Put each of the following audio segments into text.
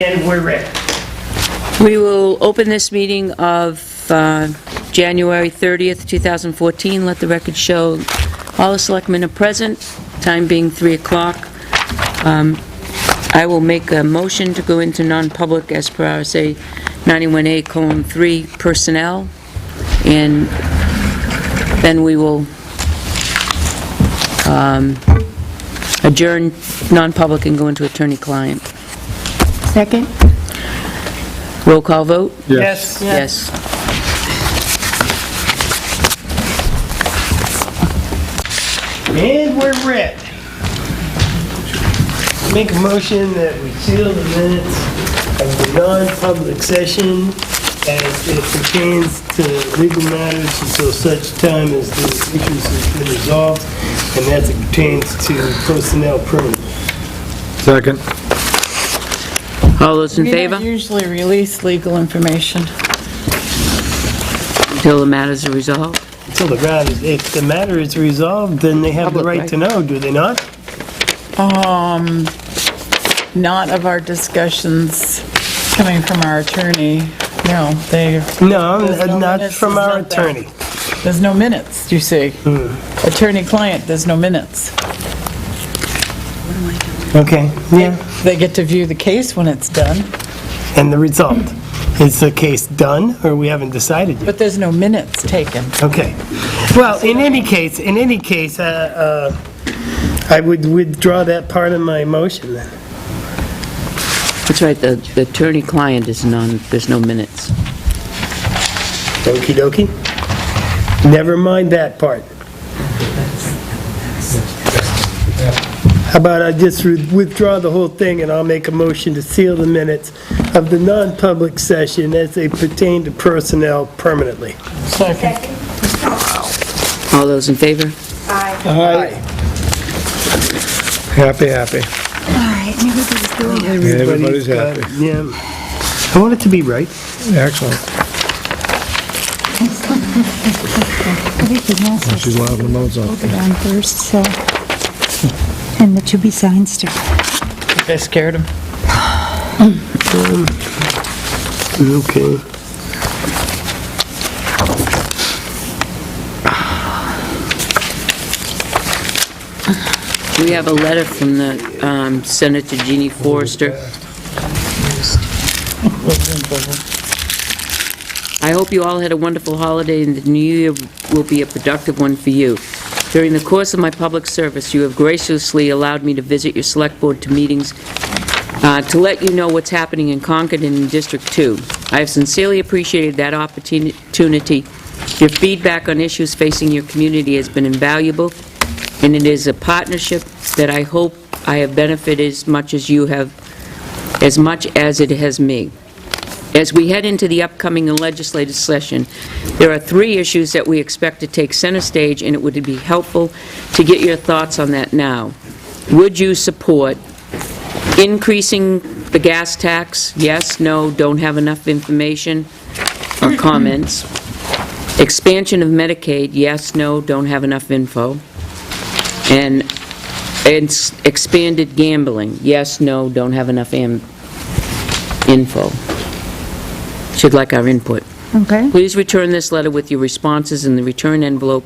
And we're ready. We will open this meeting of January 30th, 2014. Let the record show all the selectmen are present, time being 3 o'clock. I will make a motion to go into non-public as per RSA 91A:3 personnel, and then we will adjourn non-public and go into attorney-client. Second? Roll call vote? Yes. Yes. And we're ready. Make a motion that we seal the minutes of the non-public session as it pertains to legal matters until such time as the issues have been resolved, and as it pertains to personnel permanent. Second. All those in We favor? don't usually release legal information. Until the matters are resolved? Until if the matter is resolved, then they have the Public, right right? to know, do they not? Not of our discussions coming from our attorney. No, No, There's no not minutes, from there's our not that. attorney. there's no minutes, you see. Attorney-client, there's no minutes. Okay, yeah. They get to view the case when it's done, And the result, is the case done, or we haven't decided yet? but there's no minutes taken. Okay. Well, in any case, I would withdraw that part of my motion then. That's right, the attorney-client is there's no minutes. Okey dokey. Never mind that part. How about I just withdraw the whole thing and I'll make a motion to seal the minutes of the non-public session as they pertain to personnel permanently. Second. All those in favor? Aye. Happy. Everybody's got- happy. Yeah. I want it to be right. Excellent. Everything else She's is laughing her mouth off. voted on first, so, and the to-be signed stuff. I scared him. Okay. We have a letter from the Senator Jeannie Forrester. I hope you all had a wonderful holiday and the new year will be a productive one for you. During the course of my public service, you have graciously allowed me to visit your select board to meetings to let you know what's happening in Concord and in District 2. I have sincerely appreciated that opportunity. Your feedback on issues facing your community has been invaluable, and it is a partnership that I hope I have benefited as much as you have, as much as it has me. As we head into the upcoming legislative session, there are 3 issues that we expect to take center stage, and it would be helpful to get your thoughts on that now. Would you support increasing the gas tax? Yes, no, don't have enough information or comments. Expansion of Medicaid? Yes, no, don't have enough info. And expanded gambling? Yes, no, don't have enough info. Should like our input. Okay. Please return this letter with your responses in the return envelope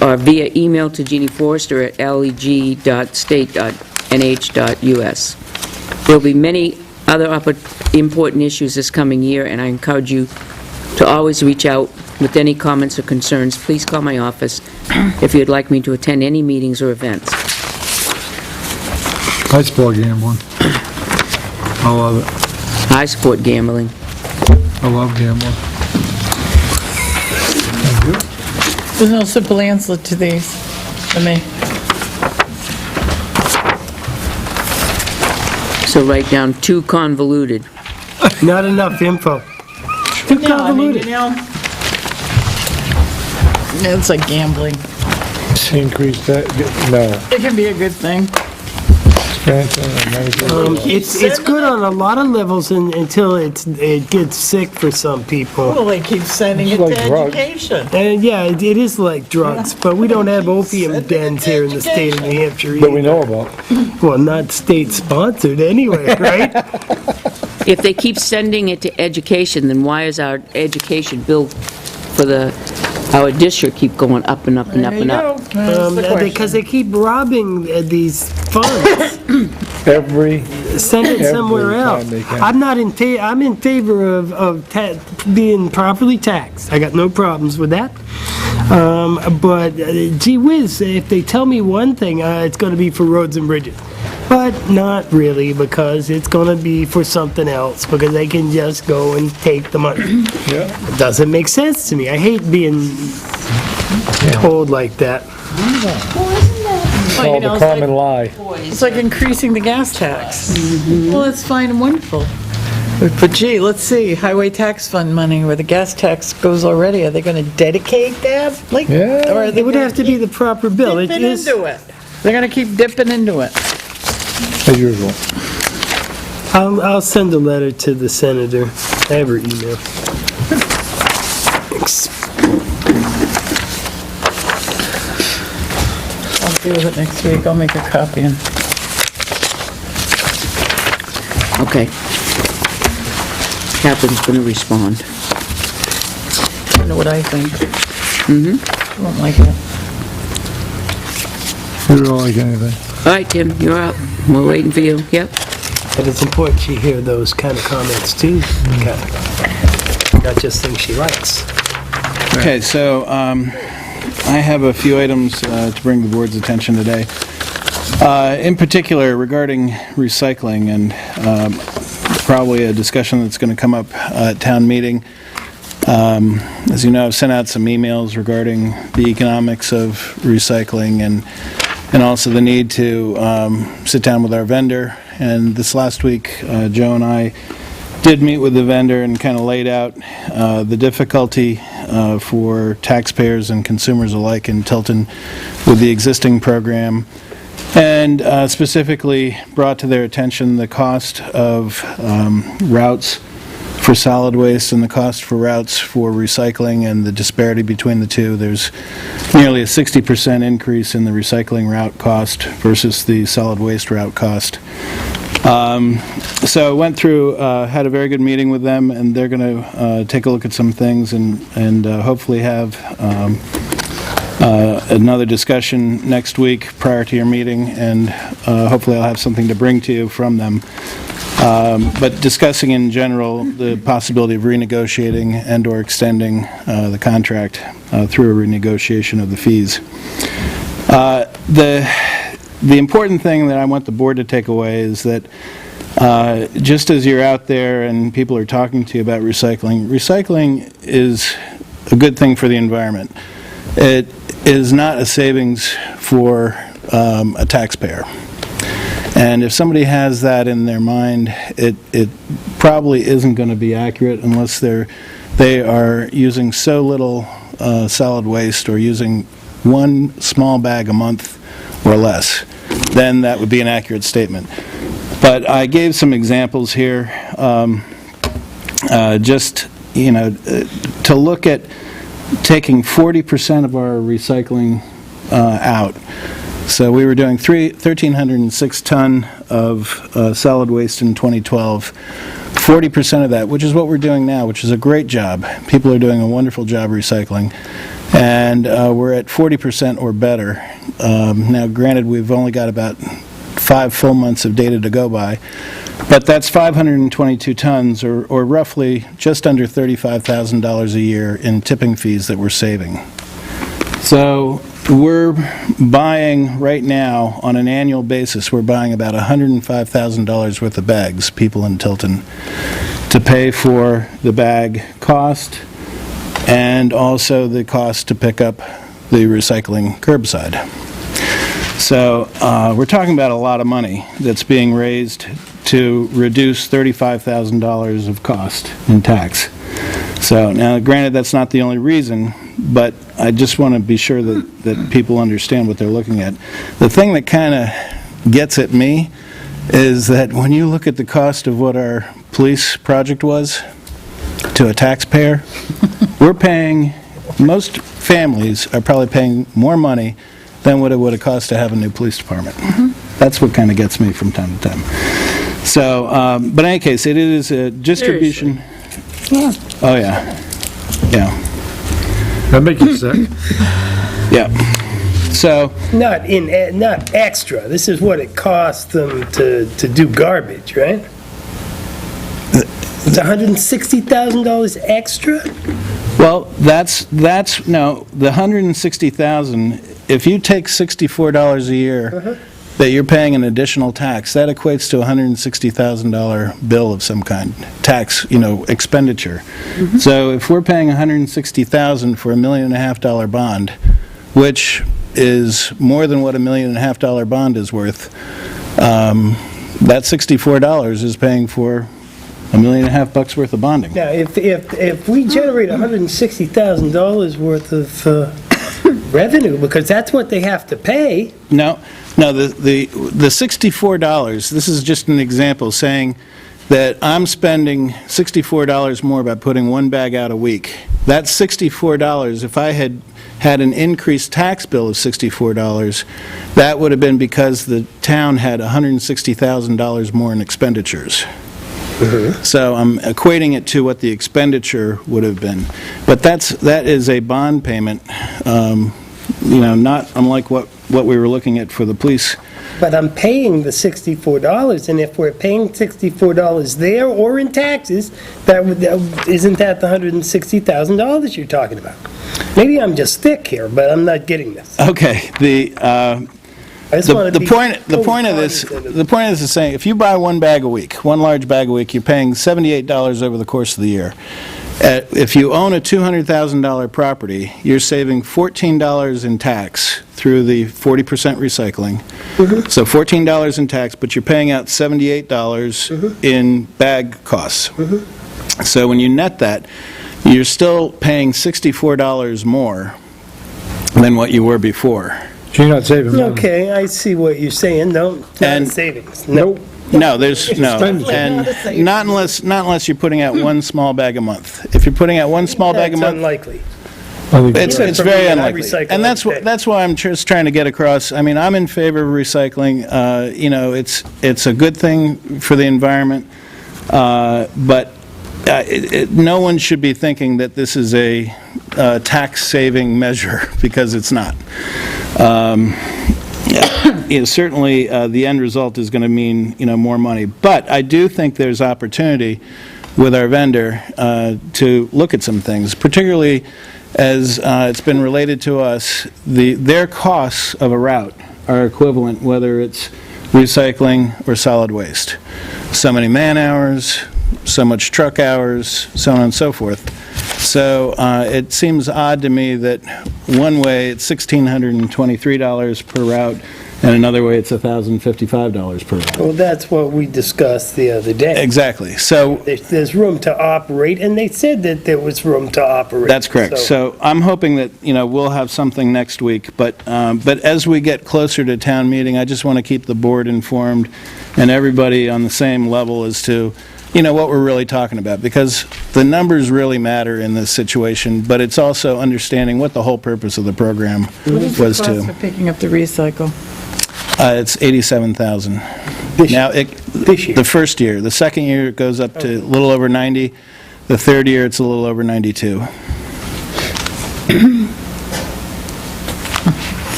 or via email to Jeannie Forrester at leg.state.nh.us. There will be many other important issues this coming year, and I encourage you to always reach out with any comments or concerns. Please call my office if you'd like me to attend any meetings or events. I support gambling. I love it. I support gambling. I love gambling. Thank you. There's no simple answer to these, for me. So write down too convoluted. Not enough info. Too No, I mean, convoluted. it's like gambling. Increase that, no. It can be a good thing. Expansion of Medicaid. It's good on a lot of levels until it gets sick for some people. Well, they keep sending it It's to like drugs. education. And yeah, it is like drugs, but we don't have opium dens here in the state of New Hampshire That we either. know about. Well, not state sponsored anyway, right? If they keep sending it to education, then why is our education bill for our district keep going up and up and up and up? Because they keep robbing these funds. Send it somewhere else. time they can. I'm not in I'm in favor of being properly taxed. I got no problems with that. But gee whiz, if they tell me one thing, it's going to be for roads and bridges. But not really, because it's going to be for something else, because they can just go and take the money. Yeah. It doesn't make sense to me. I hate being told like that. Well, you know, Called a common lie. it's like increasing the gas tax. Well, that's fine and wonderful. But gee, let's see, highway tax fund money where the gas tax goes already, are they going to dedicate that? Like, Yeah. or are they It would have to be the proper bill. It dipping is, into it? They're going to keep dipping into it. As usual. I'll send a letter to the senator. I have her email. I'll deal with it next week, I'll make a copy and Okay. Catherine's going to respond. I don't know what I think. I won't like it. We don't like anything. All right, Tim, you're up. We're waiting for you. Yep. But it's important she hear those kind of comments too. Not just things she likes. Okay, so I have a few items to bring the board's attention today. In particular, regarding recycling, and probably a discussion that's going to come up at town meeting. As you know, I've sent out some emails regarding the economics of recycling and also the need to sit down with our vendor. And this last week, Joe and I did meet with the vendor and kind of laid out the difficulty for taxpayers and consumers alike in Tilton with the existing program, and specifically brought to their attention the cost of routes for solid waste and the cost for routes for recycling and the disparity between the two. There's nearly a 60% increase in the recycling route cost versus the solid waste route cost. So I went through, had a very good meeting with them, and they're going to take a look at some things and hopefully have another discussion next week prior to your meeting, and hopefully I'll have something to bring to you from them. But discussing in general the possibility of renegotiating and/or extending the contract through a renegotiation of the fees. The important thing that I want the board to take away is that just as you're out there and people are talking to you about recycling, recycling is a good thing for the environment. It is not a savings for a taxpayer. And if somebody has that in their mind, it probably isn't going to be accurate unless they are using so little solid waste or using one small bag a month or less. Then that would be an accurate statement. But I gave some examples here, just, to look at taking 40% of our recycling out. So we were doing 1,306 ton of solid waste in 2012. 40% of that, which is what we're doing now, which is a great job. People are doing a wonderful job recycling. And we're at 40% or better. Now, granted, we've only got about 5 full months of data to go by, but that's 522 tons, or roughly just under $35,000 a year in tipping fees that we're saving. So we're buying right now, on an annual basis, we're buying about $105,000 worth of bags, people in Tilton, to pay for the bag cost and also the cost to pick up the recycling curbside. So we're talking about a lot of money that's being raised to reduce $35,000 of cost in tax. So now, granted, that's not the only reason, but I just want to be sure that people understand what they're looking at. The thing that kind of gets at me is that when you look at the cost of what our police project was to a taxpayer, we're paying, most families are probably paying more money than what it would have cost to have a new police department. That's what kind of gets me from time to time. So, but in any case, it is a distribution. Yeah. Oh, yeah. Yeah, That make you sick. yeah. So, Not extra. This is what it costs them to do garbage, right? It's $160,000 extra? well, no, the 160,000, if you take $64 a year that you're paying an additional tax, that equates to a $160,000 bill of some kind, tax, expenditure. So if we're paying $160,000 for $1.5 million bond, which is more than what $1.5 million bond is worth, that $64 is paying for $1.5 million worth of bonding. Now, if we generate $160,000 worth of revenue, because that's what they have to pay. No, the $64, this is just an example saying that I'm spending $64 more by putting one bag out a week. That $64, if I had an increased tax bill of $64, that would have been because the town had $160,000 more in expenditures. So I'm equating it to what the expenditure would have been. But that is a bond payment, not unlike what we were looking at for the police. But I'm paying the $64, and if we're paying $64 there or in taxes, isn't that the $160,000 you're talking about? Maybe I'm just thick here, but I'm not getting this. Okay, I just want to be the point of this is saying, if you buy one bag a week, one large bag a week, you're paying $78 over the course of the year. If you own a $200,000 property, you're saving $14 in tax through the 40% recycling. So $14 in tax, but you're paying out $78 in bag costs. So when you net that, you're still paying $64 more than what you were before. So you're not saving money. Okay, I see what you're saying. No, not And- savings. No. No, there's, no, Expenditure. and not unless you're putting out one small bag a month. If you're putting out one small bag a That's month, unlikely. I think it's For me, very I unlikely. recycle And every day. that's why I'm just trying to get across, I mean, I'm in favor of recycling, it's a good thing for the environment, but no one should be thinking that this is a tax-saving measure, because it's not. Certainly, the end result is going to mean, more money. But I do think there's opportunity with our vendor to look at some things, particularly as it's been related to us, their costs of a route are equivalent whether it's recycling or solid waste. So many man-hours, so much truck hours, so on and so forth. So it seems odd to me that one way it's $1,623 per route, and another way it's $1,055 per route. Well, that's what we discussed the other day. Exactly. So There's room to operate, and they said that there was room to operate. that's correct. So I'm hoping that, we'll have something next week, but as we get closer to town meeting, I just want to keep the board informed and everybody on the same level as to, what we're really talking about, because the numbers really matter in this situation, but it's also understanding what the whole purpose of the program What is the was cost to. for picking up the recycle? It's $87,000. This- Now, this year. the first year. The second year, it goes up to a little over 90. The third year, it's a little over 92.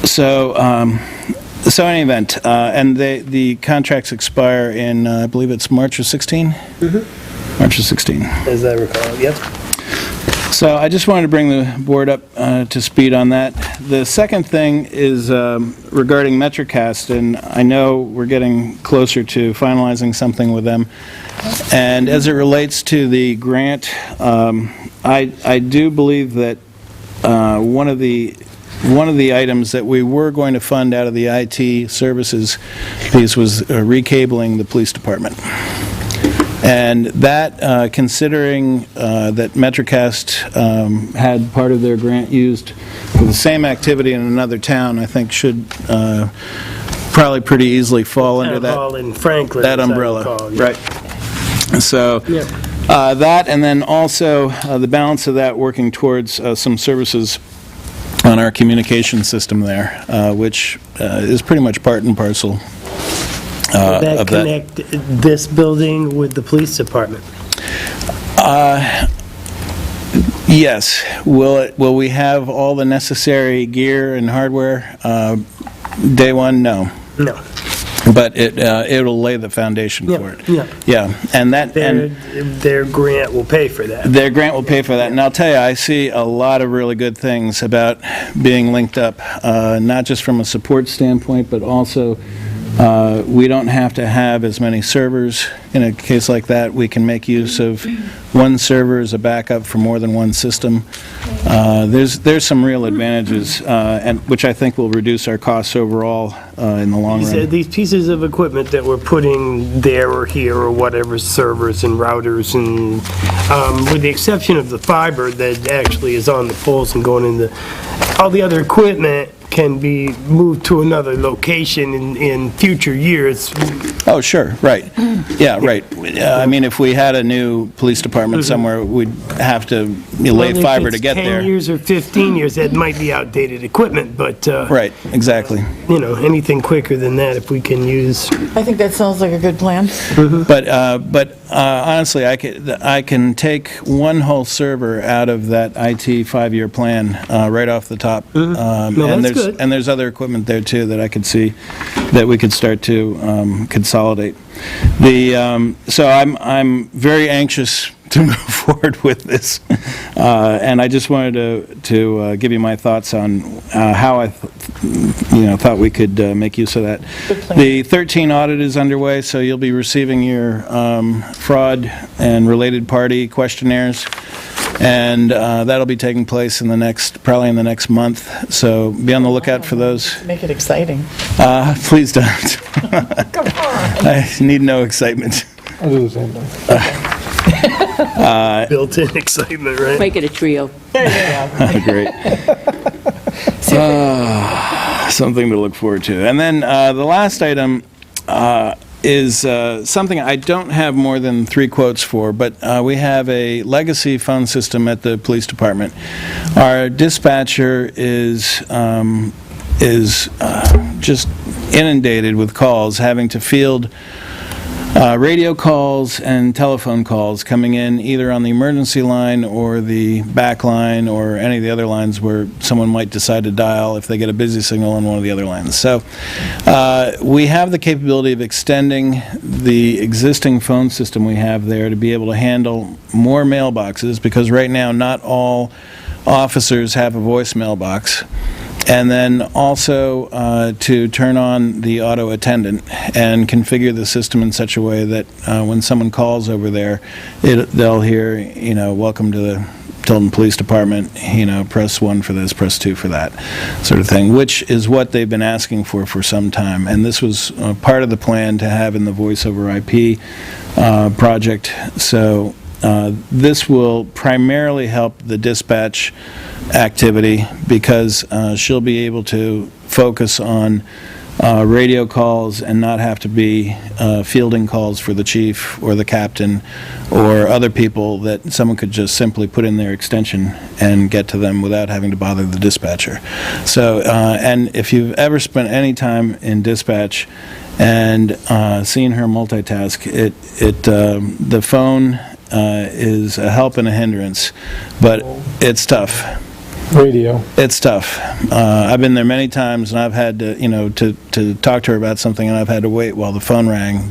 So in any event, and the contracts expire in, I believe it's March of 16? March of 16. As I recall, yep. So I just wanted to bring the board up to speed on that. The second thing is regarding MetroCast, and I know we're getting closer to finalizing something with them. And as it relates to the grant, I do believe that one of the items that we were going to fund out of the IT services piece was recabling the police department. And that, considering that MetroCast had part of their grant used for the same activity in another town, I think should probably pretty easily fall under Town that. Hall in Franklin. That as I umbrella, recall, yeah. right. So, Yep. that, and then also the balance of that working towards some services on our communication system there, which is pretty much part and parcel Will that of that. connect this building with the police department? Yes. Will we have all the necessary gear and hardware? Day one, no. No. But it'll lay the foundation for it. Yeah. Yeah, and that, and Their grant will pay for that. their grant will pay for that. And I'll tell you, I see a lot of really good things about being linked up, not just from a support standpoint, but also we don't have to have as many servers. In a case like that, we can make use of one server as a backup for more than one system. There's some real advantages, and which I think will reduce our costs overall in the long run. These pieces of equipment that we're putting there or here or whatever, servers and routers and, with the exception of the fiber that actually is on the poles and going into, all the other equipment can be moved to another location in future years. Oh, sure, right. Yeah, right. I mean, if we had a new police department somewhere, we'd have to lay fiber to get Whether there. it's 10 years or 15 years, that might be outdated equipment, but, Right, exactly. anything quicker than that, if we can use. I think that sounds like a good plan. But honestly, I can take one whole server out of that IT 5-year plan right off the top. No, And that's there's good. and there's other equipment there too that I could see that we could start to consolidate. So I'm very anxious to move forward with this, and I just wanted to give you my thoughts on how I thought we could make use of that. The 13 audit is underway, so you'll be receiving your fraud and related party questionnaires, and that'll be taking place probably in the next month, so be on the lookout for those. Make it exciting. Please don't. Come on. I need no excitement. I'll do the same thing. Built-in excitement, right? Make it a trio. Great. Something to look forward to. And then the last item is something I don't have more than 3 quotes for, but we have a legacy phone system at the police department. Our dispatcher is just inundated with calls, having to field radio calls and telephone calls coming in either on the emergency line or the back line or any of the other lines where someone might decide to dial if they get a busy signal on one of the other lines. So we have the capability of extending the existing phone system we have there to be able to handle more mailboxes, because right now not all officers have a voice mailbox. And then also to turn on the auto attendant and configure the system in such a way that when someone calls over there, they'll hear, welcome to the Tilton Police Department, press 1 for this, press 2 for that, sort of thing, which is what they've been asking for some time. And this was part of the plan to have in the voice over IP project. So this will primarily help the dispatch activity, because she'll be able to focus on radio calls and not have to be fielding calls for the chief or the captain or other people that someone could just simply put in their extension and get to them without having to bother the dispatcher. So, and if you've ever spent any time in dispatch and seen her multitask, the phone is a help and a hindrance, but it's tough. Radio. It's tough. I've been there many times, and I've had to, to talk to her about something, and I've had to wait while the phone rang,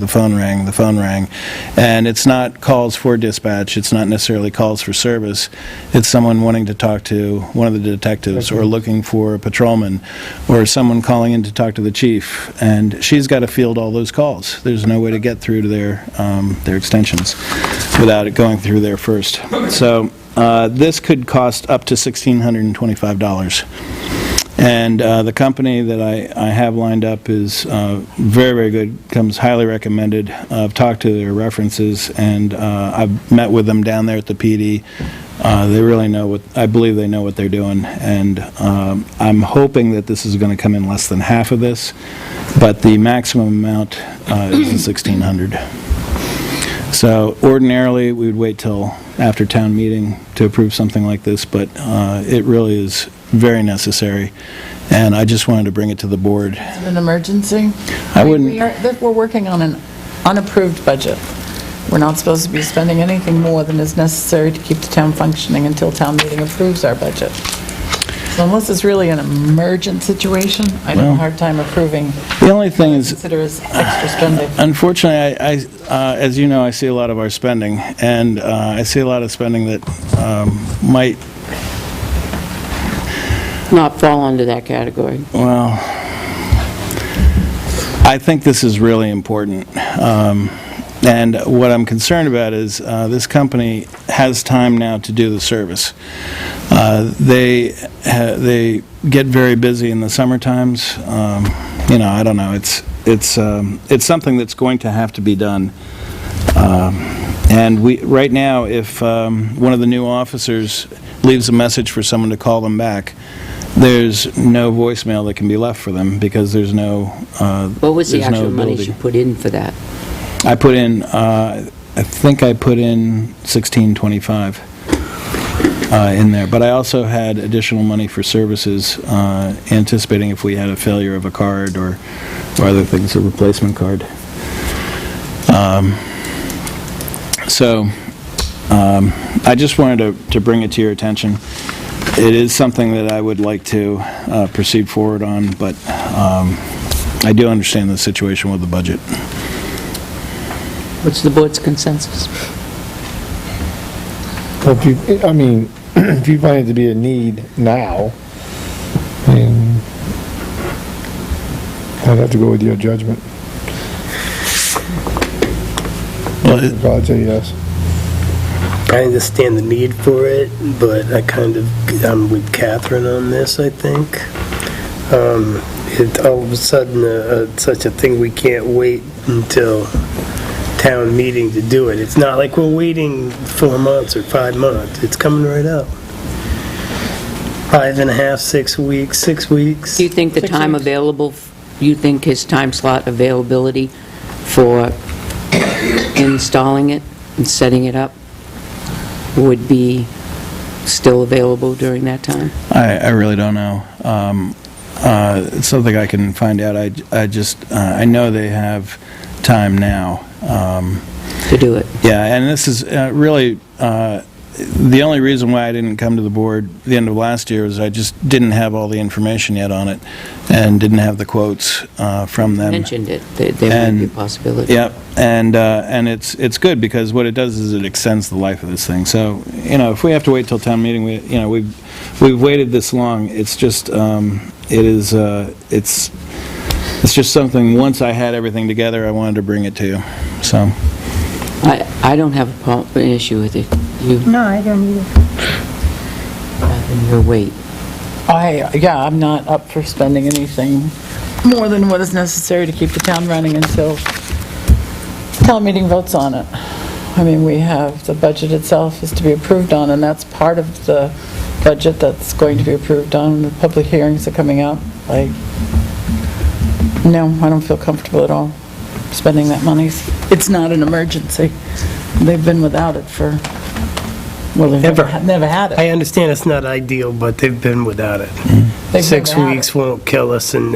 and it's not calls for dispatch, it's not necessarily calls for service, it's someone wanting to talk to one of the detectives, or looking for a patrolman, or someone calling in to talk to the chief, and she's got to field all those calls. There's no way to get through to their extensions without it going through there first. So this could cost up to $1,625. And the company that I have lined up is very, very good, comes highly recommended. I've talked to their references, and I've met with them down there at the PD. They really know I believe they know what they're doing, and I'm hoping that this is going to come in less than half of this, but the maximum amount is the $1,600. So ordinarily, we would wait till after town meeting to approve something like this, but it really is very necessary, and I just wanted to bring it to the board. An emergency? I wouldn't- We're working on an unapproved budget. We're not supposed to be spending anything more than is necessary to keep the town functioning until town meeting approves our budget. So unless it's really an emergent situation, I have a hard time approving The only thing is, consider as extra spending. unfortunately, as you know, I see a lot of our spending, and I see a lot of spending that might, Not fall under that category. well, I think this is really important. And what I'm concerned about is this company has time now to do the service. They get very busy in the summer times. I don't know. It's something that's going to have to be done. And right now, if one of the new officers leaves a message for someone to call them back, there's no voicemail that can be left for them because there's no What was the there's no actual money ability. you put in for that? I put in, I think I put in $16.25 in there, but I also had additional money for services, anticipating if we had a failure of a card or other things, a replacement card. I just wanted to bring it to your attention. It is something that I would like to proceed forward on, but I do understand the situation with the budget. What's the board's consensus? Well, if you find it to be a need now, then I'd have to go with your judgment. I'd probably say yes. I understand the need for it, but I'm with Catherine on this, I think. All of a sudden, such a thing, we can't wait until town meeting to do it. It's not like we're waiting 4 months or 5 months. It's coming right up. 5.5, 6 weeks, 6 weeks. Do you think the time available, you think his time slot availability for installing it and setting it up would be still available during that time? I really don't know. It's something I can find out. I know they have time now. To do it? Yeah, and this is really, the only reason why I didn't come to the board the end of last year is I just didn't have all the information yet on it, and didn't have the quotes from them. Mentioned it, there might be a possibility. Yep, and it's good because what it does is it extends the life of this thing. So, if we have to wait till town meeting, we've waited this long. It's just, it's just something, once I had everything together, I wanted to bring it to you, so. I don't have an issue with it. You No, I don't either. have your weight. I'm not up for spending anything more than what is necessary to keep the town running until town meeting votes on it. We have, the budget itself is to be approved on, and that's part of the budget that's going to be approved on. The public hearings are coming up. No, I don't feel comfortable at all spending that money. It's not an emergency. They've been without it for, they've never had it. I understand it's not ideal, but they've been without it. They've 6 never had weeks it. won't kill us, and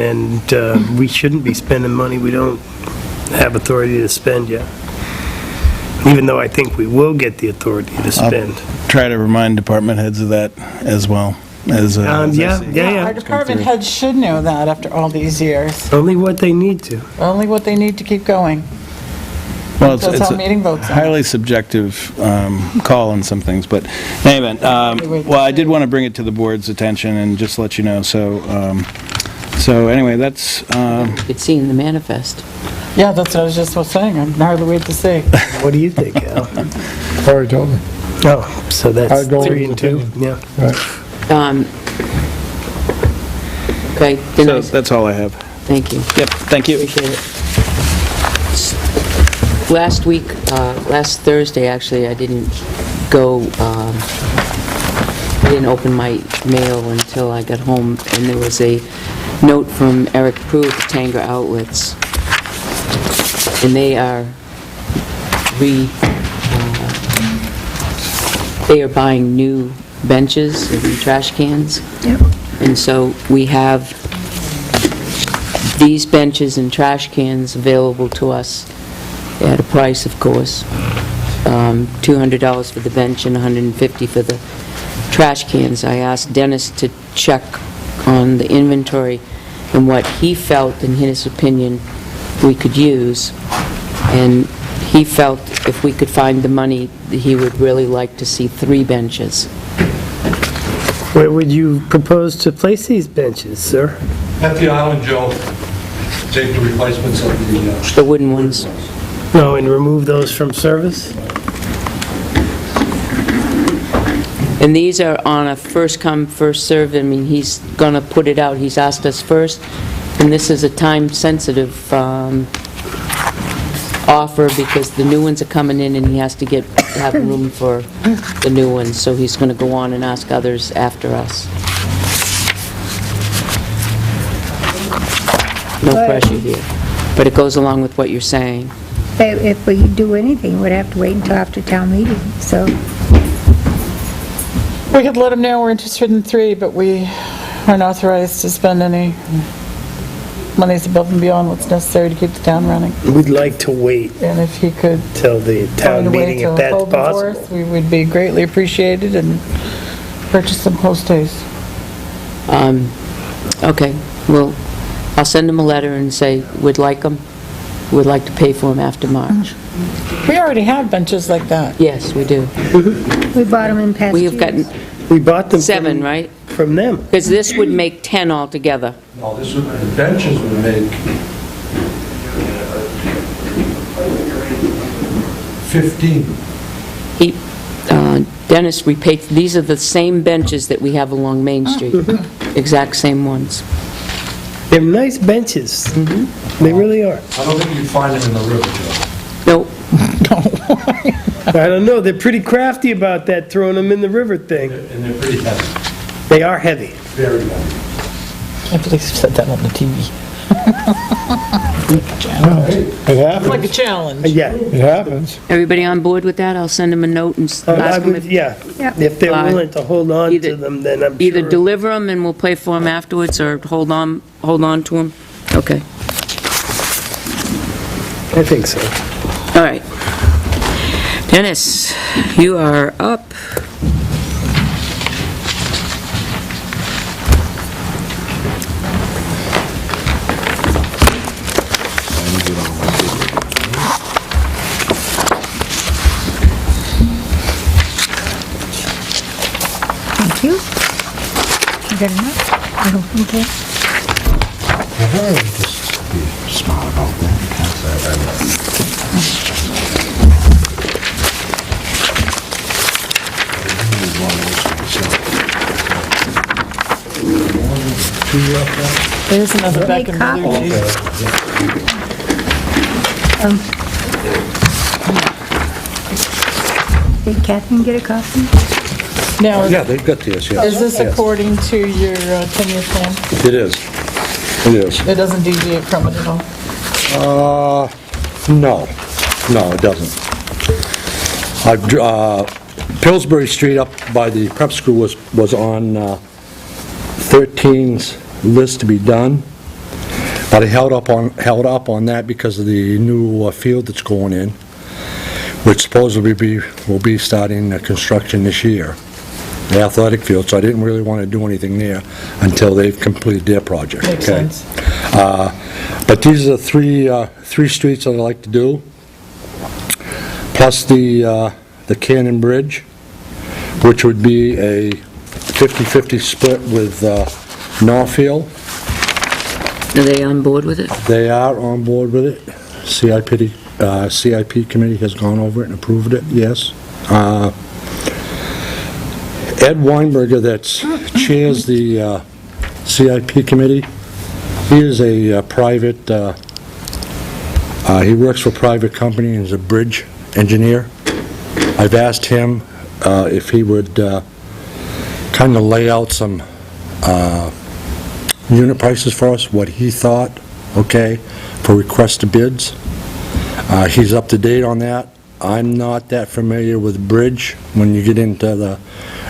we shouldn't be spending money we don't have authority to spend yet. Even though I think we will get the authority to spend. Try to remind department heads of that as well. As I see. Our department heads should know that after all these years. Only what they need to. Only what they need to keep going. Well, Until it's town meeting votes on it. a highly subjective call on some things, but anyway, well, I did want to bring it to the board's attention and just let you know, so anyway, that's, It's seen the manifest. Yeah, that's what I was just saying. I'm hardly wait to see. What do you think, Al? Already told me. Oh, so that's I'd go 3 with and the 2, yeah. Right. Okay, then so that's all I have. thank you. Yep, thank you. Appreciate it. Last week, last Thursday, actually, I didn't open my mail until I got home, and there was a note from Eric Prue at Tanger Outlets, and they are buying new benches and trash cans. Yep. And so we have these benches and trash cans available to us at a price, of course, $200 for the bench and $150 for the trash cans. I asked Dennis to check on the inventory and what he felt, in his opinion, we could use. And he felt if we could find the money, he would really like to see 3 benches. Where would you propose to place these benches, sir? At the island, Joe, take the replacements of The wooden ones. No, and remove those from service? And these are on a first-come, first-served. I mean, he's going to put it out. He's asked us first, and this is a time-sensitive offer because the new ones are coming in and he has to have room for the new ones, so he's going to go on and ask others after us. No pressure here, but it goes along with what you're saying. If we do anything, we'd have to wait until after town meeting, so. We could let them know we're interested in 3, but we aren't authorized to spend any monies above and beyond what's necessary to keep the town running. We'd like to wait And if he could till the find town a way meeting, to if that's hold them for us, possible. we would be greatly appreciated and purchase them post-haste. Okay, well, I'll send him a letter and say, we'd like them, we'd like to pay for them after March. We already have benches like that. Yes, we do. We bought them in past We years. have gotten We bought them 7, right? from them. Because this would make 10 altogether. No, this would, the benches would make 15. Dennis, these are the same benches that we have along Main Street. Exact same ones. They're nice benches. They really are. I don't think you'd find them in the river, Joe. Nope. I don't know, they're pretty crafty about that, throwing them in the river thing. And they're pretty heavy, They are heavy. very heavy. I believe you said that on the TV. It happens. Like a challenge. Yeah. It happens. Everybody on board with that? I'll send him a note and I ask him would, if yeah. Yep. If they're Fine. willing to hold on Either- to them, then I'm either sure. deliver them and we'll pay for them afterwards, or hold on to them. Okay, I think so. all right. Dennis, you are up. Thank you. You got enough? I don't think so. Smart about that. There's another back in Make blue sheet. Did Catherine get a copy? Now, Yeah, they've got this, yes. is this according to your 10-year plan? It is. It is. It doesn't deviate from it at all? No, it doesn't. Pillsbury Street up by the prep school was on 13's list to be done, but I held up on that because of the new field that's going in, which supposedly will be starting construction this year, the athletic field, so I didn't really want to do anything there until they've completed their project. Makes okay? sense. But these are the three streets that I like to do, plus the Cannon Bridge, which would be a 50-50 split with Northfield. Are they on board with it? They are on board with it. CIP committee has gone over it and approved it, yes. Ed Weinberger, that chairs the CIP committee, he is a private, he works for a private company and is a bridge engineer. I've asked him if he would kind of lay out some unit prices for us, what he thought, okay, for requested bids. He's up to date on that. I'm not that familiar with bridge when you get into the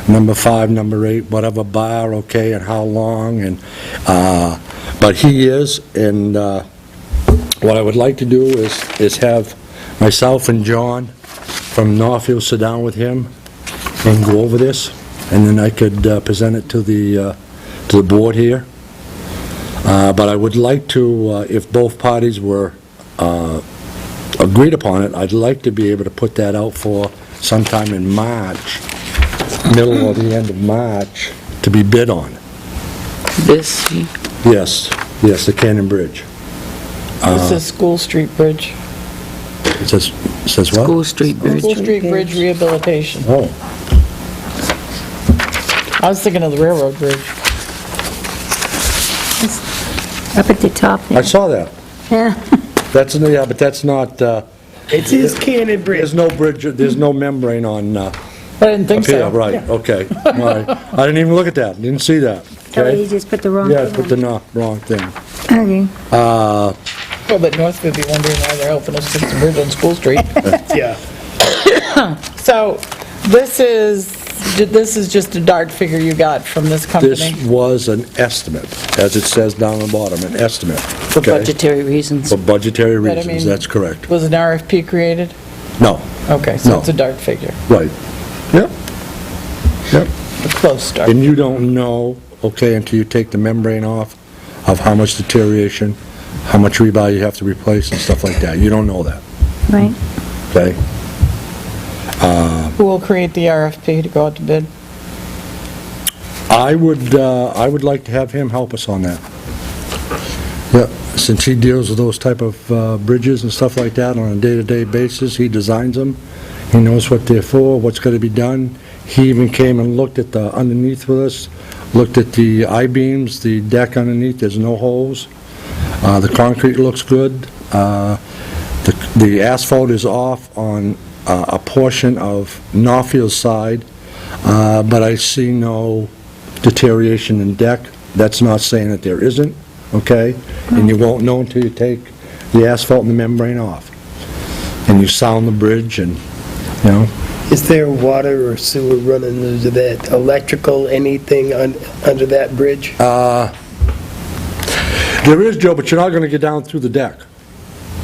number 5, number 8, whatever bar, okay, and how long, and, but he is, and what I would like to do is have myself and John from Northfield sit down with him and go over this, and then I could present it to the board here. But I would like to, if both parties were agreed upon it, I'd like to be able to put that out for sometime in March, middle or the end of March, to be bid on. This, Yes, the Cannon Bridge. This is School Street Bridge. It says what? School Street Bridge. School Street Bridge rehabilitation. Oh, I was thinking of the railroad bridge. Up at the top I there. saw that. Yeah. Yeah, but that's not, It's his Cannon Bridge. there's no bridge, there's no membrane on, I didn't think up here, so. right, okay. All right. I didn't even look at that, didn't see that, So you okay? just put the wrong Yeah, I thing put the wrong thing. on. Okay. Well, but Northfield be wondering why they're helping us fix the bridge on School Street. Yeah. So, this is just a dark figure you got from this company? This was an estimate, as it says down the bottom, an estimate. For okay? budgetary reasons. For budgetary But I reasons, mean- that's correct. Was an RFP created? No, Okay, so No. it's a dark figure, right. Yep. Yep. a close dark. And you don't know, okay, until you take the membrane off, of how much deterioration, how much rebar you have to replace and stuff like that. You don't know that, Right. okay? Who will create the RFP to go out to bid? I would like to have him help us on that. Yeah, since he deals with those type of bridges and stuff like that on a day-to-day basis, he designs them, he knows what they're for, what's gonna be done. He even came and looked at the underneath with us, looked at the I-beams, the deck underneath, there's no holes. The concrete looks good. The asphalt is off on a portion of Northfield's side, but I see no deterioration in deck. That's not saying that there isn't, okay? And you won't know until you take the asphalt and the membrane off. And you sound the bridge and, you know, Is there water or sewer running under that, electrical, anything under that bridge? there is, Joe, but you're not gonna get down through the deck.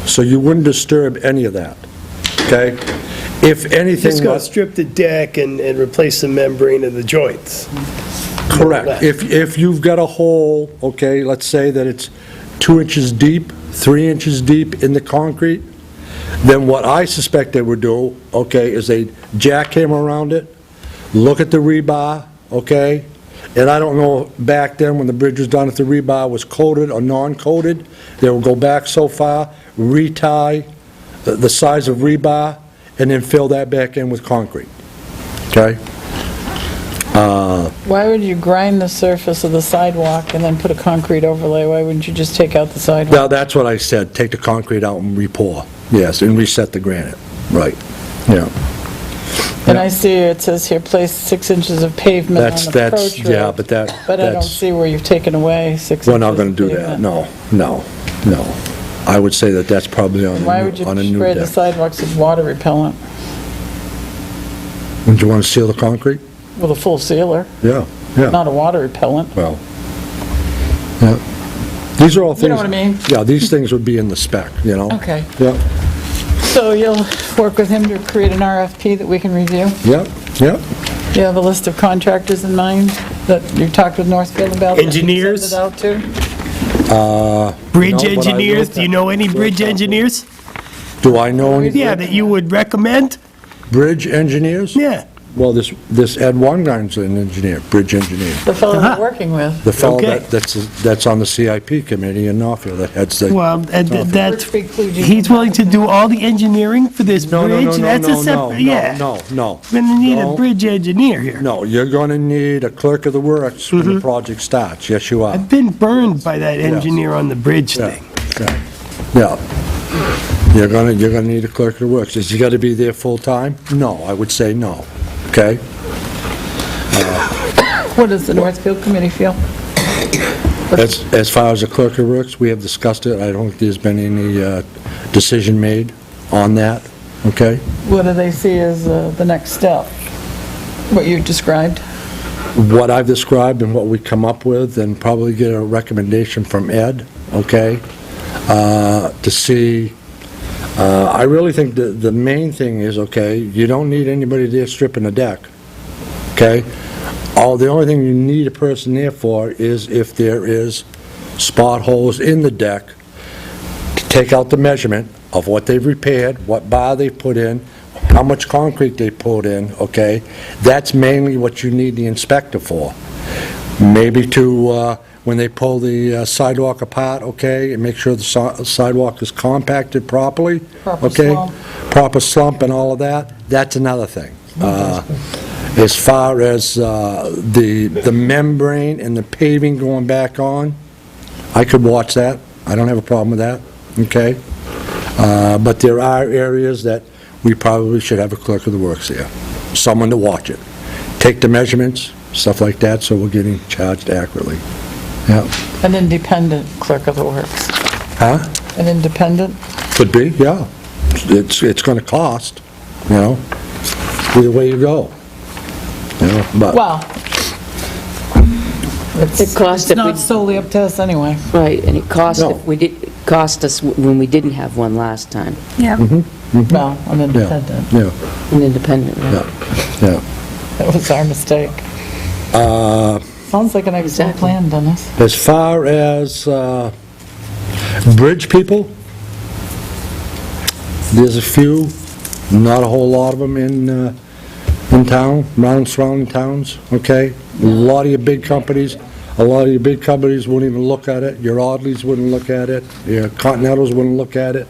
So you wouldn't disturb any of that, okay? If anything... Just gonna strip the deck and replace the membrane of the joints. Correct. If you've got a hole, okay, let's say that it's 2 inches deep, 3 inches deep in the concrete, then what I suspect they would do, okay, is they'd jackhammer around it, look at the rebar, okay, and I don't know back then when the bridge was done if the rebar was coated or non-coated, they would go back so far, retie the size of rebar, and then fill that back in with concrete, okay? Why would you grind the surface of the sidewalk and then put a concrete overlay? Why wouldn't you just take out the sidewalk? Well, that's what I said, take the concrete out and re-pour, yes, and reset the granite, right, yeah. And I see it says here, place 6 inches of pavement on That's, approach road. yeah, but that, But I don't that's, see where you've taken away 6 inches we're not gonna of do that, pavement. no. I would say that that's probably on Why would you a new spray the deck. sidewalks with water repellent Would you want to seal the concrete? with a full sealer, Yeah, not a water repellent? well, yeah. These are all things... You know what I mean? Yeah, these things would be in the spec, you know? Okay. Yeah, So you'll work with him to create an RFP that we can review? yeah. Do you have a list of contractors in mind that you talked with Northfield about? that you Engineers? Send it out to? Bridge No, but I engineers, wrote do you that. know any bridge engineers? Do I know any Yeah, that you would recommend? bridge engineers? Yeah. Well, this Ed Weingarten's an engineer, bridge engineer. The fellow Uh-huh. we're working with. The fellow Okay. that's on the CIP committee in Northfield that heads the... Well, that's, Which includes you. he's willing to do all the engineering for this No, no, bridge? no, no, That's a no, no, separate, yeah. no. We're gonna need a No. bridge engineer here. No, you're gonna need a clerk of the works when the project starts, yes, you are. I've been burned by that engineer on the bridge Yeah, thing. yeah. You're gonna need a clerk of the works. Is he gotta be there full-time? No, I would say no, okay? What does the Northfield committee feel? As far as the clerk of the works, we have discussed it. I don't think there's been any decision made on that, okay? What do they see as the next step? What you described? what I've described and what we come up with, and probably get a recommendation from Ed, okay? To see, I really think the main thing is, okay, you don't need anybody there stripping the deck, okay? The only thing you need a person there for is if there is spot holes in the deck, to take out the measurement of what they've repaired, what bar they've put in, how much concrete they put in, okay? That's mainly what you need the inspector for. Maybe to, when they pull the sidewalk apart, okay, and make sure the sidewalk is compacted properly, Proper okay? slump. Proper slump and all of that, that's another thing. As far as the membrane and the paving going back on, I could watch that. I don't have a problem with that, okay? But there are areas that we probably should have a clerk of the works there, someone to watch it, take the measurements, stuff like that, so we're getting charged accurately. Yeah. An independent clerk of the works. Huh? An independent? Could be, yeah. It's gonna cost, you know, either way you go. You know, but, Well, It cost it's not solely up to us anyway. Right, and it cost, No. cost us when we didn't have one last time, Yeah. Well, an independent. yeah, an independent, right? yeah. That was our mistake. Sounds like an excellent Exactly. plan, Dennis. As far as bridge people, there's a few, not a whole lot of them in town, around surrounding towns, okay? A lot of your big companies wouldn't even look at it, your Audleys wouldn't look at it, your Continentals wouldn't look at it.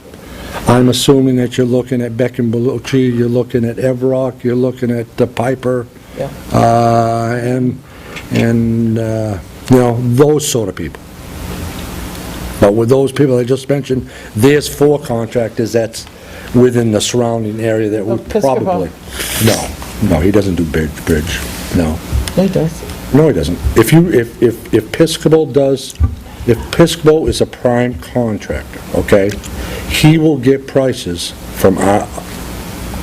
I'm assuming that you're looking at Beck and Belucci, you're looking at Everock, you're looking at Piper, Yeah. and you know, those sort of people. But with those people I just mentioned, there's 4 contractors that's within the surrounding area that would Piscopo. probably... No, he doesn't do bridge, no. He does. No, he doesn't. If Piscopo is a prime contractor, okay, he will get prices from our...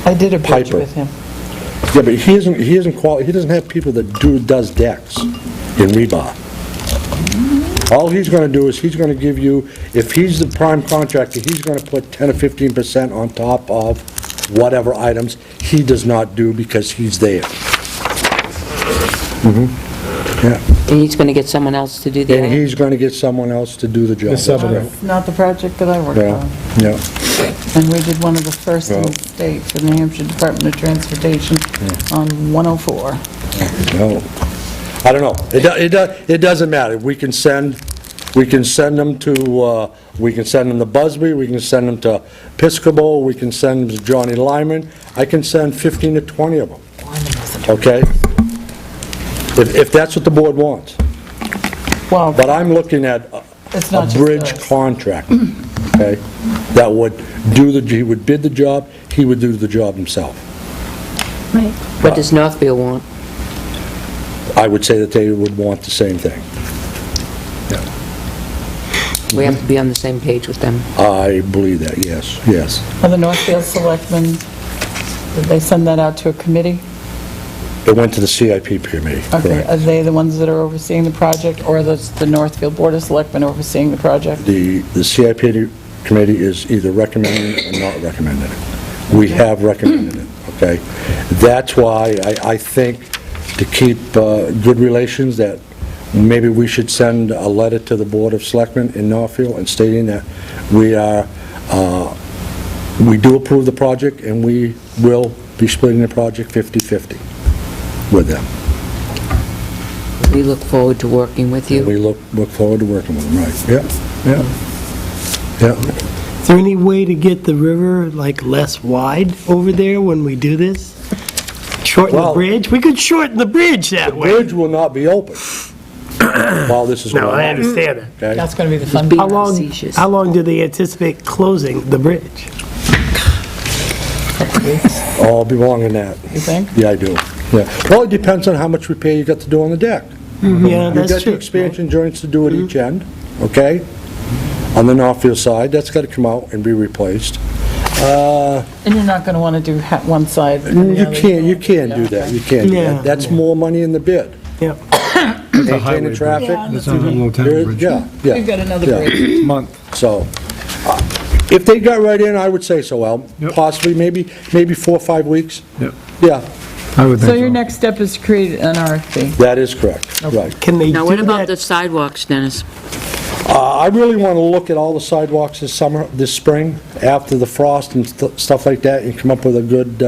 I did a bridge Piper. with him. Yeah, but he doesn't have people that does decks in rebar. All he's gonna do is he's gonna give you, if he's the prime contractor, he's gonna put 10 or 15% on top of whatever items he does not do because he's there. Yeah, And he's gonna get someone else to do the... and he's gonna get someone else to do the job. The sub- That's not the project that I worked Yeah, on. yeah. And we did one of the first in the Yeah. state for the New Hampshire Department of Transportation on 104. No, I don't know. It doesn't matter. We can send them to, we can send them to Busby, we can send them to Piscopo, we can send them to Johnny Lyman. I can send 15 to 20 of them, okay? If that's what the board wants. Well, But I'm looking at it's a not just bridge us. contractor, okay? That would he would bid the job, he would do the job himself. Right. What does Northfield want? I would say that they would want the same thing. We have to be on the same page with them. I believe that, yes, yes. Are the Northfield Selectmen, did they send that out to a committee? It went to the CIP committee, Okay, correct. are they the ones that are overseeing the project, or is the Northfield Board of Selectmen overseeing the project? The CIP committee is either recommending it or not recommending it. We have recommended it, okay? That's why I think to keep good relations, that maybe we should send a letter to the Board of Selectmen in Northfield and stating that we do approve the project and we will be splitting the project 50/50 with them. We look forward to working with you. We look forward to working with them, right? Yeah. Is there any way to get the river like less wide over there when we do this? Shorten the Well- bridge? We could shorten the bridge that way. Bridge will not be open while this is going No, on. I understand that. Okay? That's going to be the fun Being How long, facetious. how long do they anticipate closing the bridge? Oh, be longer than that. you think? Yeah, I do. Yeah. Well, it depends on how much repair you got to do on the deck. Yeah, You've that's got the true. expansion joints to do at each end, okay? On the Northfield side, that's got to come out and be replaced. And you're not going to want to do one side and the You other? can't do that, you can't do Yeah. that. That's more money in the bid. Yep. maintaining traffic. That's on the low There- bridge. Yeah, yeah. We've got another Yeah. break. Month. So, if they got right in, I would say so, Al. Yep. Possibly, maybe 4 or 5 weeks. Yep. Yeah, I would think So so. your next step is to create an RFP. that is correct, right. Can they Now, what do about the that? sidewalks, Dennis? I really want to look at all the sidewalks this spring, after the frost and stuff like that, and come up with a good,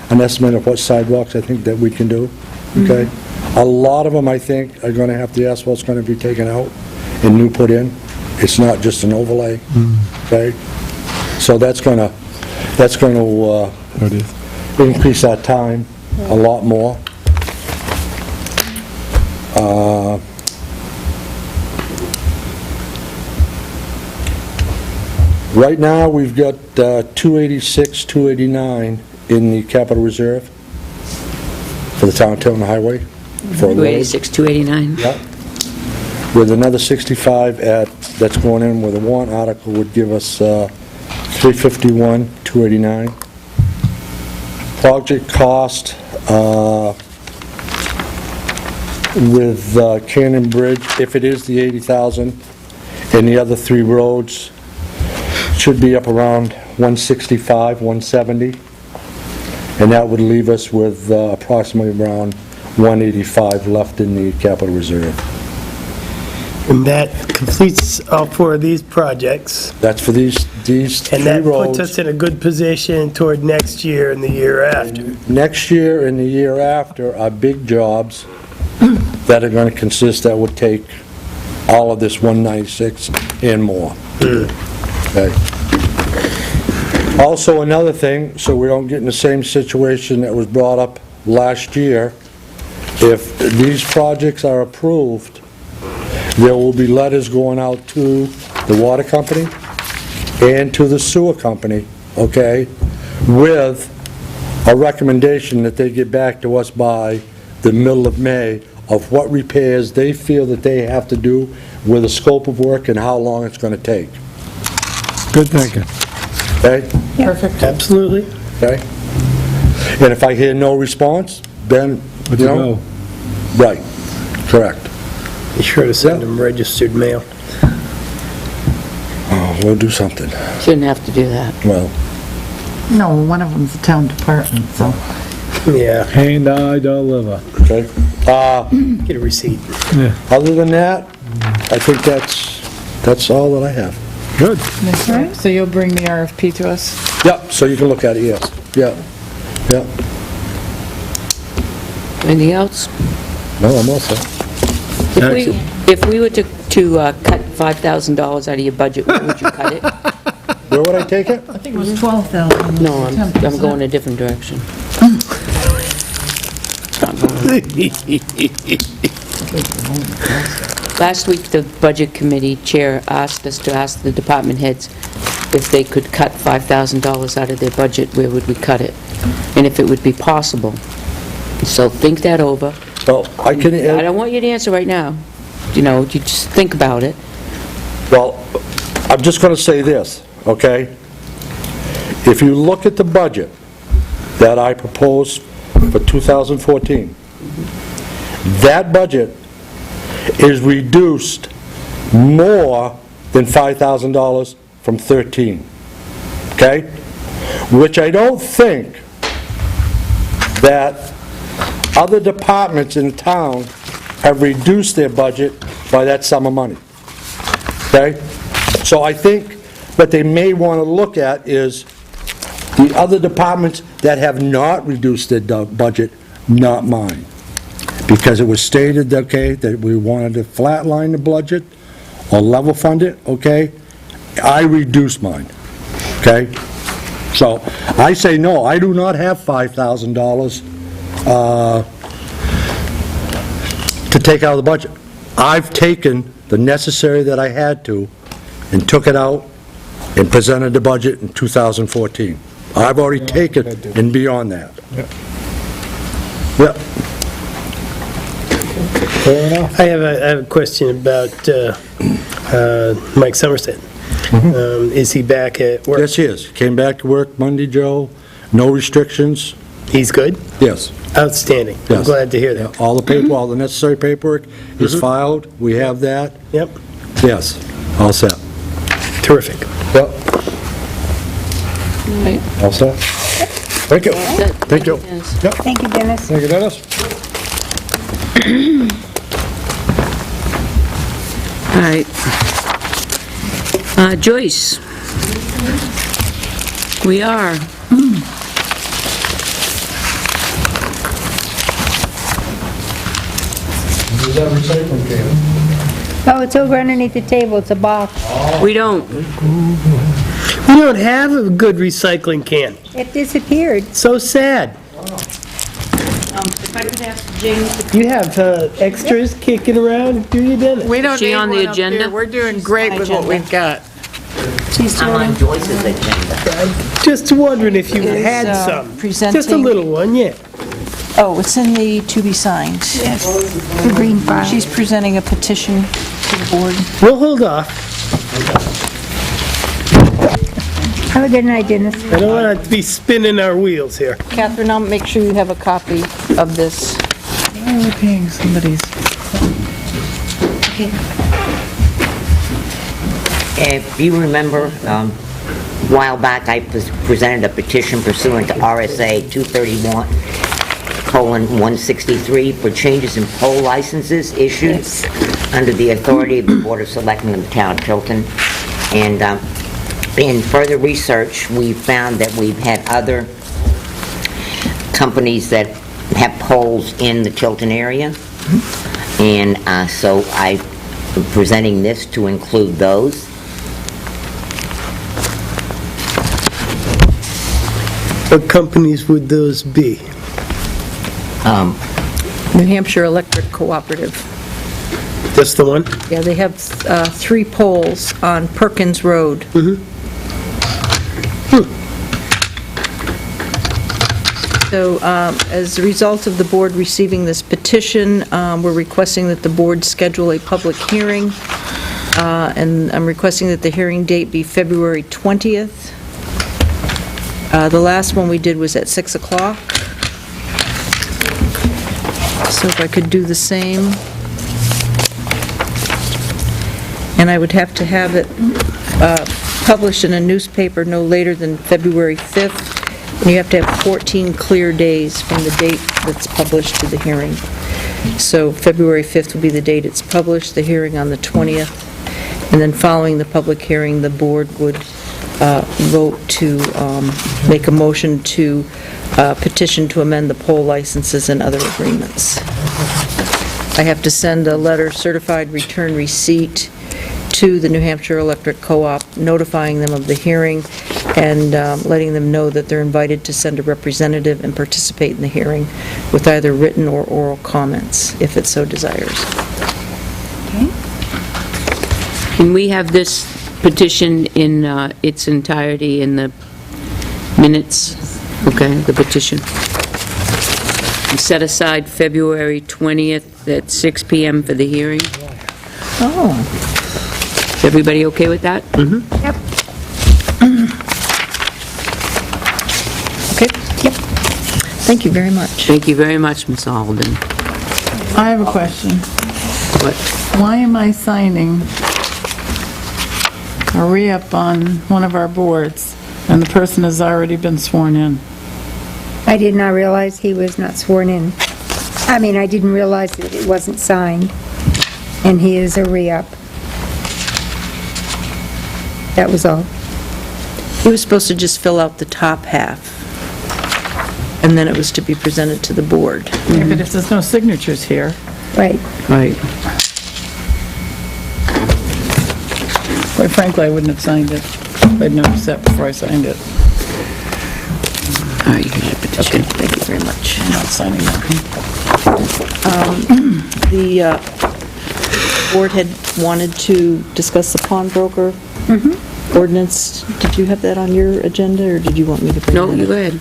an estimate of what sidewalks I think that we can do, okay? A lot of them, I think, are going to have, the asphalt's going to be taken out and new put in. It's not just an overlay, okay? So that's going to There it is. increase our time a lot more. Right now, we've got 286, 289 in the capital reserve for the town of Tilton Highway. For a road. 286, 289? Yeah. With another 65 that's going in with a warrant article would give us 351, 289. Project cost with Cannon Bridge, if it is the 80,000, and the other 3 roads, should be up around 165, 170. And that would leave us with approximately around 185 left in the capital reserve. And that completes all 4 of these projects. That's for these 3 And that puts roads. us in a good position toward next year and the year after. Next year and the year after are big jobs that are going to consist, that would take all of this 196 and more. Okay. Also, another thing, so we don't get in the same situation that was brought up last year, if these projects are approved, there will be letters going out to the water company and to the sewer company, okay, with a recommendation that they get back to us by the middle of May of what repairs they feel that they have to do with the scope of work and how long it's going to take. Good thinking. Okay? Perfect. Absolutely. Okay? And if I hear no response, then, Let you you know, go. right, correct. Be sure to send them registered mail. Oh, we'll do something. Shouldn't have to do that. Well, No, one of them's a town department, so. Yeah, And I deliver. okay. get a receipt. Other than that, I think that's all that I have. Good. All right, so you'll bring the RFP to us? Yep, so you can look at it, yes. Yeah, yeah. Anything else? No, I'm all set. If we were to cut $5,000 out of your budget, where would you cut it? Where would I take it? I think it was 12,000. No, I'm going a different direction. Last week, the Budget Committee Chair asked us to ask the department heads if they could cut $5,000 out of their budget, where would we cut it? And if it would be possible. So think that over. Well, I can, I don't want you to answer right now. You know, you just think about it. well, I'm just going to say this, okay? If you look at the budget that I proposed for 2014, that budget is reduced more than $5,000 from 13, okay? Which I don't think that other departments in town have reduced their budget by that sum of money, okay? So I think what they may want to look at is the other departments that have not reduced their budget, not mine. Because it was stated, okay, that we wanted to flatline the budget or level fund it, okay? I reduced mine, okay? So I say no, I do not have $5,000 to take out of the budget. I've taken the necessary that I had to and took it out and presented the budget in 2014. I've already taken and beyond that. Yep. I have a question about Mike Somerset. Is he back at work? Yes, he is. Came back to work Monday, Joe. No restrictions. He's good? Yes. Outstanding. I'm Yes. glad to hear that. All the necessary paperwork is filed, we have that, Yep, yes, all set. terrific. Yep. Right. All set? Thank you. Thank you. Dennis. Thank you, Dennis. Thank you, Dennis. All right. Joyce. We are. Is that recycling can? Oh, it's over underneath the table, it's a box. We don't. We don't have a good recycling can. It disappeared. So sad. If I could ask James. You have extras kicking around, do you, Dennis? We don't She need on the one up agenda? here. We're doing great with what we've got. She's I'm doing on Joyce's agenda. Just wondering if you had Is, some. Just a presenting- little one, yeah. Oh, it's in the to be signed. the green file. She's presenting a petition to the board. We'll hold off. Have a good night, Dennis. I don't want to be spinning our wheels here. Catherine, I'll make sure you have a copy of this. Why are we paying somebody's? If you remember, a while back, I presented a petition pursuant to RSA 231:163 for changes in poll licenses issued under the authority of the Board of Selectmen of the town of Tilton. And in further research, we found that we've had other companies that have polls in the Tilton area. And so I'm presenting this to include those. What companies would those be? New Hampshire Electric Cooperative. Just the one? Yeah, they have 3 poles on Perkins Road. So as a result of the board receiving this petition, we're requesting that the board schedule a public hearing, and I'm requesting that the hearing date be February 20th. The last one we did was at 6 o'clock. So if I could do the same. And I would have to have it published in a newspaper no later than February 5th. And you have to have 14 clear days from the date that's published to the hearing. So February 5th will be the date it's published, the hearing on the 20th. And then following the public hearing, the board would vote to make a motion to petition to amend the poll licenses and other agreements. I have to send a letter certified return receipt to the New Hampshire Electric Co-op, notifying them of the hearing and letting them know that they're invited to send a representative and participate in the hearing with either written or oral comments, if it so desires. Can we have this petition in its entirety in the minutes? Okay, the petition. And set aside February 20th at 6 PM for the hearing? Oh. Is everybody okay with that? Yep. Okay. Yep. Thank you very much. Thank you very much, Ms. Alden. I have a question. What? Why am I signing a re-up on one of our boards, and the person has already been sworn in? I did not realize he was not sworn in. I mean, I didn't realize that it wasn't signed, and he is a re-up. That was all. He was supposed to just fill out the top half, and then it was to be presented to the board. Yeah, but if there's no signatures here, Right. Right. quite frankly, I wouldn't have signed it. I'd noticed that before I signed it. All right, you can have a petition. Thank you very much. I'm not signing that. The board had wanted to discuss the pawnbroker ordinance. Did you have that on your agenda, or did you want me to bring that up? No, you go ahead.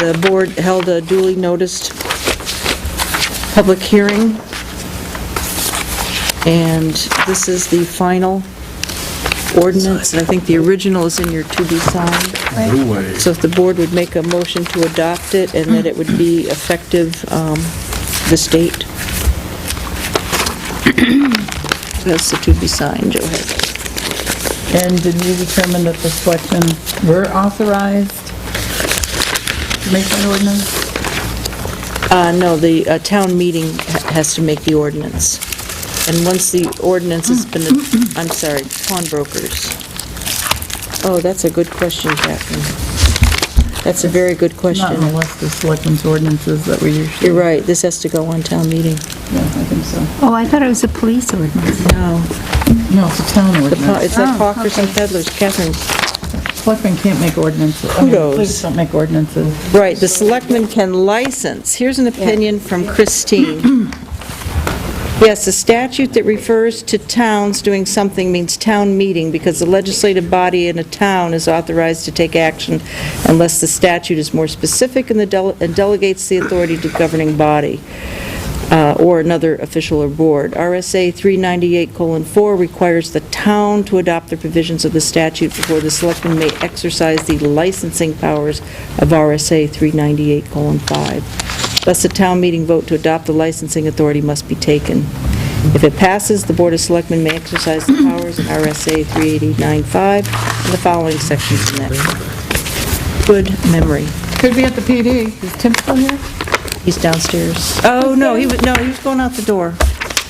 The board held a duly noticed public hearing, and this is the final ordinance, and I think the original is in your to-be signed. So if the board would make a motion to adopt it, and that it would be effective this date. That's the to-be signed, Joe has it. And did you determine that the selectmen were authorized to make that ordinance? No, the town meeting has to make the ordinance. And once the ordinance has been, I'm sorry, pawnbrokers. Oh, that's a good question, Catherine. That's a very good question. Not unless the selectmen's ordinances that we usually... You're right, this has to go on town meeting. Yeah, I think so. Oh, I thought it was a police ordinance. No, No, it's a town ordinance. it's like Oh, hawkers and okay. peddlers, Catherine. Selectmen can't make ordinances. I mean, Kudos. Police don't make ordinances. Right, the selectmen can license. Here's an opinion from Christine. Yes, the statute that refers to towns doing something means town meeting, because the legislative body in a town is authorized to take action unless the statute is more specific and delegates the authority to governing body or another official or board. RSA 398:4 requires the town to adopt the provisions of the statute before the selectmen may exercise the licensing powers of RSA 398:5. Thus, a town meeting vote to adopt the licensing authority must be taken. If it passes, the Board of Selectmen may exercise the powers in RSA 389:5 and the following sections in that. Good memory. Could be at the PD. Is Tim still here? He's downstairs. Oh, no, he was going out the door.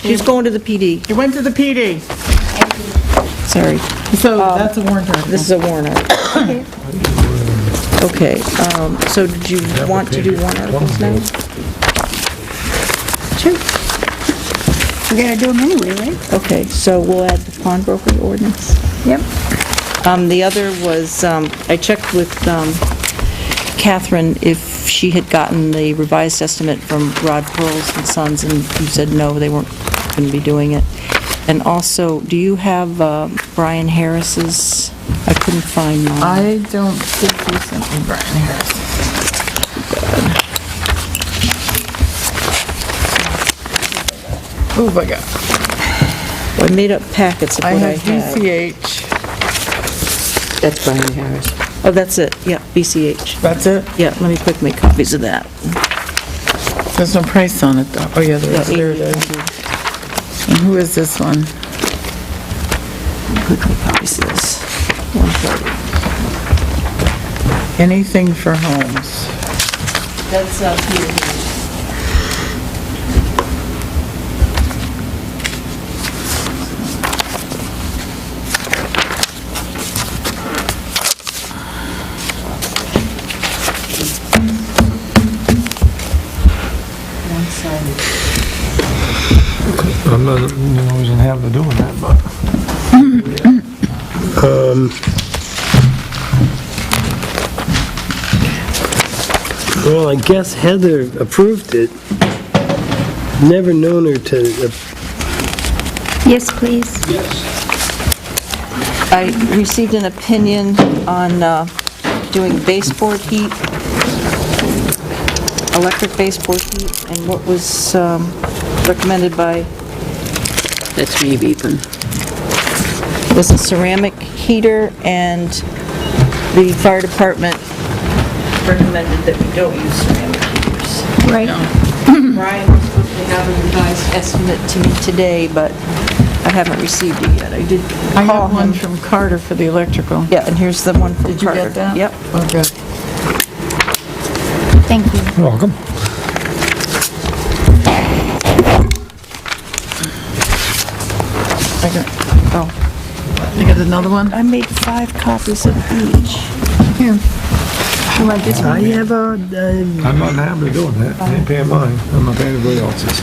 He was going to the PD. He went to the PD. Sorry. So that's a warrant article. This is a warrant article. Okay, so did you want to do warrant articles now? Sure. We gotta do them anyway, right? Okay, so we'll add the pawnbroker ordinance. Yep. The other was, I checked with Catherine if she had gotten the revised estimate from Rod Pearls and Sons, and you said no, they weren't going to be doing it. And also, do you have Brian Harris's? I couldn't find mine. I don't think he sent me Brian Harris. Oh, my God. I made up packets of I what I have had. BCH. That's Brian Harris. Oh, that's it, yeah, BCH. That's it? Yeah, let me quick make copies of that. There's no price on it, though. Oh, yeah, there is. Yeah, There it is. And who is this one? Quick make copies of this. 130. Anything for homes. That's Peter. I'm not, I wasn't having to doing that, but. Well, I guess Heather approved it. Never known her to, Yes, please. I received an opinion on doing baseboard heat, electric baseboard heat, and what was recommended by, That's me beeping. was a ceramic heater, and the fire department recommended that we don't use ceramic heaters. Right. Brian was supposed to have a revised estimate to me today, but I haven't received it yet. I did I call have one him. from Carter for the electrical. Yeah, and here's the one from Did you Carter. get that? Yep. Oh, good. Thank you. You're welcome. I got another one? I made 5 copies of each. Here. You want this I one? have a, I'm not having to doing that. I ain't paying mine. I'm not paying anybody else's.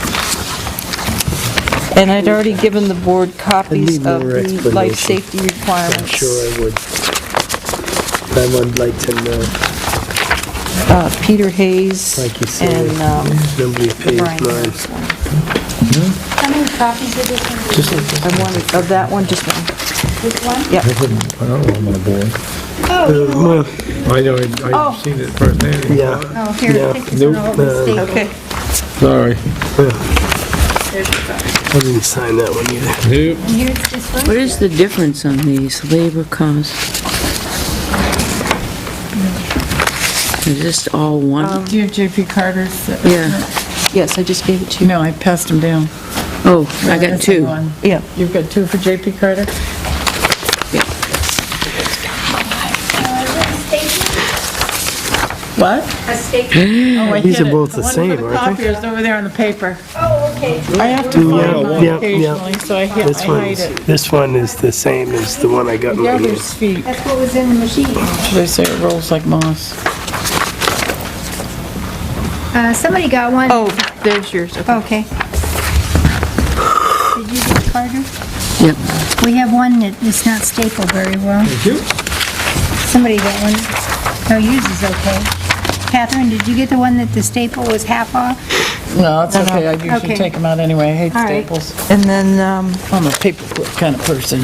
And I'd already given the board copies need of more the life explanation. safety I'm requirements. sure I would. I would like to know, Peter Hayes like you said, and nobody pays Brian mine. Harris one. How many copies of this one? I wanted, of that one, just one. This one? I don't know, I'm on a board. Well, I know, I've seen it firsthand. yeah, Oh, here, Yeah. take this one, I'll Nope, mistake. Okay. Sorry. I didn't sign that one either. Here's this one. What is the difference on these labor costs? Is this all one? Do you have J.P. Carter's? Yeah. Yes, I just gave it to you. No, I passed them down. Oh, I There got is two. one. Yeah. You've got two for J.P. Carter? What? A staple. Oh, I These hid are it. both the one same, for the aren't they? copiers over there on the paper. Oh, okay. I have to find Yeah, mine yeah, occasionally, so I This hide it. this one is the same as the one I got in The my other's hands. feet. That's what was in the machine. They say it rolls like moss. Somebody got one. Oh, there's yours, okay. Okay. Did you get Carter? Yep. We have one that is not stapled very well. Thank you. Somebody got one. Oh, yours is okay. Catherine, did you get the one that the staple was half off? No, it's okay, I usually Okay. take them out anyway, I hate All right. staples. And then, I'm a paperclip kind of person.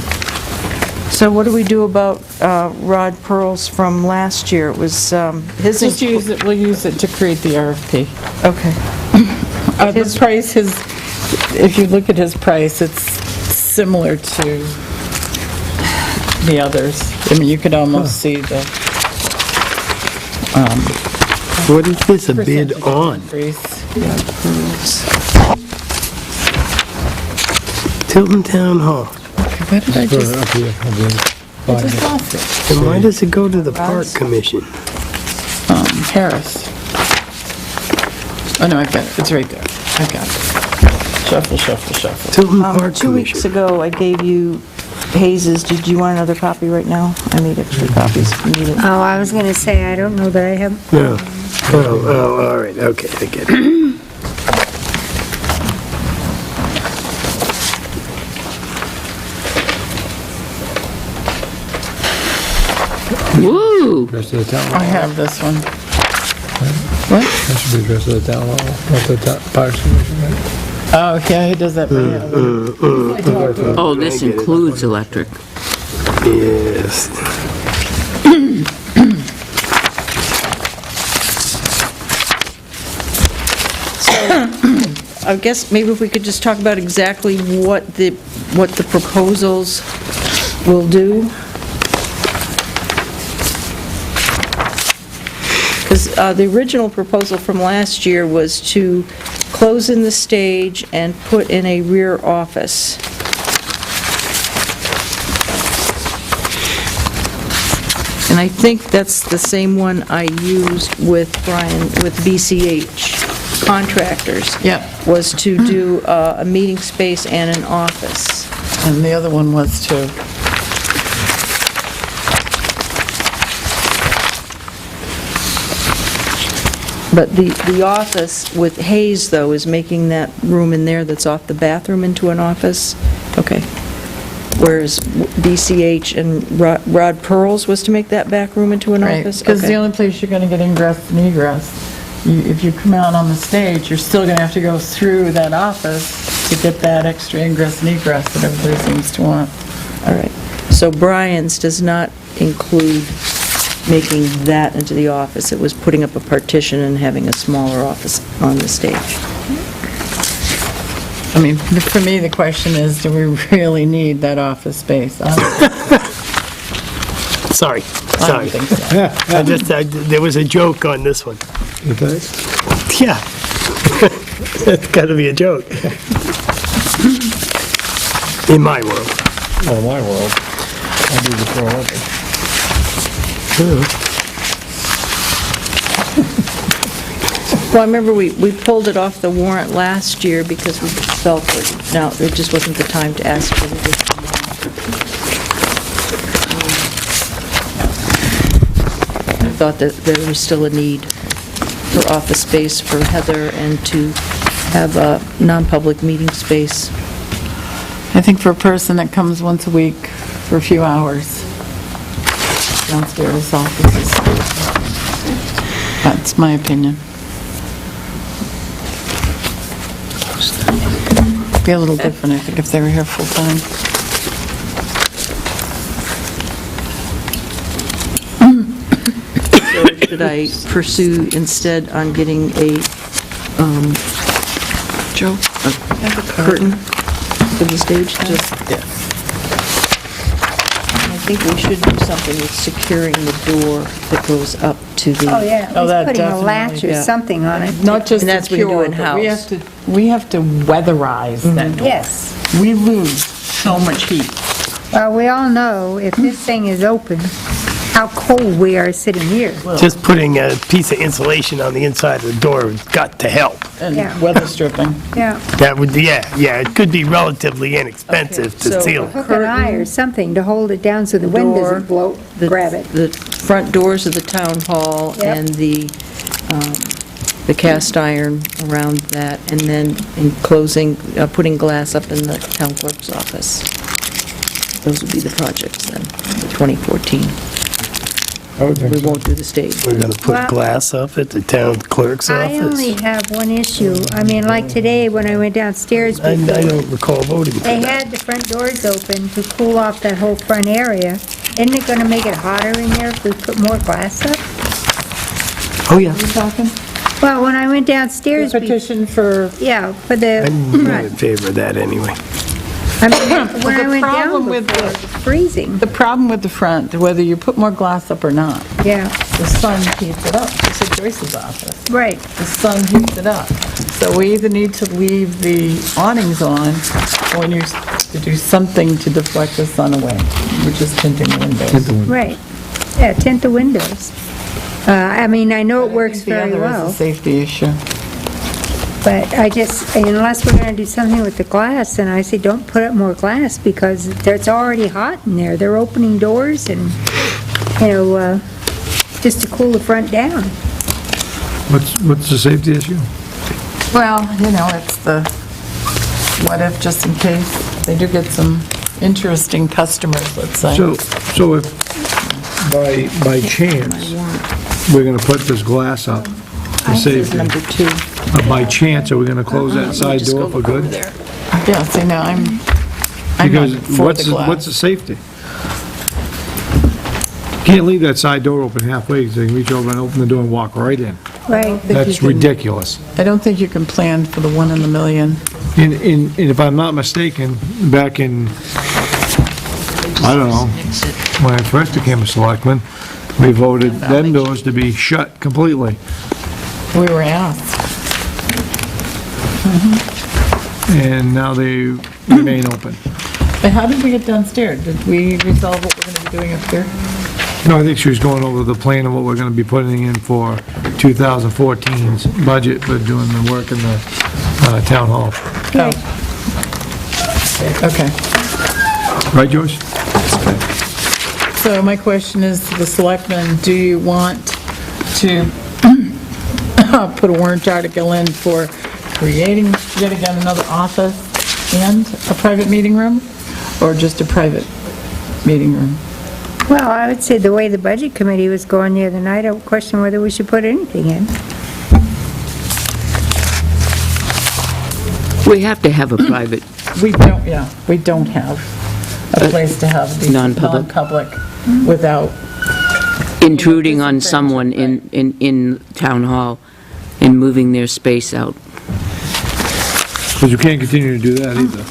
so what do we do about Rod Pearl's from last year? It was, his... Just use it, we'll use it to create the RFP. Okay. His price, if you look at his price, it's similar to the others. I mean, you could almost see the What is this, a bid percentage on? increase. Tilton Town Hall. Why did I just, I just lost it? And why does it go to the Park Commission? Harris. Oh, no, I've got it, it's right there, I got it. Shuffle, shuffle, shuffle. Tilton Park 2 weeks Commission. ago, I gave you Hayes's. Did you want another copy right now? I made extra copies if you need it. Oh, I was gonna say, I don't know that I have. No. Oh, all right, okay, I get it. Woo! Rest of the town I hall. have this one. That should be the rest of the town hall, not the Parks Commission, right? Oh, yeah, he does that, yeah. Oh, this includes electric. Yes. I guess maybe if we could just talk about exactly what the proposals will do. Because the original proposal from last year was to close in the stage and put in a rear office. And I think that's the same one I used with Brian, with BCH Contractors. Yeah. Was to do a meeting space and an office. And the other one was too. But the office with Hayes, though, is making that room in there that's off the bathroom into an office? Okay. Whereas BCH and Rod Pearls was to make that back room into an Right, office? because the Okay. only place you're gonna get ingress and egress, if you come out on the stage, you're still gonna have to go through that office to get that extra ingress and egress that everybody seems to want. All right. So Brian's does not include making that into the office. It was putting up a partition and having a smaller office on the stage. I mean, for me, the question is, do we really need that office space? Sorry, I sorry. don't think so. There was a joke on this one. You think? Yeah. That's gotta be a joke. In my world. Oh, my world. I do this for a living. Well, I remember we pulled it off the warrant last year because we felt that, no, it just wasn't the time to ask for the additional amount. I thought that there was still a need for office space for Heather and to have a non-public meeting space. I think for a person that comes once a week for a few hours, downstairs offices. That's my opinion. Be a little different, I think, if they were here full-time. So should I pursue instead on getting a Joe, a curtain for the stage then? Yeah. I think we should do something with securing the door that goes up to the... Oh, yeah, Oh, that at least putting a latch definitely, or yeah. something on it. Not just And that's what you do secure, but in-house. we have to weatherize that door. Yes. We lose so much heat. Well, we all know if this thing is open, how cold we are sitting here. Just putting a piece of insulation on the inside of the door has got to help. And Yeah. weather stripping. Yeah, That would, yeah, it could be relatively inexpensive Okay, to so- seal. hook and eye or something to hold it down so the wind Door, doesn't blow, grab it. The front doors of the town hall Yep. and the cast iron around that, and then enclosing, putting glass up in the town clerk's office. Those would be the projects then, for 2014. I would think We so. won't do the stage. We're gonna put Well- glass up at the town clerk's I only office. have one issue. I mean, like today, when I went downstairs I before, don't recall voting for they that. had the front doors open to cool off that whole front area. Isn't it gonna make it hotter in there if we put more glass up? Oh, yeah. You talking? Well, when I went downstairs, Petition for, yeah, for the I'm not in front. favor of that anyway. I mean, when I the went down problem with before, it was freezing. the problem with the front, whether you put more glass up or not, Yeah, the sun heats it up. Just at Joyce's office. right. The sun heats it up. So we either need to leave the awnings on, or we need to do something to deflect the sun away, which is tinting the windows. Right. Yeah, tint the windows. I mean, I know it works very The other well, is a safety issue. but I just, unless we're gonna do something with the glass, then I say don't put up more glass because it's already hot in there. They're opening doors and, just to cool the front down. What's the safety issue? Well, it's the, what if, just in case, they do get some interesting customers, let's say. So if by chance, we're gonna put this glass up for safety, Number 2. by chance, are we gonna close that side door for good? Yeah, see, now I'm Because not for what's the what's the glass. safety? Can't leave that side door open halfway, so you can reach over and open the door and walk right in. Right. That's ridiculous. I don't think you can plan for the 1 in a million. And if I'm not mistaken, back in, I don't know, when I first became a selectman, we voted them doors to be shut completely. We were asked. And now they remain open. But how did we get downstairs? Did we resolve what we're going to be doing up here? No, I think she was going over the plan of what we're gonna be putting in for 2014's budget for doing the work in the town hall. Okay. Right, Joyce? So my question is to the selectmen, do you want to put a warrant article in for creating, yet again, another office and a private meeting room? Or just a private meeting room? Well, I would say the way the budget committee was going the other night, I would question whether we should put anything in. We have to have a private, We don't have a place to have the Non-public. non-public without, intruding on someone in town hall and moving their space out. Because you can't continue to do that either.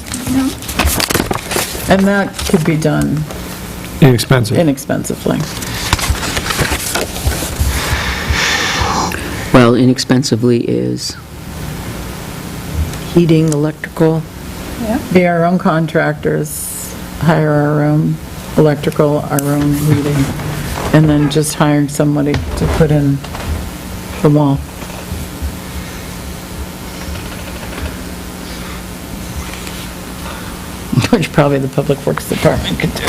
and that could be done Inexpensive. inexpensively. Well, inexpensively is, Heating, electrical. Be our own contractors, hire our own electrical, our own heating, and then just hiring somebody to put in the wall. Which probably the Public Works Department could do.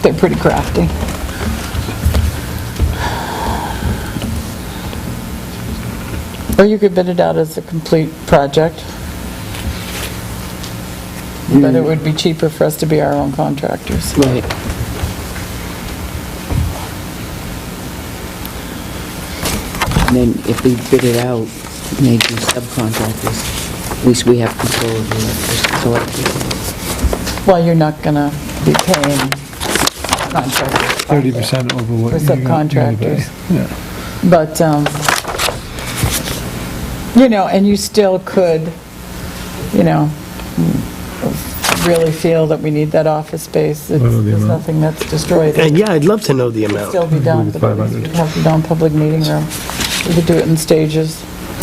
They're pretty crafty. Or you could bid it out as a complete project. But it would be cheaper for us to be our own contractors. right. And then if we bid it out, maybe subcontractors, at least we have control of the electricity. Well, you're not gonna be paying contractors. 30% over what For you're gonna pay. subcontractors. Yeah. But, And you still could, really feel that we need that office space. There's nothing that's destroyed. And yeah, I'd love to know the It'd amount. still be done, but 500. we'd have to done public meeting room. We could do it in stages.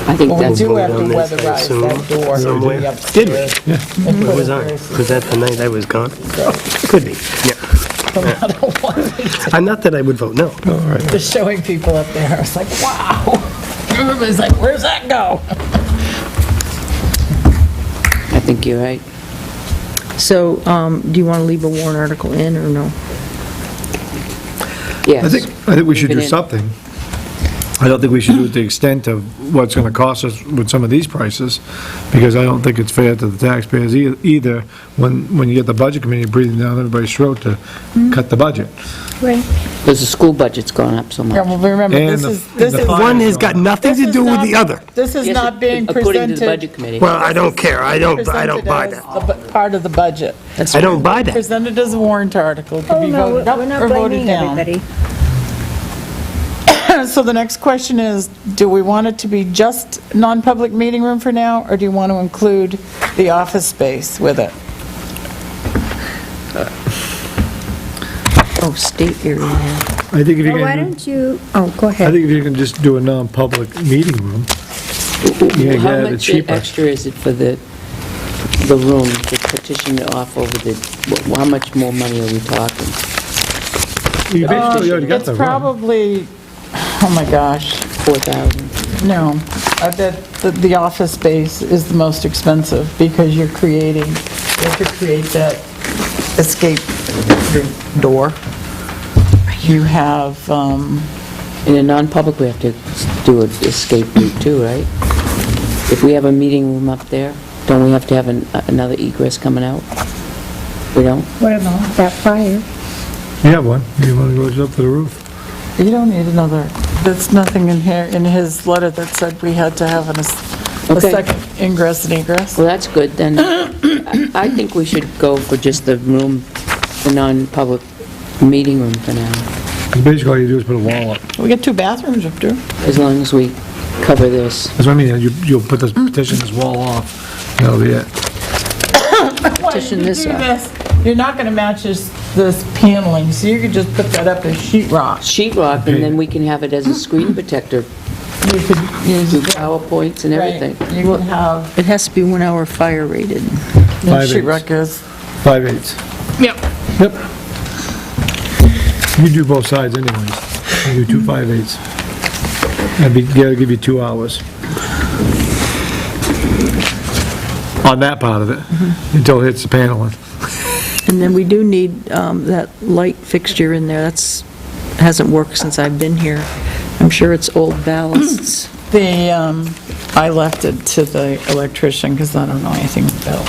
I think But we that's, do vote have to on this, I weatherize assume, that door. somewhere. the Did we? upstairs. It was on. Was that the night I was gone? Could be, yeah. Not that I would vote no. Just showing people up there, it's like, wow. Everybody's like, where's that go? I think you're right. So, do you want to leave a warrant article in, or no? Yes. I think we should Leave it do in. something. I don't think we should do it to the extent of what's gonna cost us with some of these prices, because I don't think it's fair to the taxpayers either, when you get the budget committee breathing down everybody's throat to cut the budget. Right. Because the school budget's gone up so Yeah, much. well, remember, And this the- is, this the is. One has got nothing to do with the other. This is Yes, not being According to the budget presented. committee. Well, I don't care. I don't presented buy as that. the part of the budget. I don't buy that. Presented as a warrant article, to Oh, be no, voted up we're not or voted blaming down. everybody. So the next question is, do we want it to be just non-public meeting room for now, or do you want to include the office space with it? Oh, state area. I think if you Well, why can, don't you, oh, go I ahead. think if you can just do a non-public meeting room, yeah, How yeah, it's much cheaper. extra is it for the room, to partition it off over the, how much more money are we talking? You basically already got the It's room. probably, oh my gosh, 4,000? no. I bet the office space is the most expensive, because you have to create that escape door. You have, In a non-public, we have to do an escape route too, right? If we have a meeting room up there, don't we have to have another egress coming out? We don't? What about that fire? You have one, you wanna go up to the roof? you don't need another, there's nothing in here, in his letter that said we had to have a Okay. second ingress and egress. Well, that's good, then I think we should go for just the room, the non-public meeting room for now, 'Cause basically all you do is put a wall up. We got 2 bathrooms up there. as long as we cover this. That's what I mean, you'll put this, petition this wall off, that'll be it. Petition this up. You're not gonna match this paneling, so you could just put that up as sheet rock. Sheetrock, and then we can have it as a screen protector, You could use, do PowerPoints and right, everything. you could have, It has to be 1 hour fire rated. sheet rock is. 5/8. Yep. Yep. You do both sides anyways. You do 2 5/8. That'll give you 2 hours. On that part of it, until it hits the paneling. And then we do need that light fixture in there. Hasn't worked since I've been here. I'm sure it's old ballasts. I left it to the electrician, because I don't know anything about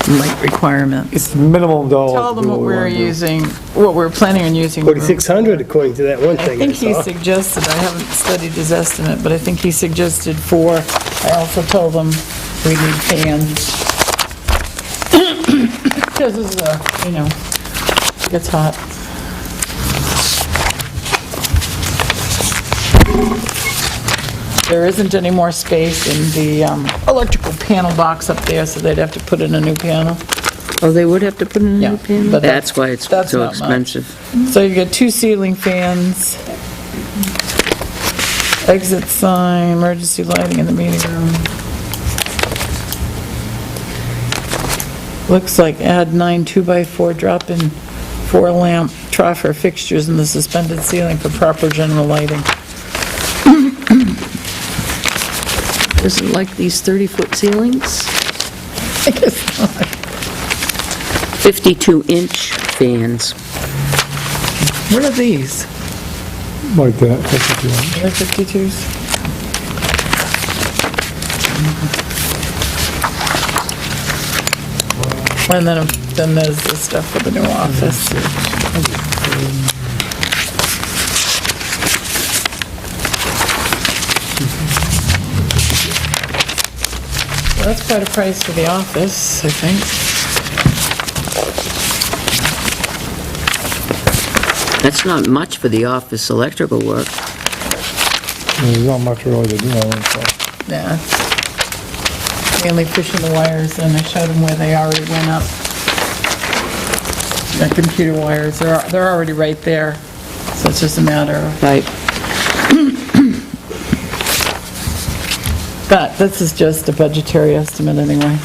light requirements. It's minimum dollar. Tell them what we're using, what we're planning on using. 4,600 according to that one I thing I think he saw. suggested, I haven't studied his estimate, but I think he suggested 4. I also told him we need fans. Because it's, it's hot. There isn't any more space in the electrical panel box up there, so they'd have to put in a new panel. Oh, they would have to put in a Yeah, new panel? but That's why it's that's so not much. expensive. So you get 2 ceiling fans, exit sign, emergency lighting in the meeting room. Looks like add 9 2x4 drop-in 4-lamp troffer fixtures in the suspended ceiling for proper general lighting. Isn't like these 30-foot ceilings? I guess not. 52-inch fans. What are these? Like that, that's what you want. Are they 52s? And then there's the stuff for the new office. So that's quite a price for the office, I think. That's not much for the office electrical work. There's not much really to do on it, so. Yeah. Mainly pushing the wires, and I showed them where they already went up. The computer wires, they're already right there, so it's just a matter of... Right. But this is just a budgetary estimate anyway.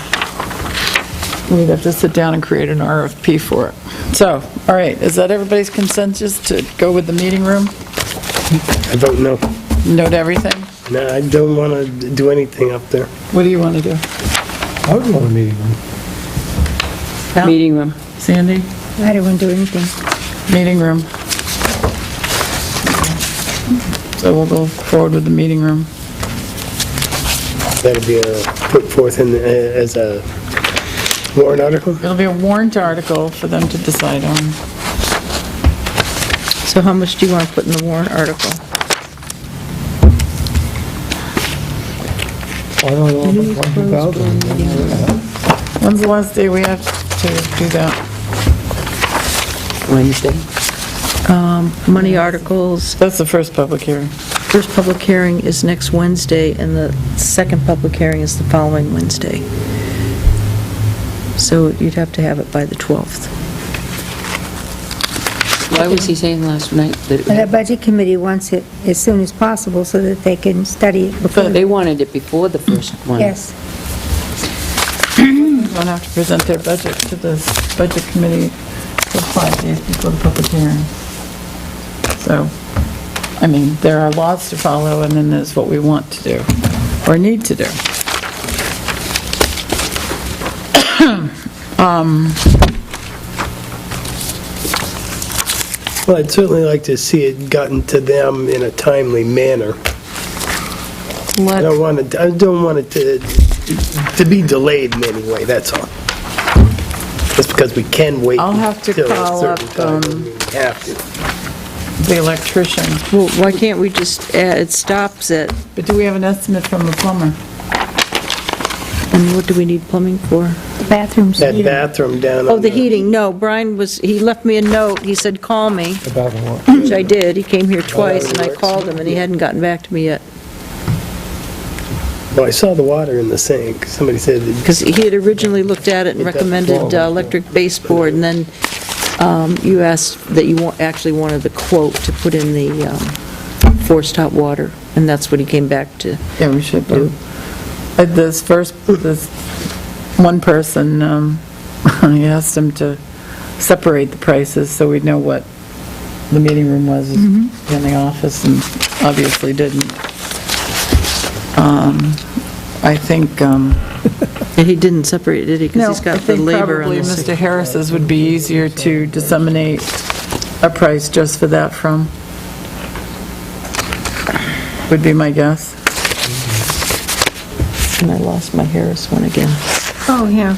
We'd have to sit down and create an RFP for it. So, all right, is that everybody's consensus to go with the meeting room? I vote no. Note everything? No, I don't want to do anything up there. What do you want to do? I would want a meeting room. Meeting room. Sandy? I don't want to do anything. Meeting room. So we'll go forward with the meeting room. That'll be put forth as a warrant article? It'll be a warrant article for them to decide on. So how much do you want to put in the warrant article? I don't know, 100,000. When's the last day we have to do that? Wednesday. Money articles, That's the first public hearing. first public hearing is next Wednesday, and the second public hearing is the following Wednesday. So you'd have to have it by the 12th. Why was he saying last night And the that budget committee wants it as soon as possible so that they can study it before. they wanted it before the first one? Yes. They'll have to present their budget to the budget committee for 5 days before the public hearing. So, I mean, there are laws to follow, and then there's what we want to do, or need to do. Well, I'd certainly like to see it gotten to them in a timely manner. I don't want it to be delayed in any way, that's all. Just because we can wait I'll have to until a call certain up, time, we have to. The electrician. Well, why can't we just add, it stops at, But do we have an estimate from the plumber? and what do we need plumbing for? The bathrooms. That bathroom down Oh, on the heating, no, Brian he left me a note, he said, call me, About what? which I did, he came here twice, and I called him, and he hadn't gotten back to me yet. Well, I saw the water in the sink. Somebody said, Because he had originally looked at it and recommended electric baseboard, and then you asked that you actually wanted the quote to put in the forced hot water, and that's what he came back to. Yeah, we should do. This one person, I asked him to separate the prices so we'd know what the meeting room was in the office, and obviously didn't. I think, He didn't separate it, did he? Because he's got the labor on probably the... Mr. Harris's would be easier to disseminate a price just for that from, would be my guess. And I lost my Harris one again. Oh, yeah.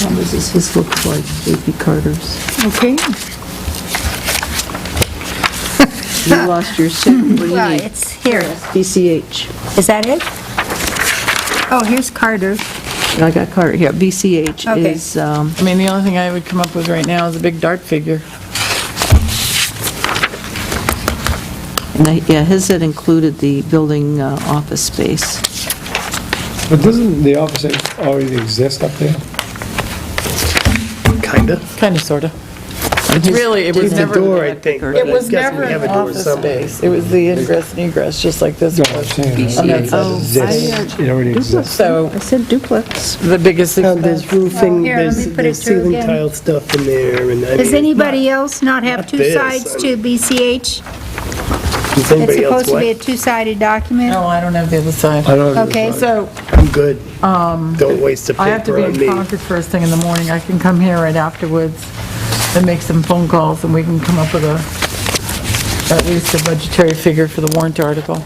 What does his look like, J.P. Carter's? Okay. You lost your second, what do you Well, need? it's here. BCH. Is that it? Oh, here's Carter. I got Carter here, BCH Okay. is, I mean, the only thing I would come up with right now is a big dart figure. yeah, his had included the building office space. But doesn't the office already exist up there? kinda. Kind of, sort of. It's really, it was The never... door, I think. but It I was guess we never have an a door office somewhere. space. It was the ingress and egress, just like this No, I'm was. saying, On that side. Oh, it already exists. So, I said duplex. the biggest Now, expense... there's roofing, Here, let me put it there's through ceiling again. tile stuff in there, and I Does mean, anybody else not have Not two this, sides to BCH? does It's anybody else supposed to be a what? two-sided document? No, I don't have the other side. I don't know. Okay. So, I'm good. Don't waste the I have to paper be on in me. Concord first thing in the morning. I can come here right afterwards and make some phone calls, and we can come up with at least a budgetary figure for the warrant article.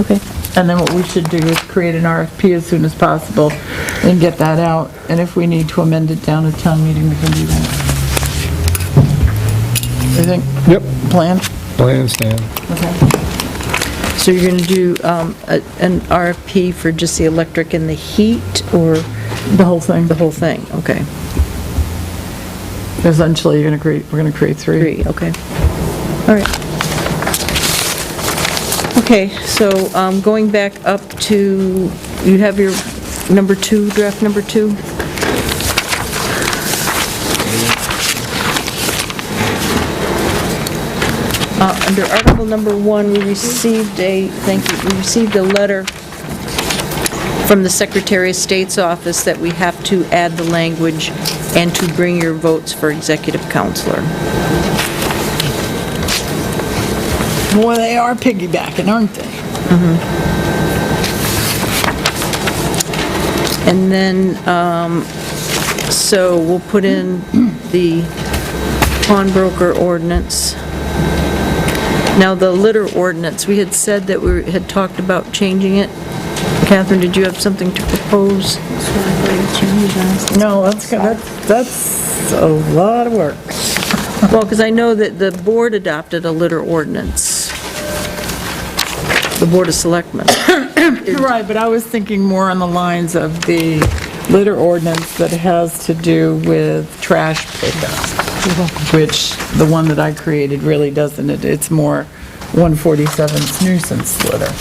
Okay. And then what we should do is create an RFP as soon as possible and get that out. And if we need to amend it down at town meeting, we can do that. You think? Yep, Plan? plan stand. Okay. So you're going to do an RFP for just the electric and the heat, or The whole thing. The whole thing, okay. Essentially, we're going to create three. 3, okay. All right. Okay, so going back up to, you have your number 2, draft number 2? Under Article number 1, we received we received a letter from the Secretary of State's office that we have to add the language and to bring your votes for executive counselor. Boy, they are piggybacking, aren't they? And then, so we'll put in the pawnbroker ordinance. Now, the litter ordinance, we had said that we had talked about changing it. Catherine, did you have something to propose? No, that's a lot of work. Well, because I know that the board adopted a litter ordinance. The Board of Selectmen. Right, but I was thinking more on the lines of the litter ordinance that has to do with trash pickup, which the one that I created really doesn't. It's more 147's nuisance litter.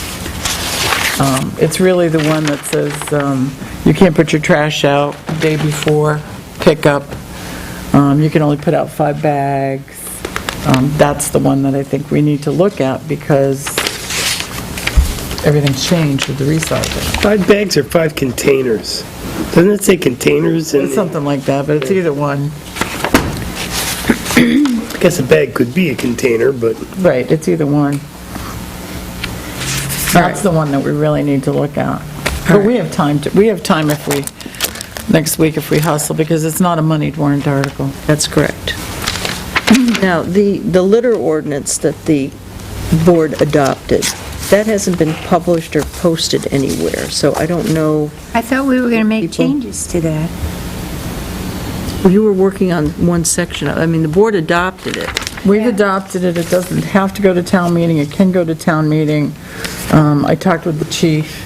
It's really the one that says you can't put your trash out the day before pickup. You can only put out 5 bags. That's the one that I think we need to look at because everything's changed with the recycling. 5 bags or 5 containers? Doesn't it say containers? It's something like that, but it's either one. I guess a bag could be a container, but... Right, it's either one. That's the one that we really need to look at. But we have time if we, next week if we hustle, because it's not a moneyed warrant article. That's correct. Now, the litter ordinance that the board adopted, that hasn't been published or posted anywhere, so I don't know. I thought we were going to make People- changes to that. You were working on one section of, the board adopted it. We've adopted it, it doesn't have to go to town meeting, it can go to town meeting. I talked with the chief,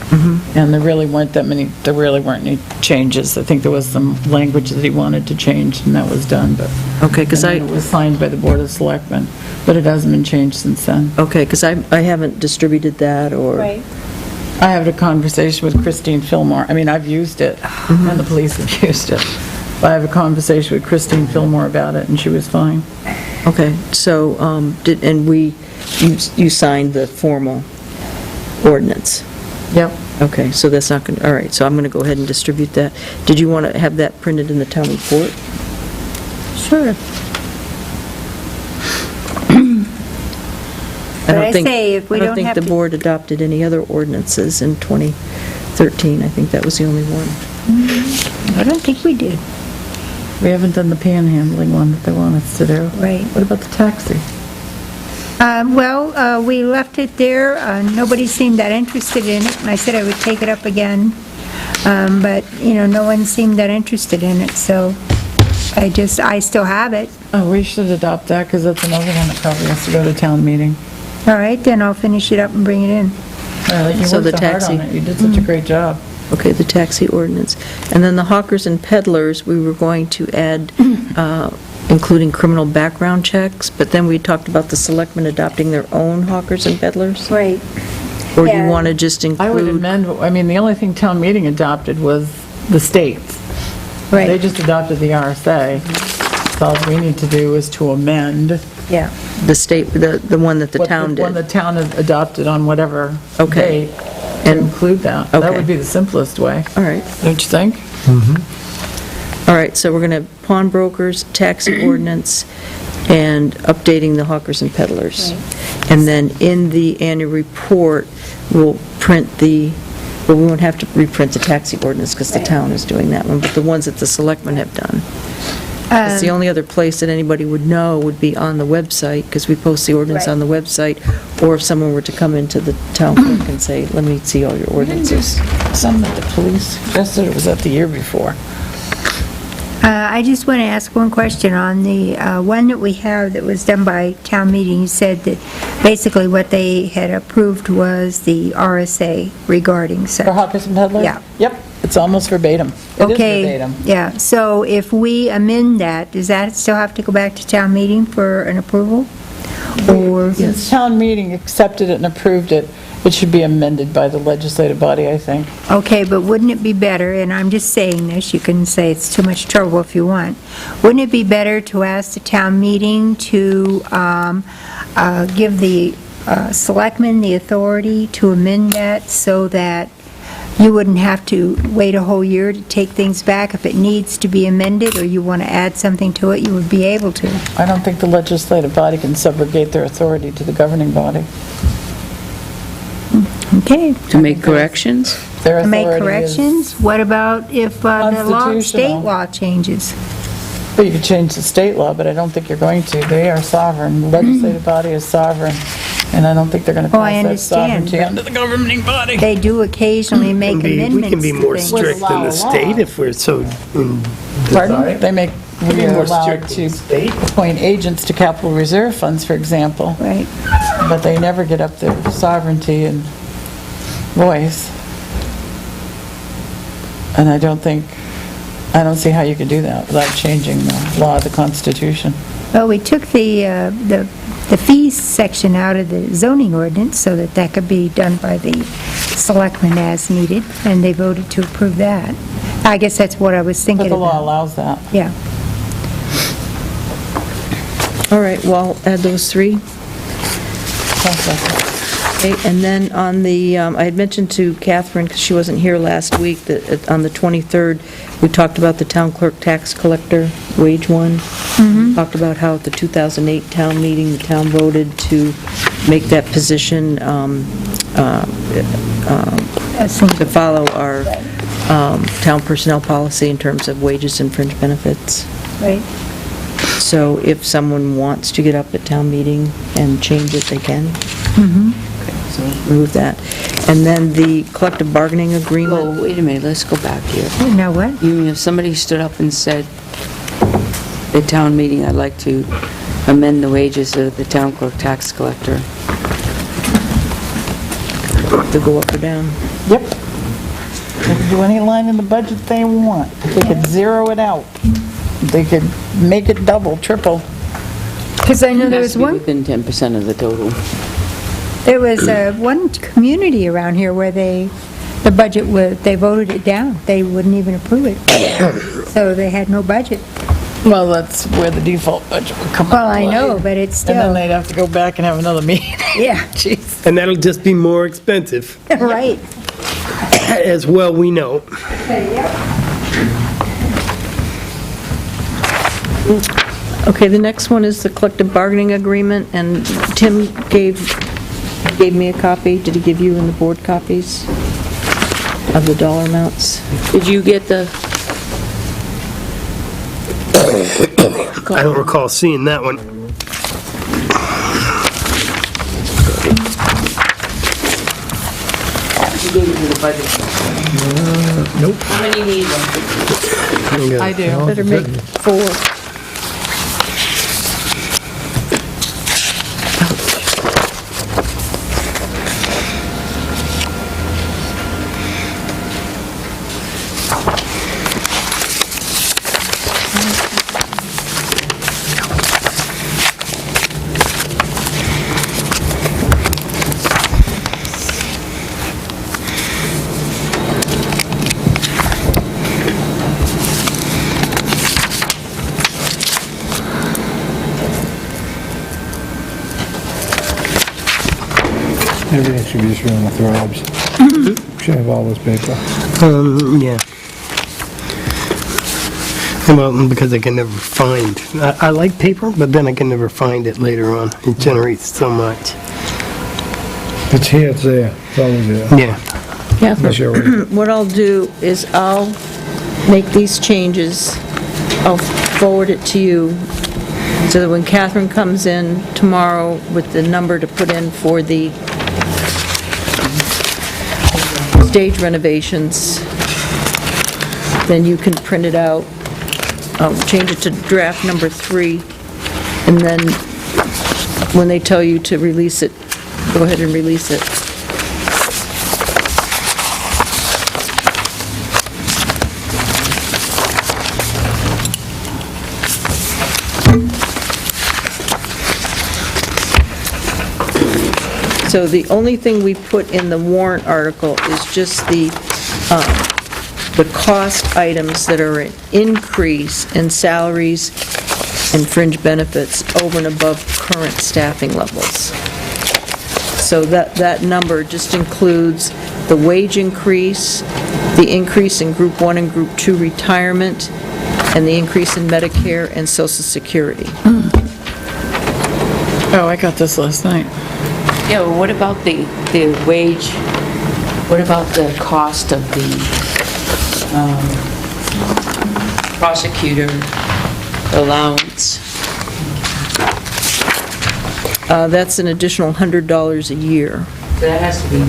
and there really weren't any changes. I think there was some language that he wanted to change, and that was done, but... Okay, because it was signed by the Board of Selectmen, but it hasn't been changed since then. Okay, because I haven't distributed that, or... Right. I had a conversation with Christine Fillmore, I've used it, and the police have used it. But I have a conversation with Christine Fillmore about it, and she was fine. Okay, so, you signed the formal ordinance? Yep. Okay, so that's not going to, all right, so I'm going to go ahead and distribute that. Did you want to have that printed in the town report? Sure. But I say, if we don't I don't think have the to... board adopted any other ordinances in 2013. I think that was the only one. I don't think we did. We haven't done the panhandling one that they want us to do. Right. What about the taxi? We left it there. Nobody seemed that interested in it, and I said I would take it up again. But, no one seemed that interested in it, so I still have it. Oh, we should adopt that, because that's another one that probably has to go to town meeting. All right, then I'll finish it up and bring it in. You So worked the so hard taxi- on it. You did such a great job. Okay, the taxi ordinance. And then the hawkers and peddlers, we were going to add, including criminal background checks, but then we talked about the selectmen adopting their own hawkers and peddlers? Right. Or do you Yeah. want to just I would include? amend, the only thing town meeting adopted was the states. They Right, just adopted the RSA. So all we need to do is to amend yeah. The state, the one that the town When the did? town has adopted on whatever Okay. date, and include that. That Okay. would be the simplest way, All right. don't you think? All right, so we're going to have pawnbrokers, taxi ordinance, and updating the hawkers and peddlers. And then in the annual report, we'll print we won't have to reprint the taxi ordinance because the town is doing that one, but the ones that the selectmen have done. It's the only other place that anybody would know would be on the website, because we post the ordinance on the website, or if someone were to come into the town clerk and say, let me see all your ordinances. Some that the police suggested it was up the year before. I just want to ask one question on the one that we have that was done by town meeting. You said that basically what they had approved was the RSA regarding such. For hawkers and peddlers? Yeah. Yep. It's almost verbatim. It is Okay, verbatim. yeah, so if we amend that, does that still have to go back to town meeting for an approval? Or, Since town meeting accepted it and approved it, it should be amended by the legislative body, I think. okay, but wouldn't it be better, and I'm just saying this, you can say it's too much trouble if you want, wouldn't it be better to ask the town meeting to give the selectmen the authority to amend that so that you wouldn't have to wait a whole year to take things back? If it needs to be amended, or you want to add something to it, you would be able to. I don't think the legislative body can subrogate their authority to the governing body. Okay. To make corrections? Their Make authority is- corrections? What about if the law, state Constitutional. law changes? But you could change the state law, but I don't think you're going to. They are sovereign. The legislative body is sovereign, and I don't think they're going to Oh, I pass that understand, sovereignty but- onto the governing body. They do occasionally make We amendments can be to more things. strict than allow the a law. state if we're so Pardon? They make, Be we are more allowed strict to than the state. appoint agents to capital reserve funds, for example, Right. but they never get up their sovereignty and voice. And I don't see how you could do that without changing the law of the Constitution. Well, we took the fees section out of the zoning ordinance so that that could be done by the selectmen as needed, and they voted to approve that. I guess that's what I was thinking But the law about. allows that. Yeah. All right, well, I'll add those three. Okay, and then on the, I had mentioned to Catherine, because she wasn't here last week, that on the 23rd, we talked about the town clerk tax collector wage one. Talked about how at the 2008 town meeting, the town voted to make that position to follow our town personnel policy in terms of wages and fringe benefits. Right. So if someone wants to get up at town meeting and change it, they can. So remove that. And then the collective bargaining agreement. Oh, wait a minute, let's go back here. You know what? You mean if somebody stood up and said, at town meeting, I'd like to amend the wages of the town clerk tax collector? To go up or down. Yep. They could do any line in the budget they want. They could zero it out. They could make it double, triple. Because I know there Has was to be one, within 10% of the total. there was one community around here where the budget was, they voted it down. They wouldn't even approve it. So they had no budget. Well, that's where the default budget would come Well, into I play. know, but it's And then still, they'd have to go back and have another meeting. yeah, Jeez. And that'll just be more expensive, right. as well we know. Okay, the next one is the collective bargaining agreement, and Tim gave me a copy. Did he give you and the board copies of the dollar amounts? Did you get the, I don't recall seeing that one. you gave it to the budget? Nope. How many need them? I do. Better make 4. Everything should be just running the throbs. Should have all this paper. Yeah. Well, because I can never find, I like paper, but then I can never find it later on. It generates so much. It's here, it's there, it's always there. Yeah. Sure. Catherine, what I'll do is I'll make these changes, I'll forward it to you, so that when Catherine comes in tomorrow with the number to put in for the stage renovations, then you can print it out. I'll change it to draft number 3, and then when they tell you to release it, go ahead and release it. So the only thing we put in the warrant article is just the cost items that are an increase in salaries and fringe benefits over and above current staffing levels. So that number just includes the wage increase, the increase in Group 1 and Group 2 retirement, and the increase in Medicare and Social Security. Oh, I got this last night. Yeah, well, what about the wage, what about the cost of the prosecutor allowance? That's an additional $100 a year. That has to be,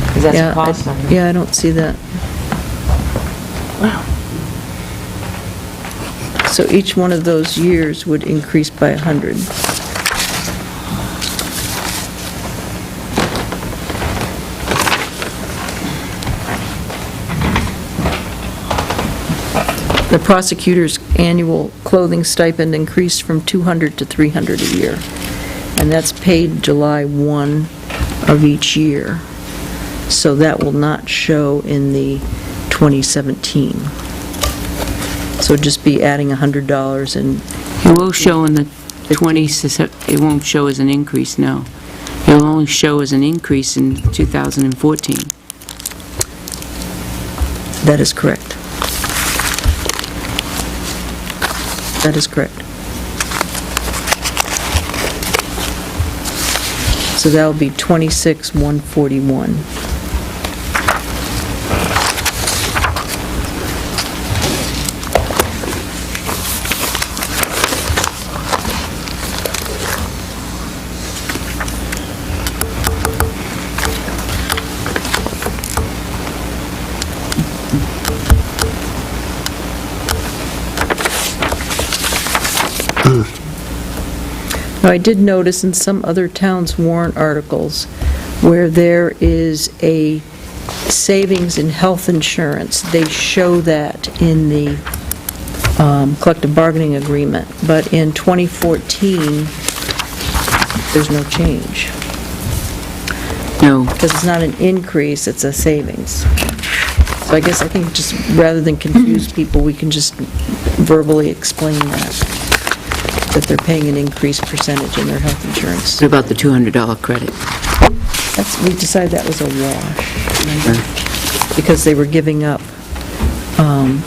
because that's Yeah, a cost of it. Yeah, I don't see that. Wow. So each one of those years would increase by 100. The prosecutor's annual clothing stipend increased from $200 to $300 a year, and that's paid July 1 of each year. So that will not show in the 2017. So just be adding $100 and It will show in the 20, it won't show as an increase, no. It will only show as an increase in 2014. that is correct. That is correct. So that'll be 26,141. Now, I did notice in some other towns' warrant articles where there is a savings in health insurance, they show that in the collective bargaining agreement, but in 2014, there's no change. No. Because it's not an increase, it's a savings. So I guess I think just, rather than confuse people, we can just verbally explain that they're paying an increased percentage in their health insurance. What about the $200 credit? We decided that was a wash, because they were giving up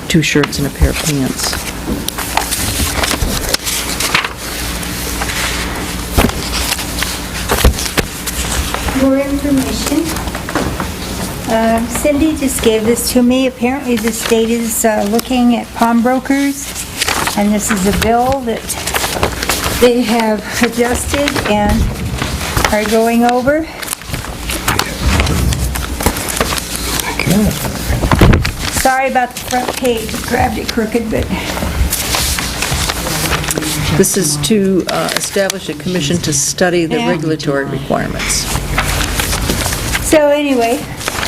2 shirts and a pair of pants. More information. Cindy just gave this to me. Apparently, the state is looking at pawnbrokers, and this is a bill that they have adjusted and are going over. Sorry about the front page, grabbed it crooked, but This is to establish a commission to study the Yeah. regulatory requirements. so anyway,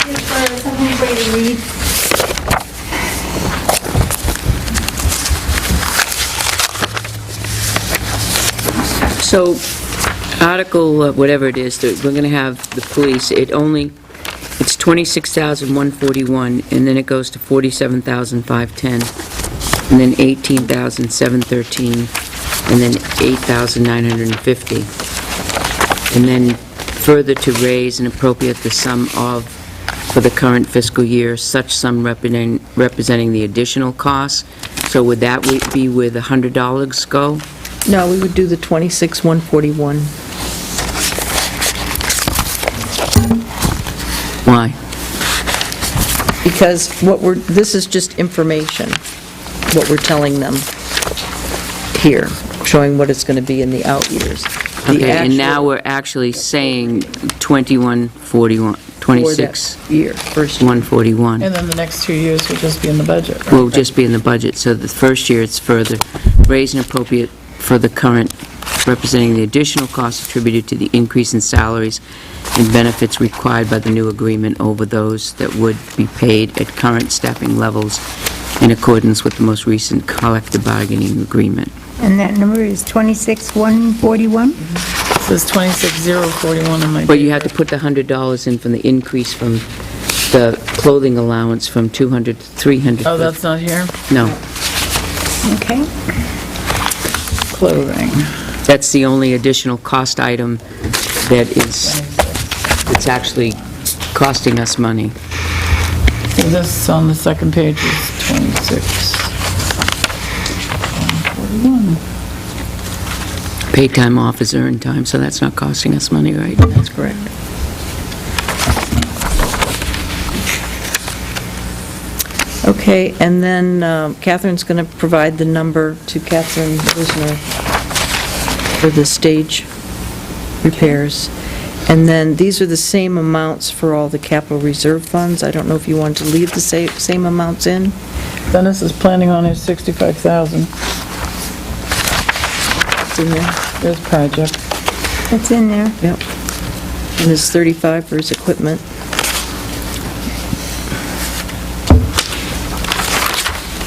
just for somebody to read. So, Article, whatever it is, that we're going to have the police, it's 26,141, and then it goes to 47,510, and then 18,713, and then 8,950. And then further to raise and appropriate the sum of, for the current fiscal year, such sum representing the additional costs. So would that be where the $100 go? No, we would do the 26,141. Why? Because this is just information, what we're telling them here, showing what it's going to be in the out years. The Okay, and now actual we're actually saying 2141, for 26, that year, first year. 141. And then the next 2 years will just be in the budget, right? Will just be in the budget, so the first year it's further raised and appropriate for the current, representing the additional costs attributed to the increase in salaries and benefits required by the new agreement over those that would be paid at current staffing levels in accordance with the most recent collective bargaining agreement. And that number is 26,141. There's 26,041 in my... But you had to put the $100 in from the increase from the clothing allowance from 200 to 300. Oh, that's not here? No, Okay. Clothing. that's the only additional cost item that is, it's actually costing us money. So this on the second page is 26,141. Paid time off is earned time, so that's not costing us money, right? That's correct. Okay, and then Catherine's going to provide the number to Catherine Wisner for the stage repairs. And then these are the same amounts for all the capital reserve funds. I don't know if you want to leave the same amounts in? Dennis is planning on his 65,000. It's in there. There's project. It's in there. Yep. And there's 35 for his equipment.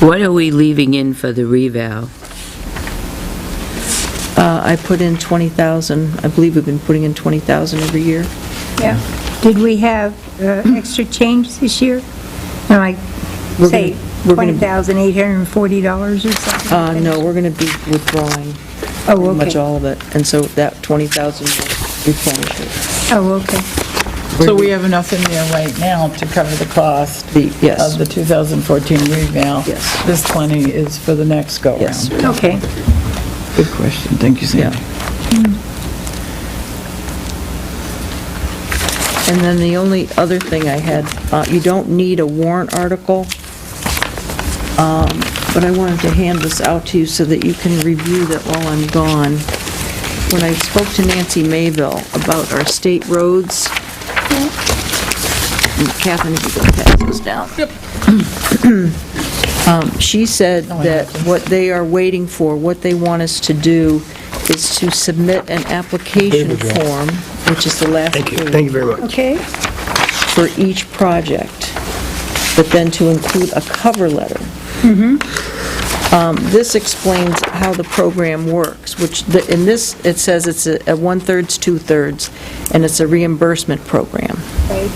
What are we leaving in for the reval? I put in 20,000. I believe we've been putting in 20,000 every year. Yeah. Did we have extra change this year? No, like, We're say, gonna- we're gonna- $20,840 or something? No, we're going to be withdrawing Oh, pretty much okay. all of it, and so that 20,000 will replenish it. Oh, okay. So we have enough in there right now to cover the cost Yes. of the 2014 reval. Yes. This 20 is for the next go-round. Yes. Okay. Good question. Thank you, Sandy. And then the only other thing I had, you don't need a warrant article, but I wanted to hand this out to you so that you can review that while I'm gone. When I spoke to Nancy Mayville about our state roads, and Catherine, if you can pass this down. She said that what they are waiting for, what they want us to do, is to submit an application form, which is the last Thank you, page, thank you very much. Okay. for each project, but then to include a cover letter. This explains how the program works, which, in this, it says it's a one-thirds, two-thirds, and it's a reimbursement program. Right.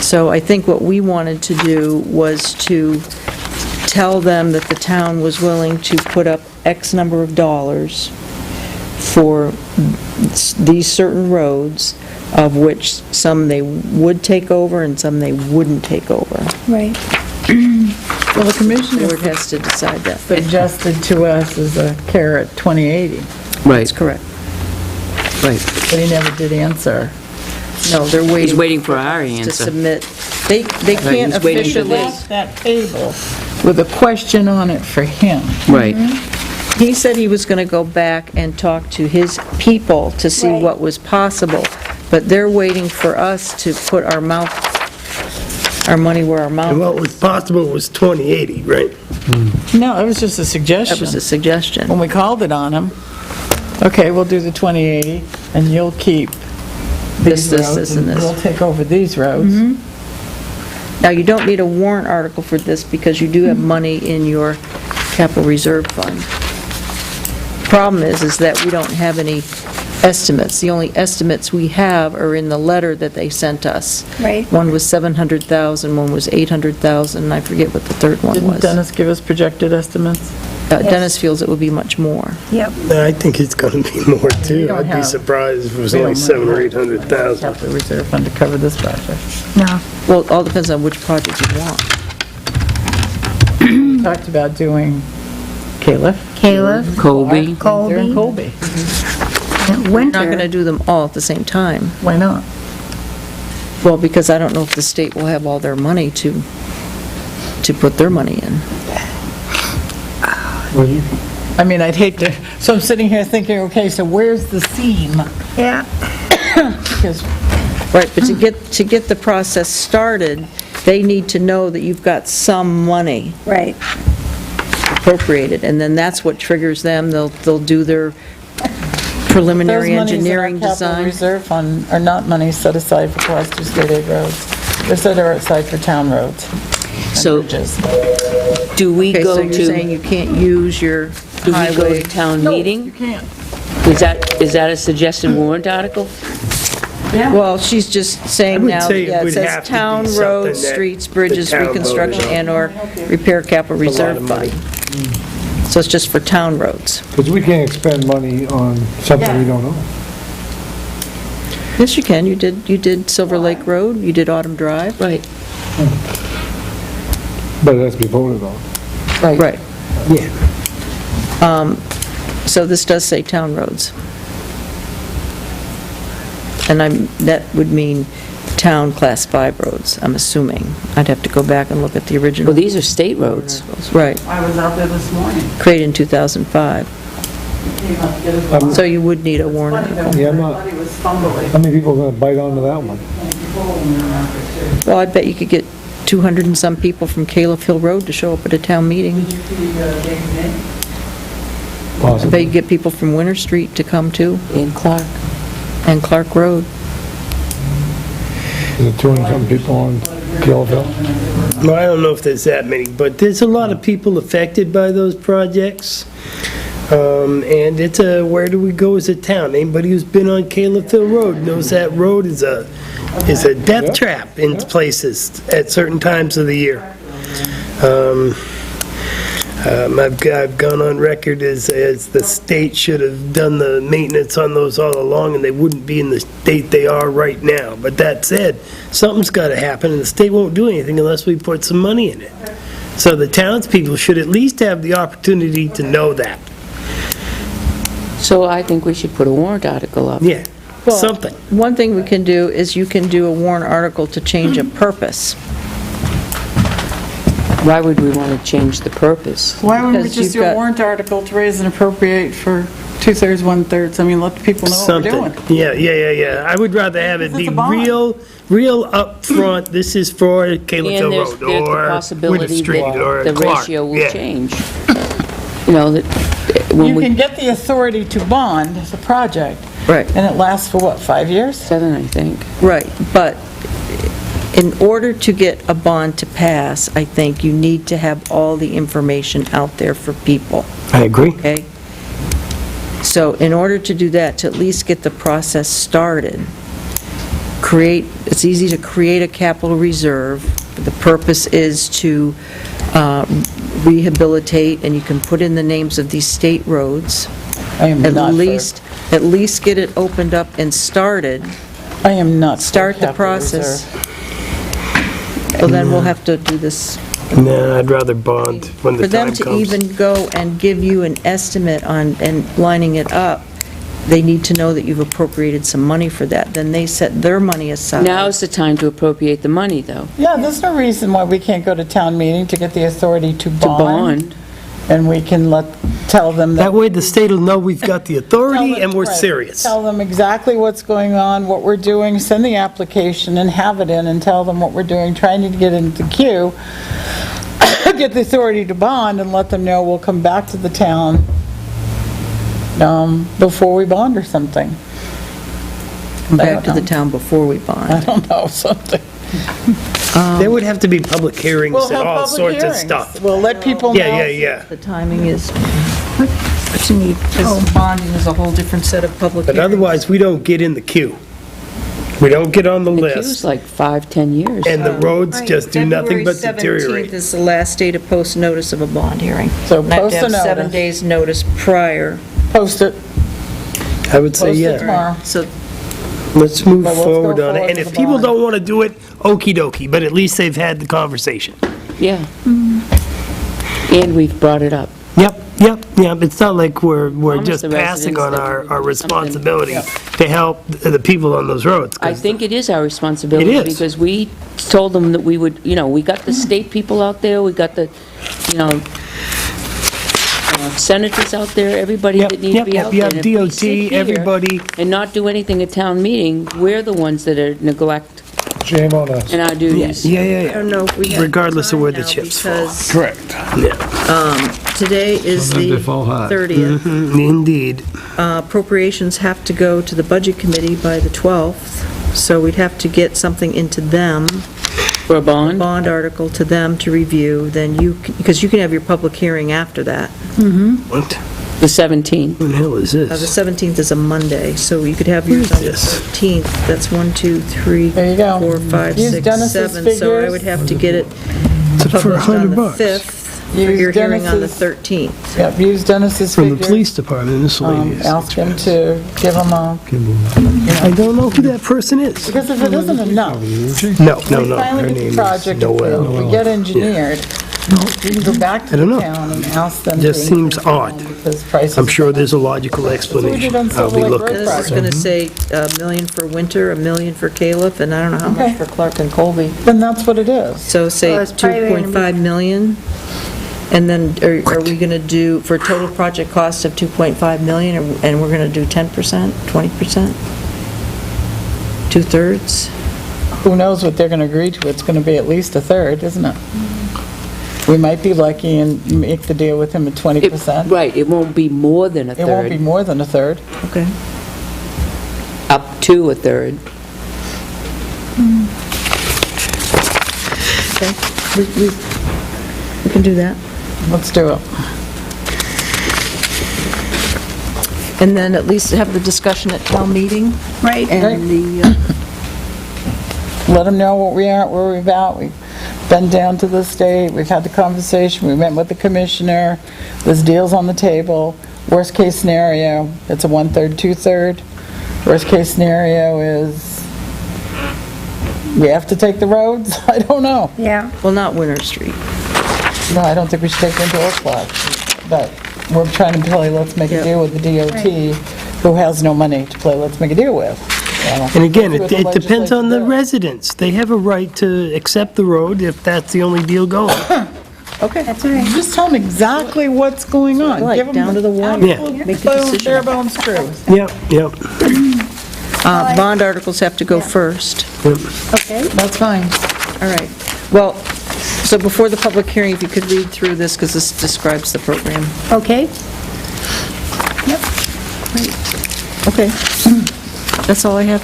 So I think what we wanted to do was to tell them that the town was willing to put up X number of dollars for these certain roads, of which some they would take over and some they wouldn't take over. Right. Well, the commissioner Board has to decide that. suggested to us as a carrot 2080, Right, That's correct. right. but he never did answer. No, they're waiting. He's waiting for our to answer. submit. They can't he's waiting for officially, this. That table with a question on it for him. Right. he said he was going to go back and talk to his people to see Right. what was possible, but they're waiting for us to put our money where our mouth And what is. was possible was 2080, right? No, it was just a suggestion. That was a suggestion. When we called it on him, okay, we'll do the 2080, and you'll keep This, these this, roads, this, and this. we'll take over these roads. Now, you don't need a warrant article for this because you do have money in your capital reserve fund. Problem is that we don't have any estimates. The only estimates we have are in the letter that they sent us. Right. One was 700,000, one was 800,000, and I forget what the third one Didn't was. Dennis give us projected estimates? Dennis feels it would be much more. Yep. I think it's gonna be more too. don't I'd be have- surprised if it was we only don't 700 or have 800,000. Capital reserve fund to cover this project. No. Well, it all depends on which project you want. We talked about doing Caleb, Caleb, Colby, and Colby, Colby. We're not going to Winter. do them all at the same time. Why not? Well, because I don't know if the state will have all their money to put their money in. I mean, I'd hate to, so I'm sitting here thinking, okay, so where's the seam? Yeah. Because Right, but to get the process started, they need to know that you've got some money Right. appropriated, and then that's what triggers them. They'll do their preliminary engineering Those monies in our design. capital reserve fund are not monies set aside for Class 2 state aid roads. They're set aside for town roads and So- bridges. do we Okay, so go you're saying to, you can't use your do we go highway? to town No, meeting? you can't. Is that a suggested warrant article? Well, she's just I saying would now, say it yeah, it would says have to be town something roads, that streets, the bridges, town voted reconstruction on. and/or repair capital A lot reserve of money. fund. So it's just for town roads. Because we can't expend money on something we don't know. Yes, you can. You did Silver Lake Road, you did Autumn Drive. Right. But it has to be voted on. Right. Yeah. So this does say town roads. And that would mean town Class 5 roads, I'm assuming. I'd have to go back and look at the original. Well, these are state roads. Right, I was out there this morning. created in 2005. Came up to get his bond. So you would need a warrant Funny, article. though, Yeah, I'm not- everybody was fumbling. How many people are going to bite onto that one? Well, I bet you could get 200 and some people from Caleb Hill Road to show up at a town meeting. Did you see Dave's name? I bet Possibly. you could get people from Winter Street to come too, In Clark. and Clark Road. Is it 200-something people on Gillville? Well, I don't know if there's that many, but there's a lot of people affected by those projects. And it's where do we go as a town? Anybody who's been on Caleb Hill Road knows that road is a death trap in places at certain times of the year. I've gone on record as the state should have done the maintenance on those all along, and they wouldn't be in the state they are right now. But that said, something's got to happen, and the state won't do anything unless we put some money in it. So the townspeople should at least have the opportunity to know that. So I think we should put a warrant article up. Yeah, Well, something. One thing we can do is you can do a warrant article to change a purpose. Why would we want to change the purpose? Why wouldn't we Because just you've do a got- warrant article to raise and appropriate for 2/3, 1/3? I mean, let the people know what we're Something. doing. Yeah. I would rather have it Because it's be a bond. real upfront, this is for Caleb Hill And there's Road, the or Winter possibility Street, or that the Clark. ratio will Yeah. change. You know, that when You can we, get the authority to bond the project, Right. and it lasts for what, 5 years? 7, I think. Right, but in order to get a bond to pass, I think you need to have all the information out there for people, I agree. okay? So in order to do that, to at least get the process started, it's easy to create a capital reserve. The purpose is to rehabilitate, and you can put in the names of these state roads. I am At not for- least get it opened up and started. I am not for Start the capital process. reserve. Well, then we'll have to do this. No, I'd rather bond when the For them time to comes. even go and give you an estimate on, and lining it up, they need to know that you've appropriated some money for that. Then they set their money aside. Now's the time to appropriate the money, though, Yeah, there's no reason why we can't go to town meeting to get the authority to to bond. bond. And we can tell them that. That way the state will know we've got the authority Tell and them- we're right. serious. Tell them exactly what's going on, what we're doing, send the application and have it in and tell them what we're doing, trying to get into the queue, get the authority to bond and let them know we'll come back to the town before we bond or something. Back to the town before we I bond. don't know, something. There would have to be public hearings We'll and have all public sorts of hearings. stuff. We'll let people know. Yeah. The timing is, What you need? because bonding is a whole different set of public But hearings. otherwise, we don't get in the queue. We don't get on the The queue's list, like 5, 10 years. and the roads just do nothing but February 17th deteriorate. is the last day to post notice of a bond hearing. So And I have to post a have 7 notice. days' notice prior. Post it, I would say, post it yeah. tomorrow. So Let's move But let's go forward on it. forward And with if the people bond. don't want to do it, okey dokey, but at least they've had the conversation. Yeah. And we've brought it up. Yep. It's not like we're Promise just the passing on residents that our we're gonna do responsibility to help the people on those roads. 'cause I think it is our responsibility. It is. Because we told them that we would, we got the state people out there, we got the, senators out there, everybody Yep, that needs to be yep, out yep, there. And if we DOT, sit here everybody. And not do anything at town meeting, we're the ones that are neglect Shame on us. in our duties. I don't know if we have Regardless of where the time now, chips fall. because Correct. today is Sometimes the they fall hard. 30th. Indeed. Appropriations have to go to the Budget Committee by the 12th, so we'd have to get something into them, For a bond? bond article to them to review, then because you can have your public hearing after that. What? The 17th. What the hell is The this? 17th is a Monday, so you could have yours What on the is this? 13th. That's 1, 2, 3, There you go. 4, 5, Use 6, Dennis's 7. So I figures. would have to get it For published on the $100. 5th, for Use your hearing on the Dennis's- 13th. Yep, use Dennis's From the figures. police department, this lady is. Ask him to give him a, I don't know who that person is. because if it isn't enough, No, we Her finally get name the is project approved, we Noel. get engineered, we can go back I to don't the know. town and ask them to Just seems increase odd. it because prices. I'm sure there's a logical explanation. on I'll Silver be Lake looking. Road. Dennis is going to say $1 million for Winter, $1 million for Caleb, and I don't know how Okay. much for Clark and Colby. Then that's what it is. So say Well, it's probably gonna be- 2.5 million, and then are we going to do, for total project cost of 2.5 million, and we're going to do 10%, 20%? Two-thirds? Who knows what they're gonna agree to, it's gonna be at least a third, isn't it? We might be lucky and make the deal with him at 20%. Right, it won't be more than a It won't be third, more than a third. Okay. up to a third. Okay, we can do that. Let's do it. And then at least have the discussion at town meeting, Right. and the, Let them know what we are, where we're at. We've been down to this date, we've had the conversation, we met with the commissioner, there's deals on the table. Worst case scenario, it's a 1/3, 2/3. Worst case scenario is we have to take the roads? I don't know. Yeah. well, not Winter Street. No, I don't think we should take them to Oak Lodge, but we're trying to play, let's make a Yep. deal with the DOT, who has no money to play, let's make a deal with. And again, That's it what the depends on the legislature residents. They have a right to accept the road if that's the only deal going. does. Okay. That's all right. Just tell them exactly what's going on. Like, Give them down to the wire. Yeah. absolute Make the bones, decision. bare bones truth. Yep, yep. Bond articles have to go first. Okay. That's fine. All right. Well, so before the public hearing, if you could read through this, because this describes the program. Okay. Okay. That's all I have.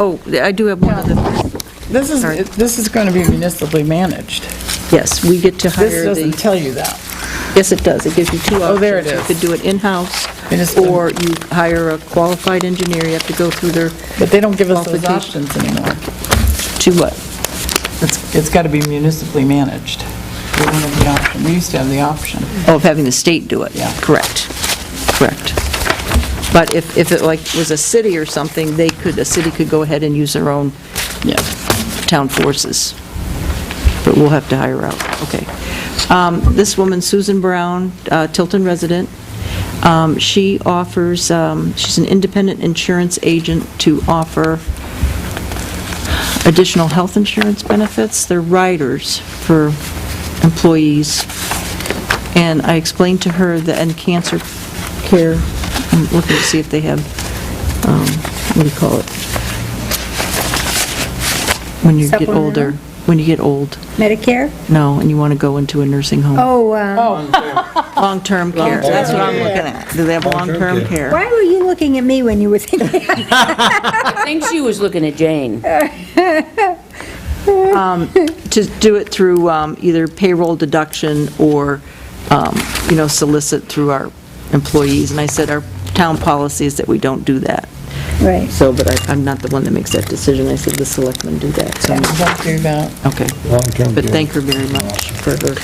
Oh, I do have one other thing. This is going to be municipally managed. Yes, we get to This hire doesn't the, tell you that. yes, it does. It gives you two options. Oh, there it is. You could do it in-house, Municipal. or you hire a qualified engineer. You have to go through their, But they don't give us those Qualification. options anymore. to what? It's got to be municipally managed. We don't have the option. We used to have the option. Oh, of having the state do it? Yeah. Correct, correct. But if it like was a city or something, a city could go ahead and use their own Yeah. town forces. But we'll have to hire out, okay. This woman, Susan Brown, Tilton resident, she offers, she's an independent insurance agent to offer additional health insurance benefits. They're riders for employees. And I explained to her that in cancer care, I'm looking to see if they have, what do you call it? When you get Supplemental? older, when you get old, Medicare? no, and you want to go into a nursing home. Oh, Long-term care, that's what I'm looking at. Do they have long-term care? why were you looking at me when you were thinking? I think she was looking at Jane. To do it through either payroll deduction or, solicit through our employees. And I said, our town policy is that we don't do that. Right. So, but I'm not the one that makes that decision. I said the selectmen do that, so, Don't do that. okay. Long-term But care. thank her very much for her.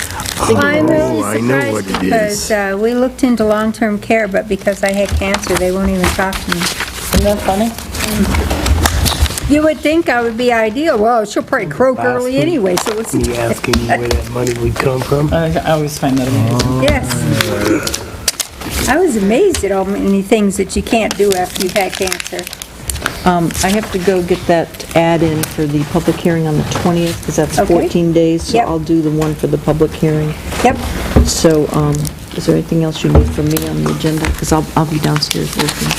I'm really Oh, I know what surprised it is. because we looked into long-term care, but because I had cancer, they won't even talk to me. Isn't that funny? You would think I would be ideal. Well, she'll probably croak early anyway, so what's Me asking you where that money would come from. I always find that amazing. Yes. I was amazed at all many things that you can't do after you've had cancer. I have to go get that ad in for the public hearing on the 20th, because that's Okay. 14 days, so Yep. I'll do the one for the public hearing. Yep. So, is there anything else you need from me on the agenda? Because I'll be downstairs working.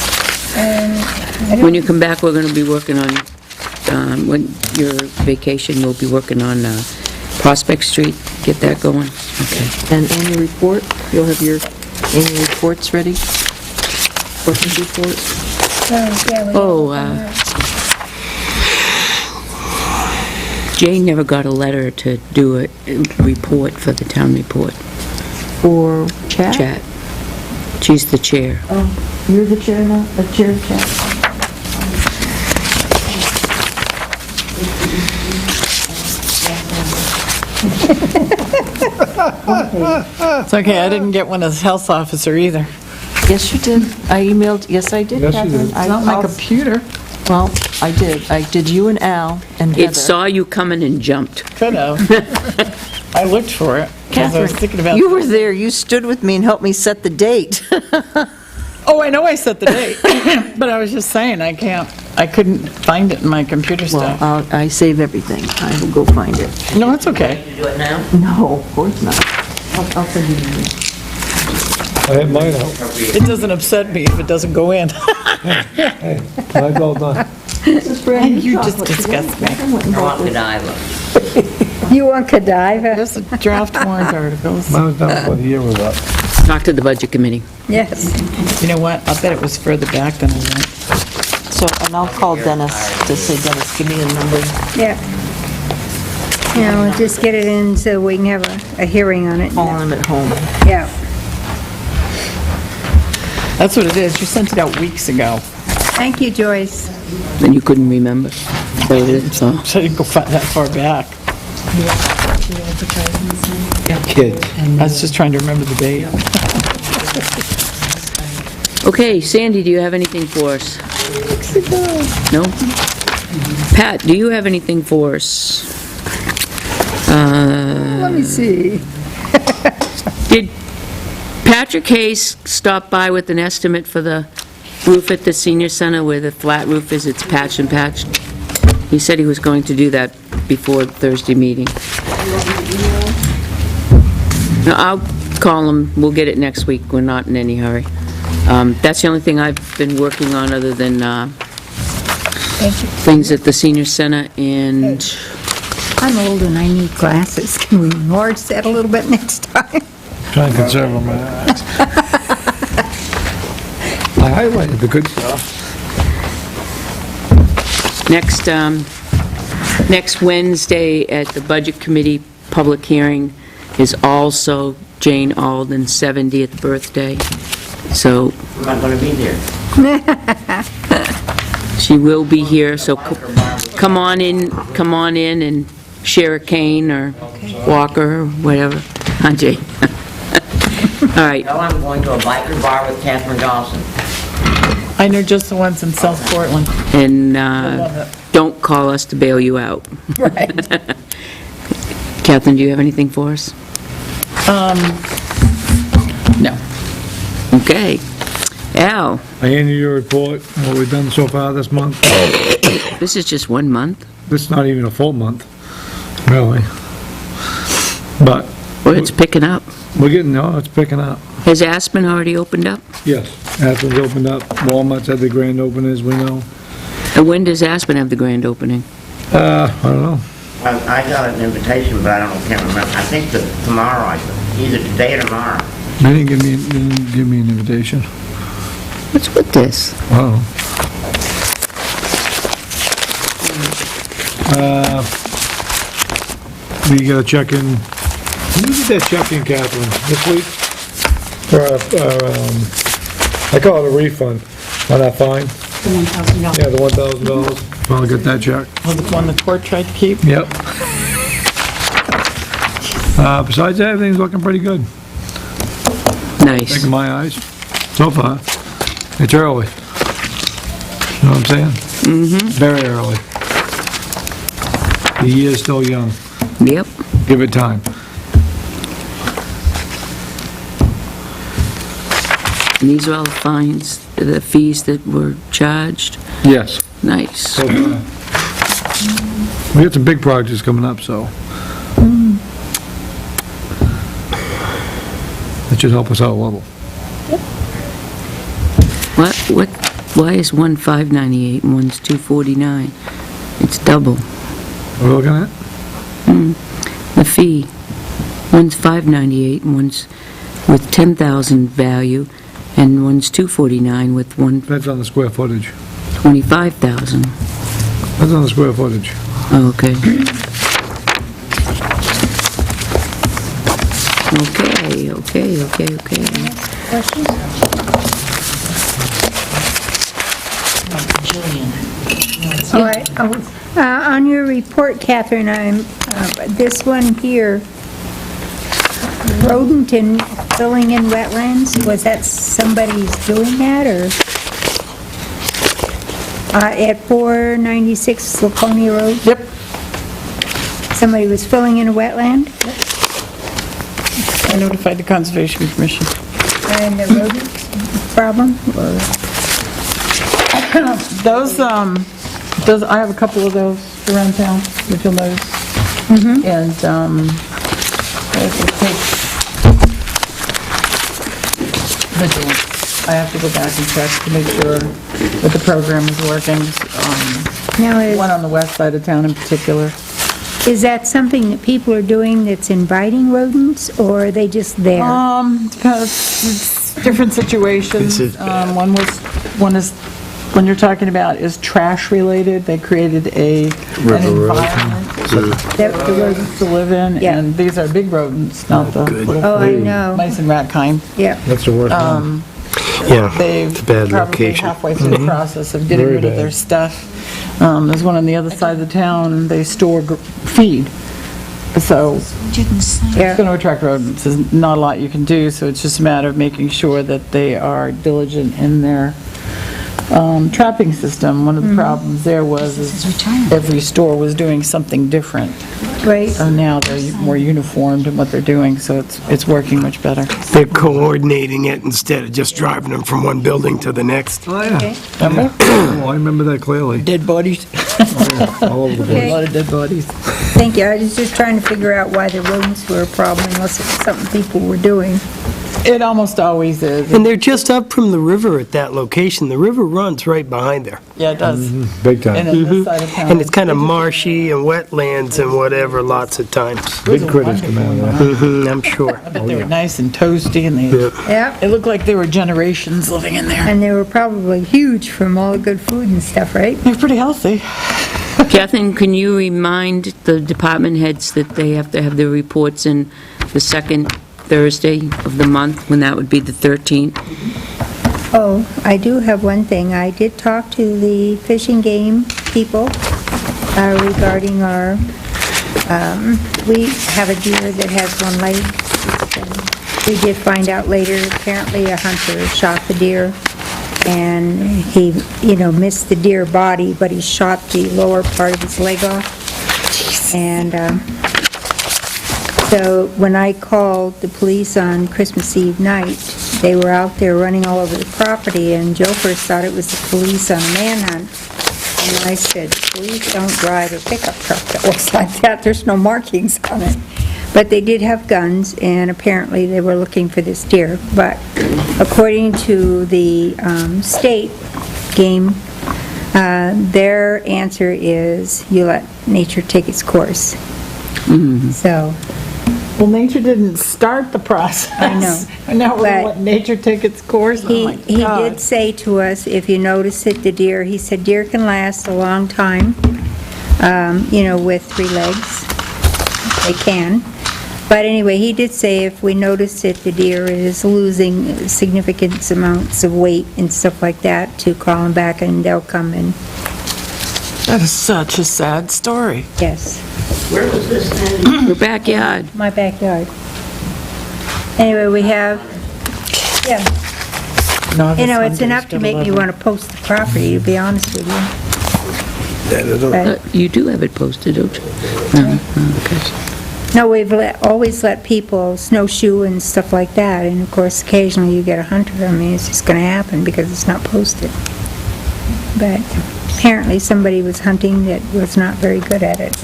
When you come back, we're going to be working on, when your vacation, we'll be working on Prospect Street, get that going. Okay. And annual report, you'll have your annual reports ready? Working report? Jane never got a letter to do a report for the town report For chat? chat. She's the chair. You're the chair now, the chair, Jack? It's okay, I didn't get one as health officer either. Yes, you did. I emailed, yes, I did, Yes, you Catherine. did. It's not my computer. Well, I did. I did you and Al and Heather. It saw you coming and jumped. Could have. I looked for it, because I was thinking about... You were there. You stood with me and helped me set the date. Oh, I know I set the date, but I was just saying, I couldn't find it in my computer Well, stuff. I save everything. I will go find it. No, it's okay. You do it now? No, of course not. I'll send you the link. I had mine out. It doesn't upset me if it doesn't go in. Hey, mine's all done. This is brand new You just chocolate. disgust me. Catherine went and I bought want this. Godiva. You want Godiva? There's the draft warrant articles. Mine was done before the year was up. Talk to the budget committee. Yes. You know what? I bet it was further back than I went. So, and I'll call Dennis to say, Dennis, give me a number. Yeah. Yeah, we'll just get it in so we can have a hearing on it. Call him at home. Yeah. That's what it is. You sent it out weeks ago. Thank you, Joyce. Then you couldn't remember. So it is, so. So I didn't go that far back. Kids. I was just trying to remember the date. Okay, Sandy, do you have anything for us? No? Pat, do you have anything for us? Let me see. Did Patrick Hayes stop by with an estimate for the roof at the senior center where the flat roof is, it's patched and patched? He said he was going to do that before the Thursday meeting. No, I'll call him, we'll get it next week, we're not in any hurry. That's the only thing I've been working on other than things at the senior center, and I'm old and I need glasses. Can we enlarge that a little bit next time? Try and conserve on my eyes. I highlighted the good stuff. next Wednesday at the Budget Committee public hearing is also Jane Alden's 70th birthday, so I'm not going to be there. she will be here, so come on in and share a cane or walker or whatever. Huh, Jane? All right, No, I'm going to a biker bar with Catherine Dawson. I know just the ones in South Portland. and don't call us to bail you out. Right. Catherine, do you have anything for us? No. Okay. Al, I handed you a report, what we've done so far this month. this is just 1 month. This is not even a full month, really. But Well, it's picking up. we're getting, it's picking up. Has Aspen already opened up? Yes, Athens opened up, Walmart's had the grand opening, as we know. And when does Aspen have the grand opening? I don't know. I got an invitation, but I can't remember. I think that tomorrow, either today or tomorrow. They didn't give me an invitation. What's with this? Wow. We gotta check in, when did you get that check in, Catherine, this week? For I call it a refund on that fine. Yeah, the $1,000. Finally got that check. Oh, the one the court tried to keep? Yep. Besides that, everything's looking pretty good, Nice. in my eyes, so far. It's early. You know what I'm saying? Mm-hmm. Very early. The year's still young. Yep. Give it time. And these are all the fines, the fees that were charged? Yes. Nice. So far. We got some big projects coming up, so. That should help us out a little. Why is one $5.98 and one's $2.49? It's double. What are we looking at? The fee. One's $5.98 and one's with 10,000 value, and one's $2.49 with That's on the square footage. 25,000. That's on the square footage. Oh, okay. Okay. questions? All right. On your report, Catherine, this one here, rodent and filling in wetlands, was that somebody's doing that, or? At 496 Laconia Road? Yep. Somebody was filling in a wetland, I notified the Conservation Commission. and the rodent problem? Those, I have a couple of those around town, if you'll notice. And, it takes vigilance. I have to go back and check to make sure that the program is working. Now, One on the west side of town in particular. is that something that people are doing that's inviting rodents, or are they just there? It's different situations. This is bad. One you're talking about is trash related. They created an environment That the rodents, to live in, Yeah. and these are big rodents, not the little oh, I know, mice and rat kind. yeah. That's the worst one. Yeah, They've it's a bad probably location. halfway through the process of getting Very rid of bad. their stuff. There's one on the other side of the town, they store feed. So it's Yeah. going to attract rodents. There's not a lot you can do, so it's just a matter of making sure that they are diligent in their trapping system. One of the problems there was is every store was doing something different. Right. So now they're more uniformed in what they're doing, so it's working much better. They're coordinating it instead of just driving them from one building to the next. Oh, yeah. Okay. Remember? Oh, I remember that clearly. Dead bodies. All over the place. A lot of dead bodies. Thank you. I was just trying to figure out why the rodents were a problem, unless it was something people were doing. It almost always is. And they're just up from the river at that location. The river runs right behind there. Yeah, it does. Big And time. on this side of town. And it's kind of marshy and wetlands and whatever lots of times. Big critters come out of there. I'm sure. I bet they were nice and toasty, and they, Yeah. it looked like they were generations living in there. And they were probably huge from all the good food and stuff, right? They're pretty healthy. Catherine, can you remind the department heads that they have to have their reports in the second Thursday of the month, when that would be the 13th? Oh, I do have one thing. I did talk to the Fish and Game people regarding our, we have a deer that has one leg. We did find out later, apparently a hunter shot the deer, and he, missed the deer body, but he shot the lower part of his leg off. And so when I called the police on Christmas Eve night, they were out there running all over the property, and Joe first thought it was the police on a manhunt. And I said, "Police don't drive a pickup truck that looks like that. There's no markings on it." But they did have guns, and apparently they were looking for this deer. But according to the state game, their answer is you let nature take its course. So, Well, nature didn't start the process. I know. And now we're But gonna let nature take its course? Oh my he God. did say to us, if you notice it, the deer, he said deer can last a long time, with 3 legs. They can. But anyway, he did say if we notice that the deer is losing significant amounts of weight and stuff like that, to call him back and they'll come and, That is such a sad story. yes, Your backyard. my backyard. Anyway, we have, yeah, it's enough to make me want to post the property, to be honest with you. But- You do have it posted, don't you? Okay. No, we've always let people snowshoe and stuff like that, and of course, occasionally you get a hunter. I mean, it's just gonna happen because it's not posted. But apparently, somebody was hunting that was not very good at it.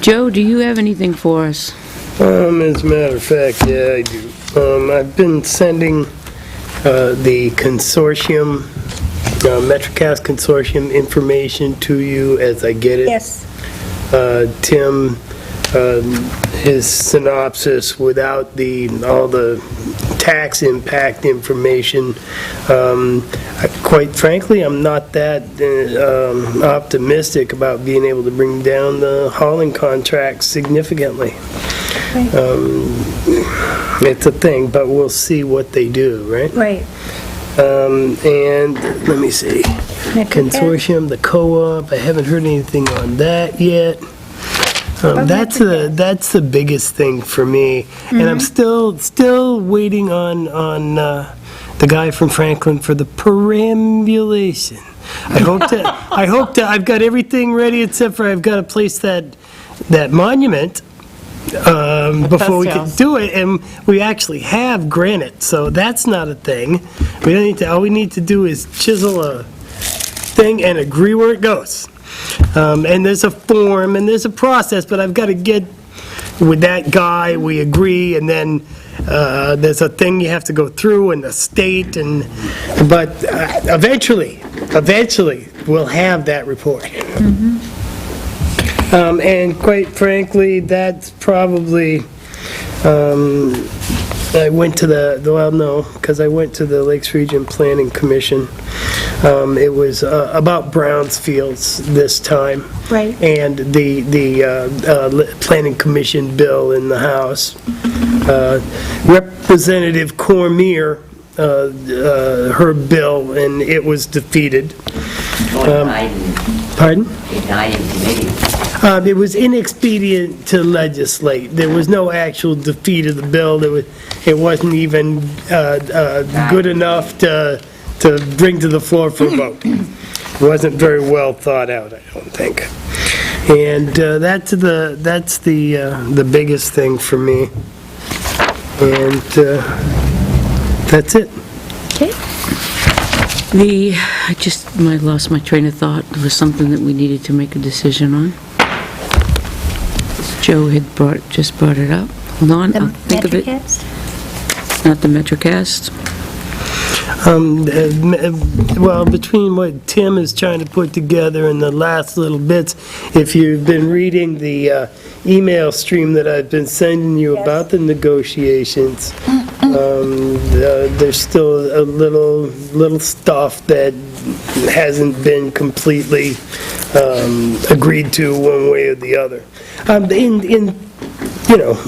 Joe, do you have anything for us? As a matter of fact, yeah, I do. I've been sending the consortium, MetroCast consortium information to you as I get it. Yes, Tim his synopsis without all the tax impact information. Quite frankly, I'm not that optimistic about being able to bring down the hauling contracts significantly. It's a thing, but we'll see what they do, right? Right. And let me see, consortium, the co-op, I haven't heard anything on that yet. That's the biggest thing for me, and I'm still waiting on the guy from Franklin for the perambulation. I hope to. I've got everything ready except for I've got to place that monument before we can do it, and we actually have granite, so that's not a thing. We don't need to. All we need to do is chisel a thing and agree where it goes. And there's a form and there's a process, but I've got to get with that guy. We agree, and then there's a thing you have to go through in the state, but eventually we'll have that report. And quite frankly, that's probably, I went to because I went to the Lakes Region Planning Commission. It was about Brownsfields this time. Right. And the Planning Commission bill in the House. Representative Cormier, her bill, and it was defeated. Pardon? It died in committee. It was inexpedient to legislate. There was no actual defeat of the bill. It wasn't even good enough to bring to the floor for a vote. It wasn't very well thought out, I don't think. And that's the biggest thing for me. And that's it. Okay. I lost my train of thought. There was something that we needed to make a decision on. Joe had just brought it up. Hold on, I'll think of it. Not the MetroCast. Well, between what Tim is trying to put together and the last little bits, if you've been reading the email stream that I've been sending you about the negotiations, there's still a little stuff that hasn't been completely agreed to one way or the other.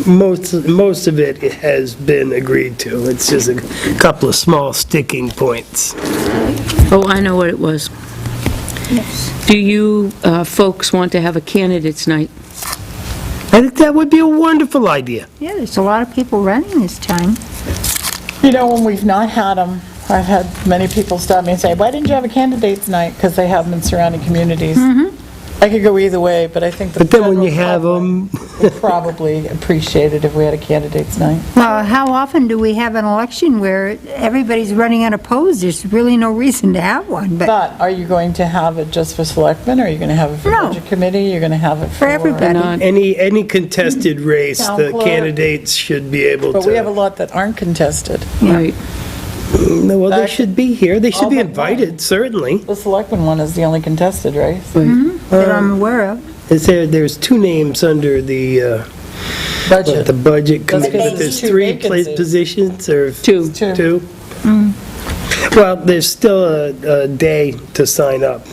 Most of it has been agreed to. It's just a couple of small sticking points. Oh, I know what it was. Yes. Do you folks want to have a candidates night? I think that would be a wonderful idea. Yeah, there's a lot of people running this time. When we've not had them, I've had many people stop me and say, why didn't you have a candidates night? Because they have them in surrounding communities. I could go either way, but I think the But then when general you have public them, would probably appreciate it if we had a candidates night. Well, how often do we have an election where everybody's running unopposed? There's really no reason to have one, but But are you going to have it just for selectmen, or are you going to have it for No. budget committee? You're going to have it for everybody. any contested race, Town the clerk. candidates should be able to. But we have a lot that aren't contested. Right. No, well, they should be here. They should All be but invited, certainly. The selectmen one is the only contested race. That I'm aware of. There's two names under the Budget. budget That's committee, because but there's there's two 3 vacancies. positions, or Two. two? Well, there's still a day to sign up,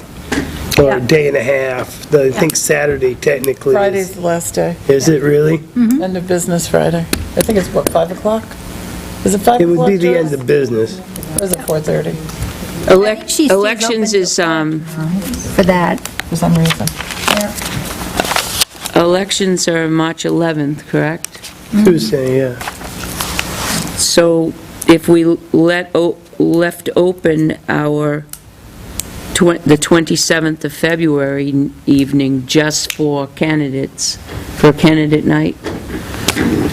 or a day and a half. I think Saturday technically Friday's the last day. Is it really? End of business Friday. I think it's, 5 o'clock? Is it 5 o'clock? It would be the Joyce? end of business. Or is it 4:30? She stays Elections open is, for that. For some reason. elections are March 11th, correct? Tuesday, yeah. So if we left open our, the 27th of February evening just for candidates, for candidate night,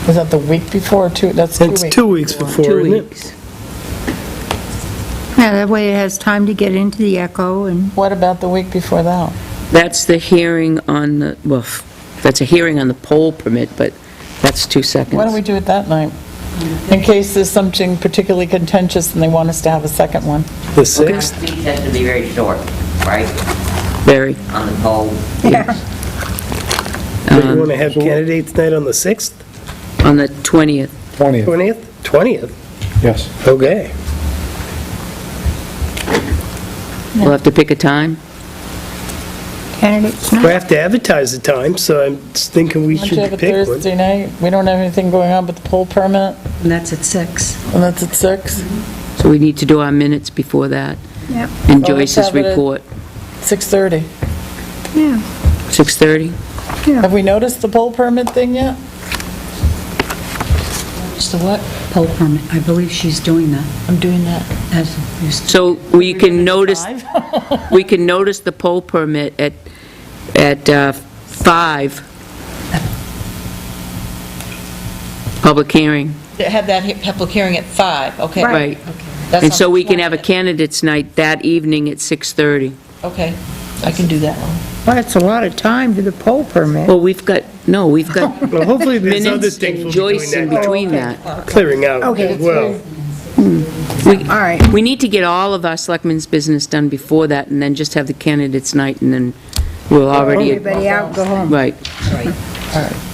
Is that the week before or two? That's 2 weeks. It's 2 weeks before, 2 isn't it? weeks. Yeah, that way it has time to get into the echo and, What about the week before that? That's the hearing on the, that's a hearing on the poll permit, but that's 2 seconds. Why don't we do it that night? In case there's something particularly contentious and they want us to have a second one. The 6th? Speech has to be very short, right, Very. on the poll? yeah. So you want to have candidates night on the 6th, on the 20th. 20th, 20th? 20th? yes. Okay. We'll have to pick a time. Candidates We night. have to advertise the time, so I'm just thinking we Don't you have should a pick one. Thursday night? We don't have anything going on but the poll permit, And that's at 6. and that's at 6, So we need to do our minutes before that. Yep. And Oh, let's Joyce's have it at- report. 6:30. Yeah. 6:30? Have we noticed the poll permit thing yet? It's the what? Poll permit. I believe she's doing that I'm doing that. as we speak. So we can notice, we can notice the poll permit at 5. Public hearing, Have that public hearing at 5, okay. right. That's And so on we can have a 20th. candidates night that evening at 6:30. Okay, I can do that one. Well, that's a lot of time to the poll permit. Well, we've got Well, hopefully there's other minutes things and we'll Joyce be in doing between that, that. clearing out Okay. as well. All right. We need to get all of our selectmen's business done before that, and then just have the candidates night, and then we'll already, Everybody out, go home. right.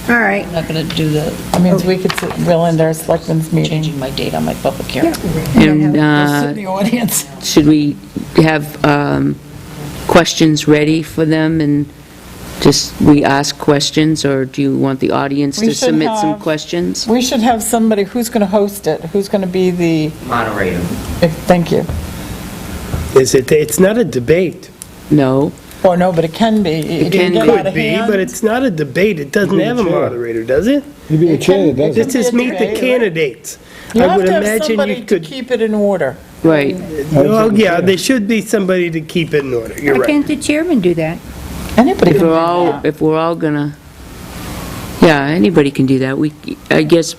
All right. I'm not going to do the, That means we could, we'll end our selectmen's meeting. changing my date on my public hearing. And We'll sit in the audience. should we have questions ready for them, and just, we ask questions, or do you want the audience We to should submit some have- questions? We should have somebody, who's going to host it? Who's going to be the, Moderator. thank you. It's not a debate. No? Or no, but it can be. It can get out could of be, hand. but it's not a debate. It doesn't have a moderator, does it? You'd be the chair that does Let's it. just be a meet the debate, right? candidates. You I have would to have imagine somebody you to could, keep it in order. Right. oh, yeah, there should be somebody to keep it in order. You're Why right. can't the chairman do that? Anybody If can do we're all, that. if we're all gonna, yeah, anybody can do that. I guess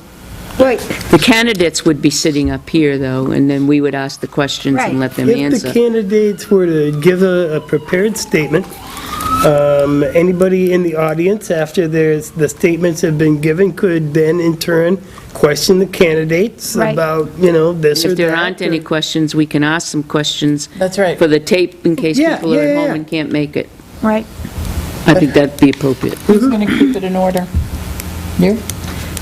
Wait, the candidates would be sitting up here, though, and then we would ask the questions Right. and let them If the answer. candidates were to give a prepared statement, anybody in the audience, after the statements have been given, could then in turn question the candidates Right. about, this or that. If there aren't any or- questions, we can ask some questions That's right. for the tape in case Yeah, people are at yeah, home yeah. and can't make it. right. I think that'd be appropriate. Who's going to keep it in order? You?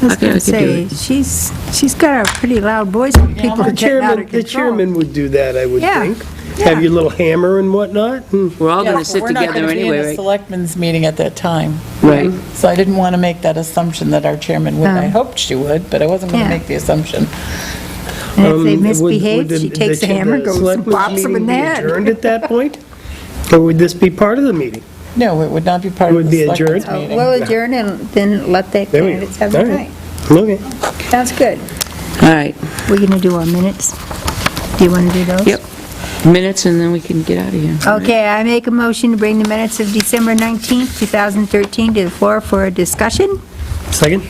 I was Okay, going I to could do say, she's got a pretty loud voice when people are The getting out chairman, of the control. chairman would do that, I would Yeah, think. yeah. Have your little hammer and whatnot, and We're all Yeah, gonna but sit we're not together gonna be in anyway, a right? selectmen's meeting at that time. Right. So I didn't want to make that assumption that our chairman would. I hoped she would, but I wasn't going to Yeah. make the assumption. And if they would misbehave, the- she takes the hammer, goes and selectmen's pops them in meeting the be head. adjourned at that point? Or would this be part of the meeting? No, it would not be part It of would the be selectmen's adjourned? meeting. We'll adjourn and then let the There we go. candidates have All their right. night. Okay. Sounds good. All right, We're going to do our minutes. Do you want to do those? yep. Minutes, and then we can get out of here. Okay, I make a motion to bring the minutes of December 19th, 2013 to the floor for a discussion. Second?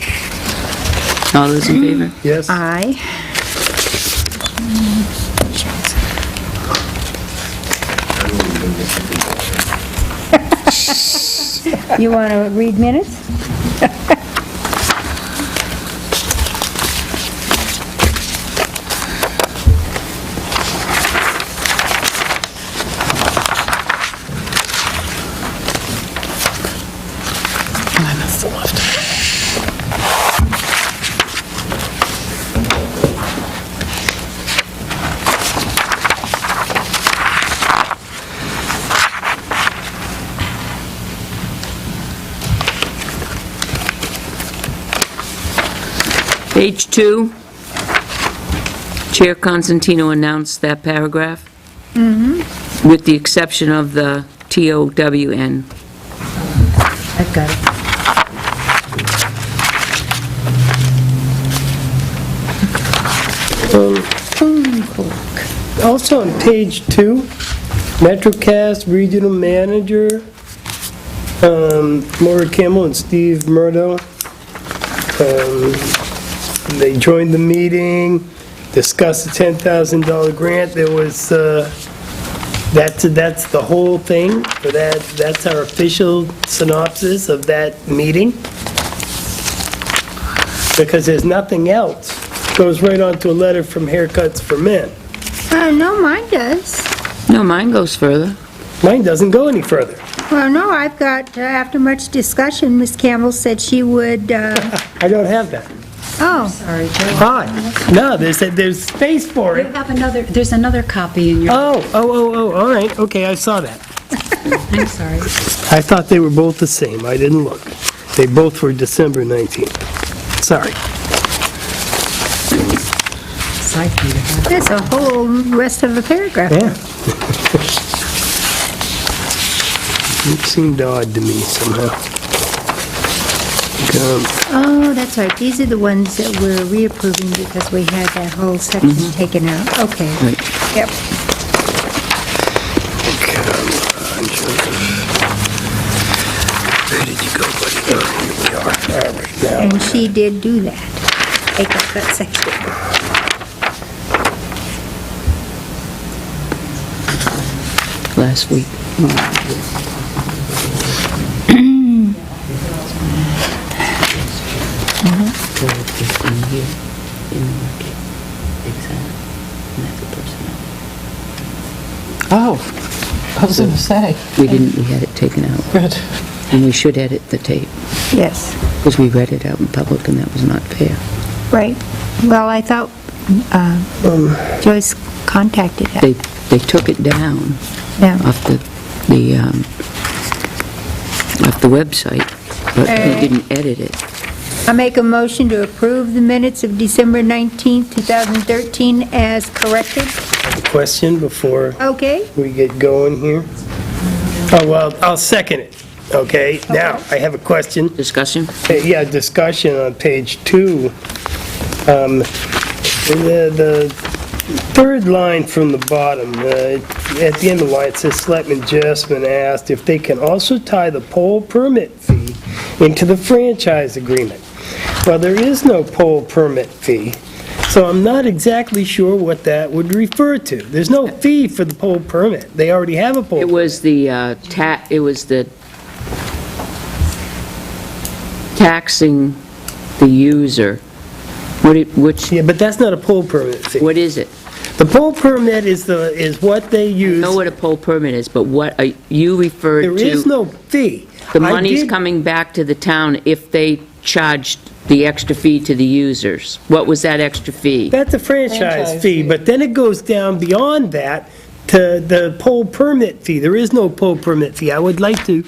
All those in favor? Yes? Aye. You want to read minutes? Page 2, Chair Constantino announced that paragraph. With the exception of the TOWN. I've got it. Also on page 2, MetroCast Regional Manager, Maura Kimmel and Steve Murdo. They joined the meeting, discussed the $10,000 grant. There was, that's the whole thing for that. That's our official synopsis of that meeting. Because there's nothing else. Goes right on to a letter from Haircuts for Men. No, mine does. No, mine goes further. Mine doesn't go any further. Well, no, I've got, after much discussion, Ms. Campbell said she would, I don't have that. oh, Sorry, Joe. Hi. No, there's space for You it. have another, there's another copy in your, Oh, all right, okay, I saw that. I'm sorry. I thought they were both the same, I didn't look. They both were December 19th. Sorry. there's a whole rest of the paragraph. Yeah. It seemed odd to me somehow. Oh, that's right, these are the ones that we're reapproving because we had that whole section taken out. Okay. Yep. Where did you go, buddy? Oh, here we are. All right, now. And she did do that. Take up that section. Last week. Oh, I was going to say, We didn't, we had it taken out, good. and we should edit the tape, Yes, because we read it out in public, and that was not fair. right. Well, I thought Joyce contacted her. They took it down Yeah. off the website, but we didn't edit it. I make a motion to approve the minutes of December 19th, 2013 as corrected. Question before Okay? we get going here. Oh, well, I'll second it, okay? Now, I have a question. Discussion? Yeah, discussion on page 2. The third line from the bottom, at the end of the line, it says Selectman Jessamine asked if they can also tie the poll permit fee into the franchise agreement. Well, there is no poll permit fee, so I'm not exactly sure what that would refer to. There's no fee for the poll permit. They already have a poll. It was the, it was the taxing the user. Which, Yeah, but that's not a poll permit fee. what is it? The poll permit is what they I use. know what a poll permit is, but what, you referred There is to, no fee. the I money's did- coming back to the town if they charged the extra fee to the users. What was that extra fee? That's a franchise fee, but then it goes down beyond that to the poll permit fee. There is no poll permit fee. I would like to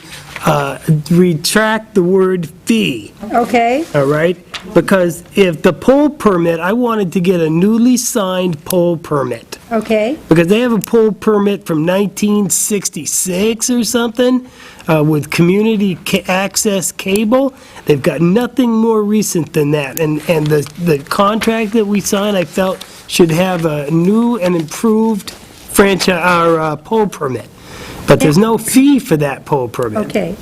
retract the word fee, Okay? all right? Because if the poll permit, I wanted to get a newly signed poll permit. Okay? Because they have a poll permit from 1966 or something with community access cable. They've got nothing more recent than that. And the contract that we signed, I felt, should have a new and improved poll permit. But there's no fee for that poll permit. Okay.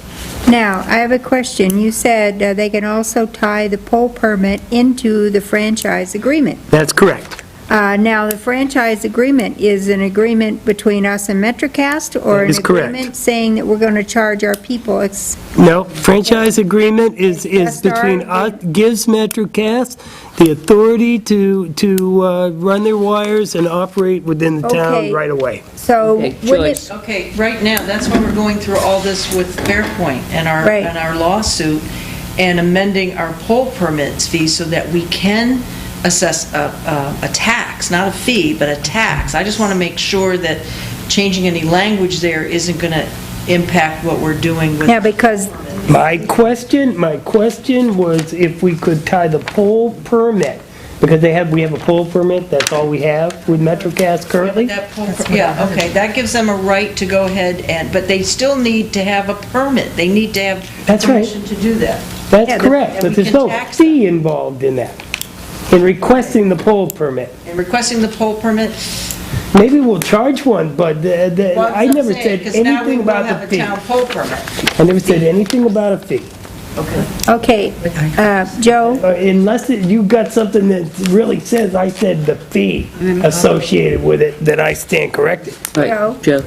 Now, I have a question. You said they can also tie the poll permit into the franchise agreement. That's correct. Now, the franchise agreement is an agreement between us and MetroCast, or That an is correct. agreement saying that we're going to charge our people? No, franchise agreement is between us, gives MetroCast the authority to run their wires and operate within the town Okay. right away. So, Okay, wouldn't Joyce. it, Okay, right now, that's why we're going through all this with Fairpoint and Right. our lawsuit, and amending our poll permits fee so that we can assess a tax, not a fee, but a tax. I just want to make sure that changing any language there isn't going to impact what we're doing with... yeah, because, My question was if we could tie the poll permit, because we have a poll permit, that's all we have with MetroCast currently? Yeah, okay, that gives them a right to go ahead but they still need to have a permit. They need to have That's right. permission to do that. That's Yeah, correct, and but we there's can no tax fee involved in that, in requesting the poll permit. And requesting the poll permit, Maybe we'll charge one, but I never said because now we anything will about have the a fee. town poll permit. I never said anything about a fee. okay, Joe, Unless you got something that really says I said the fee associated with it, then I stand corrected. Right, Joe?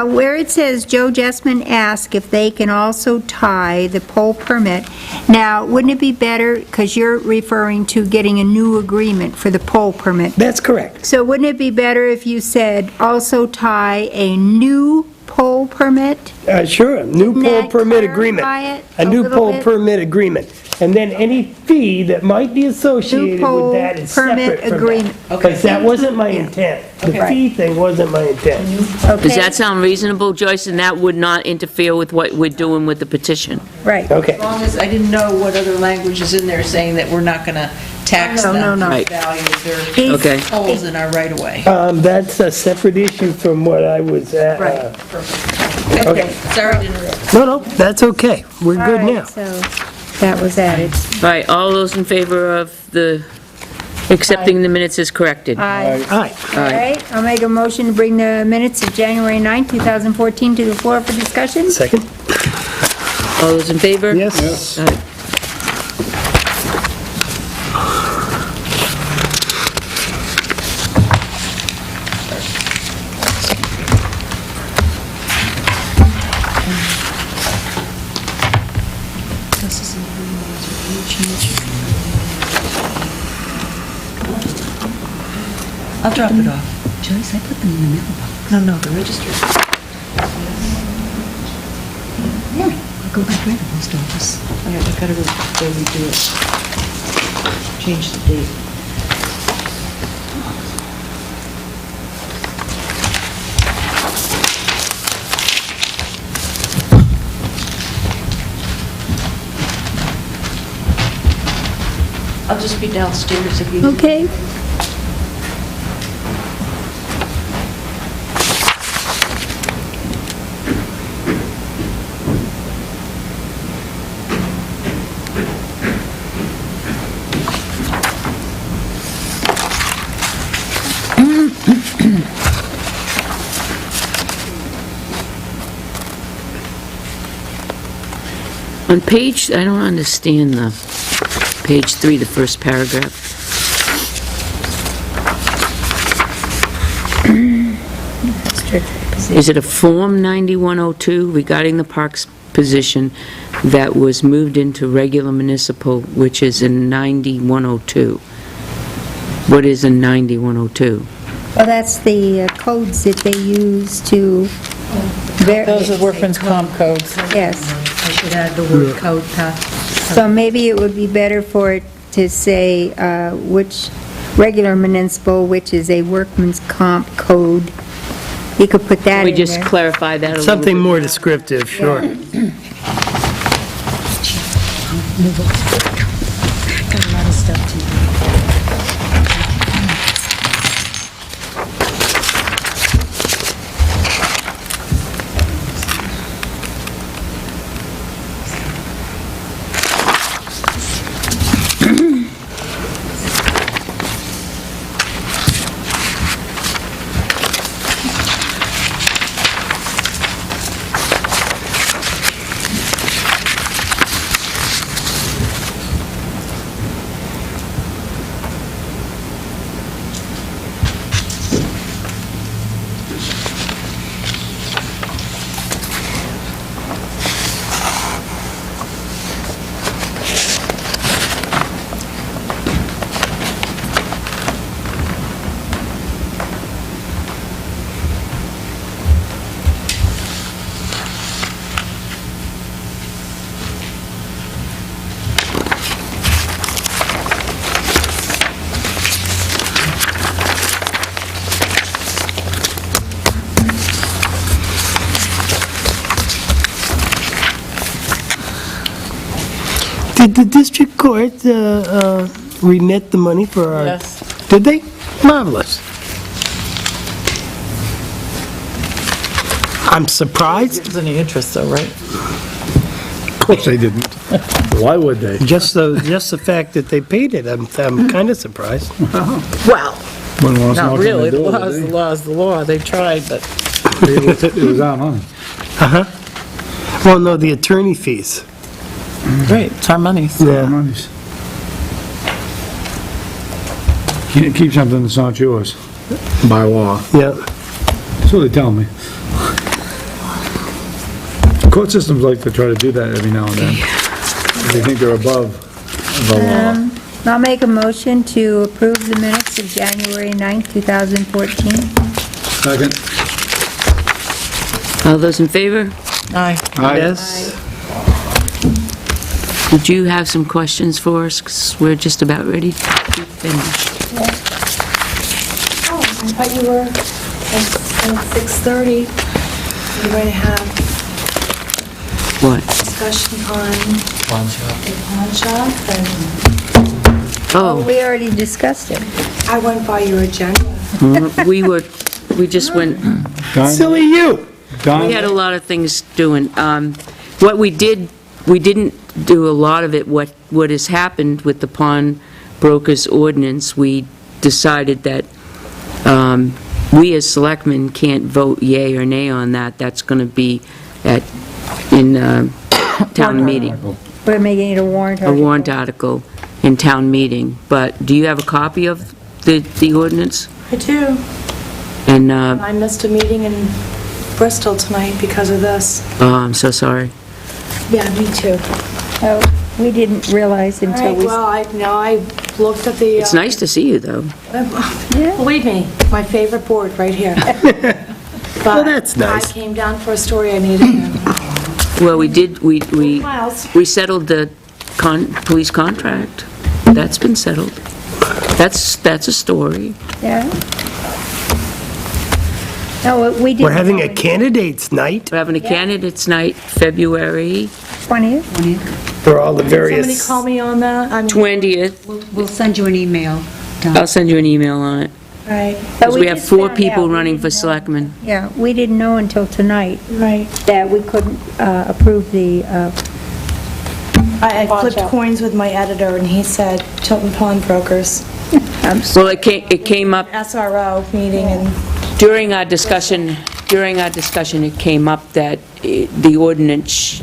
where it says Joe Jessman asked if they can also tie the poll permit, now, wouldn't it be better, because you're referring to getting a new agreement for the poll permit, That's correct. so wouldn't it be better if you said also tie a new pole permit? Sure, new Didn't pole that permit agreement. clarify it A a new little pole bit? permit agreement. And then any fee that might be associated with that is pole permit separate from agreement. that. Because that wasn't my intent. The Okay. fee thing wasn't my intent. Does Okay, that sound reasonable, Joyce? And that would not interfere with what we're doing with the petition? right. Okay. As long as, I didn't know what other language is in there saying that we're not going to tax No, no, them no. for Right. value if they're He's- Okay. poles in our right of way. That's a separate issue from what I was at. Right, perfect. Okay. Sorry to interrupt. No, that's okay. We're All good right, now. so that was added. All right, all those in favor of the, accepting the minutes as corrected? Aye. Aye. All right, I'll make a motion to bring the minutes of January 9th, 2014 to the floor for discussion. Second? All those in favor? Yes. All right. I'll drop it off. Joyce, I put them in the mailbox. No, the register. I'll go back by the post office. All right, I've got to go redo it. Change the date. I'll just be downstairs if you... Okay. On page, I don't understand the, page 3, the first paragraph. Is it a Form 9102 regarding the parks position that was moved into regular municipal, which is a 9102? What is a 9102? Well, that's the codes that they use to... Those are workman's comp codes. Yes. I should add the word code, Pat. So maybe it would be better for it to say which regular municipal, which is a workman's comp code. You could put that We in just there. clarify that a little Something bit. more descriptive, sure. Got a lot of stuff to do. Did the district court remit the money for our... Yes. Did they? Marvelous. I'm surprised. There's any interest though, right? Of course they didn't. Why would they? Just the fact that they paid it, I'm kind of surprised. Well, Wouldn't want us not knocking on really. the The door, law is would the they? law is the law. They tried, but It was our money. Well, no, the attorney fees. great, it's our money. Yeah. Monies. Can't keep something that's not yours by law. Yeah. That's what they tell me. Court systems like to try to do that every now and then. They think they're above the law. I'll make a motion to approve the minutes of January 9th, 2014. Second. All those in favor? Aye. Yes? Did you have some questions for us? 'Cause we're just about ready to be finished. Oh, I thought you were at 6:30. You're going to have What? discussion on the pawn shop, and Oh, We already discussed it. I went by your agenda. we just went, Silly you! we had a lot of things doing. What we didn't do a lot of it, what has happened with the pawnbrokers ordinance, we decided that we as selectmen can't vote yea or nay on that. That's going to be in town meeting, We're making it a warrant a article. warrant article in town meeting. But do you have a copy of the ordinance? I do. And, I missed a meeting in Bristol tonight because of this. oh, I'm so sorry. Yeah, me too. Oh, we didn't realize All until right, we... well, I looked at the... It's nice to see you, though. Believe me, my favorite board, right here. Well, that's But nice. I came down for a story I needed. Well, we did, we Miles. settled the police contract. That's been settled. That's a story. Yeah? No, we didn't... We're having a know candidates night We're having a candidates night, February 20th? for all the Somebody various... call me on that? I mean, 20th. We'll send you an email, Don. I'll send you an email on it. Right, But Because we have just 4 found people out. We running didn't for know. selectmen. Yeah, we didn't know until tonight right. that we couldn't approve the, I flipped coins with my editor, and he said Tilton Pawnbrokers, Well, it came up SRO meeting, and during our discussion, it came up that the ordinance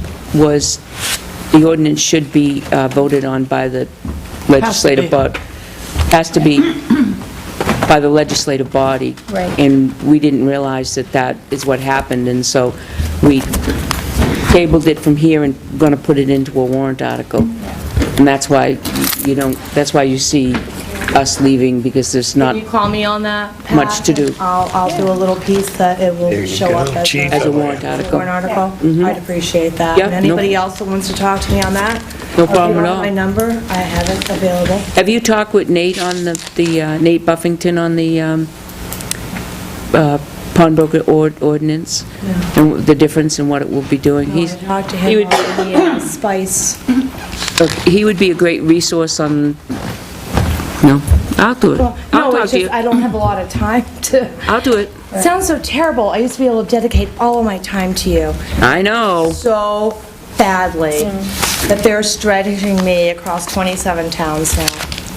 should be voted on by the legislative body. Has to be by the legislative body. Right. And we didn't realize that is what happened, and so we tabled it from here and going to put it into a warrant article. And that's why that's why you see us leaving, because there's can not you call me on that, Pat? much to do. I'll do a little piece that it will you show go, up as Chief. as a warrant article. warrant article. I'd appreciate that. Yeah, And no- anybody else that wants to talk to me on that? No problem at all. My number, I have it available. Have you talked with Nate on the Nate Buffington on the pawnbroker ordinance? And the difference in what it will be doing? I talked to he him would- on the spice. He would be a great resource on, no, I'll do it. Well, I'll no, talk it's to you. just, I don't have a lot of time to, I'll do it. sounds so terrible. I used to be able to dedicate all of my time to you I know. so badly that they're stretching me across 27 towns now.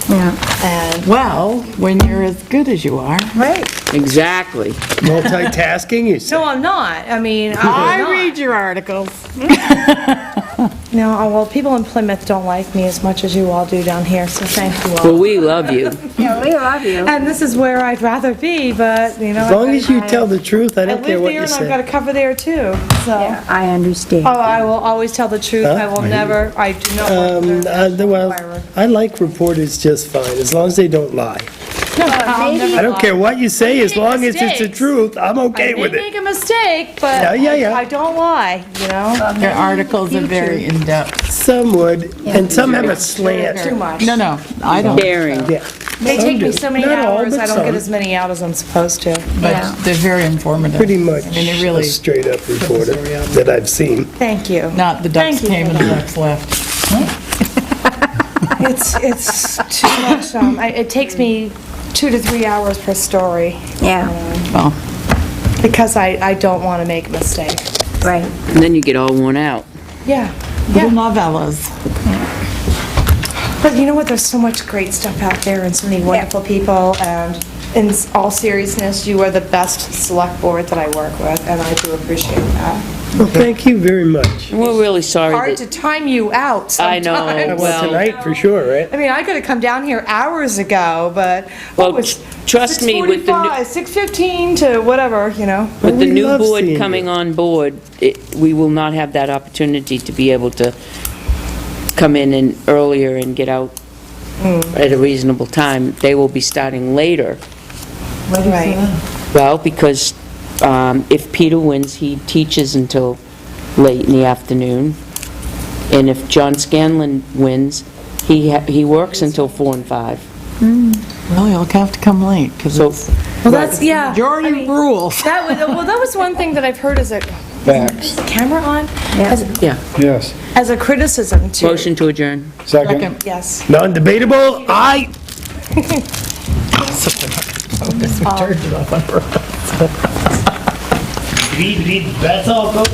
yeah. And, Well, when you're as good as you are. right. Exactly. Multitasking, you say? No, I'm not. I mean, I I'm not. read your articles. No, well, people in Plymouth don't like me as much as you all do down here, so thank you all. Well, we love you. Yeah, we love you. And this is where I'd rather be, but, you know. As long as you tell the truth, I I don't care live what there you and I've got say. a cover there too, so. Yeah, I understand. Oh, I will always tell the truth. I will never, I do not work for the Well, National I like reporters just fine, as long as they don't lie. No, I'll never I don't care what you say, as make long as it's the mistakes. truth, I'm okay I with may it. make a mistake, but Yeah. I don't lie, you know? Your articles are very in-depth. Some would, and some have a slant. Too much. No, I don't. Caring. Yeah. They Some take me do. so many Not all, hours, but I don't get some. as many out as I'm supposed to. But they're very informative. Pretty much I mean, they a really, straight-up reporter that I've seen. Thank you. not the ducks Thank you came for and the that. ducks left. It's too much, it takes me 2 to 3 hours per story, Yeah, Well, because I don't want to make a mistake. right. And then you get all worn out. Yeah, little yeah. novellas. But you know what, there's so much great stuff out there and so many wonderful people, and in all seriousness, you are the best select board that I work with, and I do appreciate that. Well, thank you very much. We're really sorry Hard to that, time you out I sometimes. know, Well, well, tonight, for sure, right? I mean, I could have come down here hours ago, but Well, what was trust me, with the new- 6:15 to whatever, you know. with the We new love board seeing coming you. on board, we will not have that opportunity to be able to come in earlier and get out at a reasonable time. They will be starting later. Right. Well, because If Peter wins, he teaches until late in the afternoon. And if John Scanlon wins, he works until 4 and 5. Well, you'll have to come late, because So, it's Well, that's, yeah. majority I mean, rules. that was one thing that I've heard as a, Facts. is the camera on? yeah. Yes. As a criticism, too. Motion to adjourn. Second. Yes. Non-debatable, aye. We turned it off on purpose. Read, that's all, folks.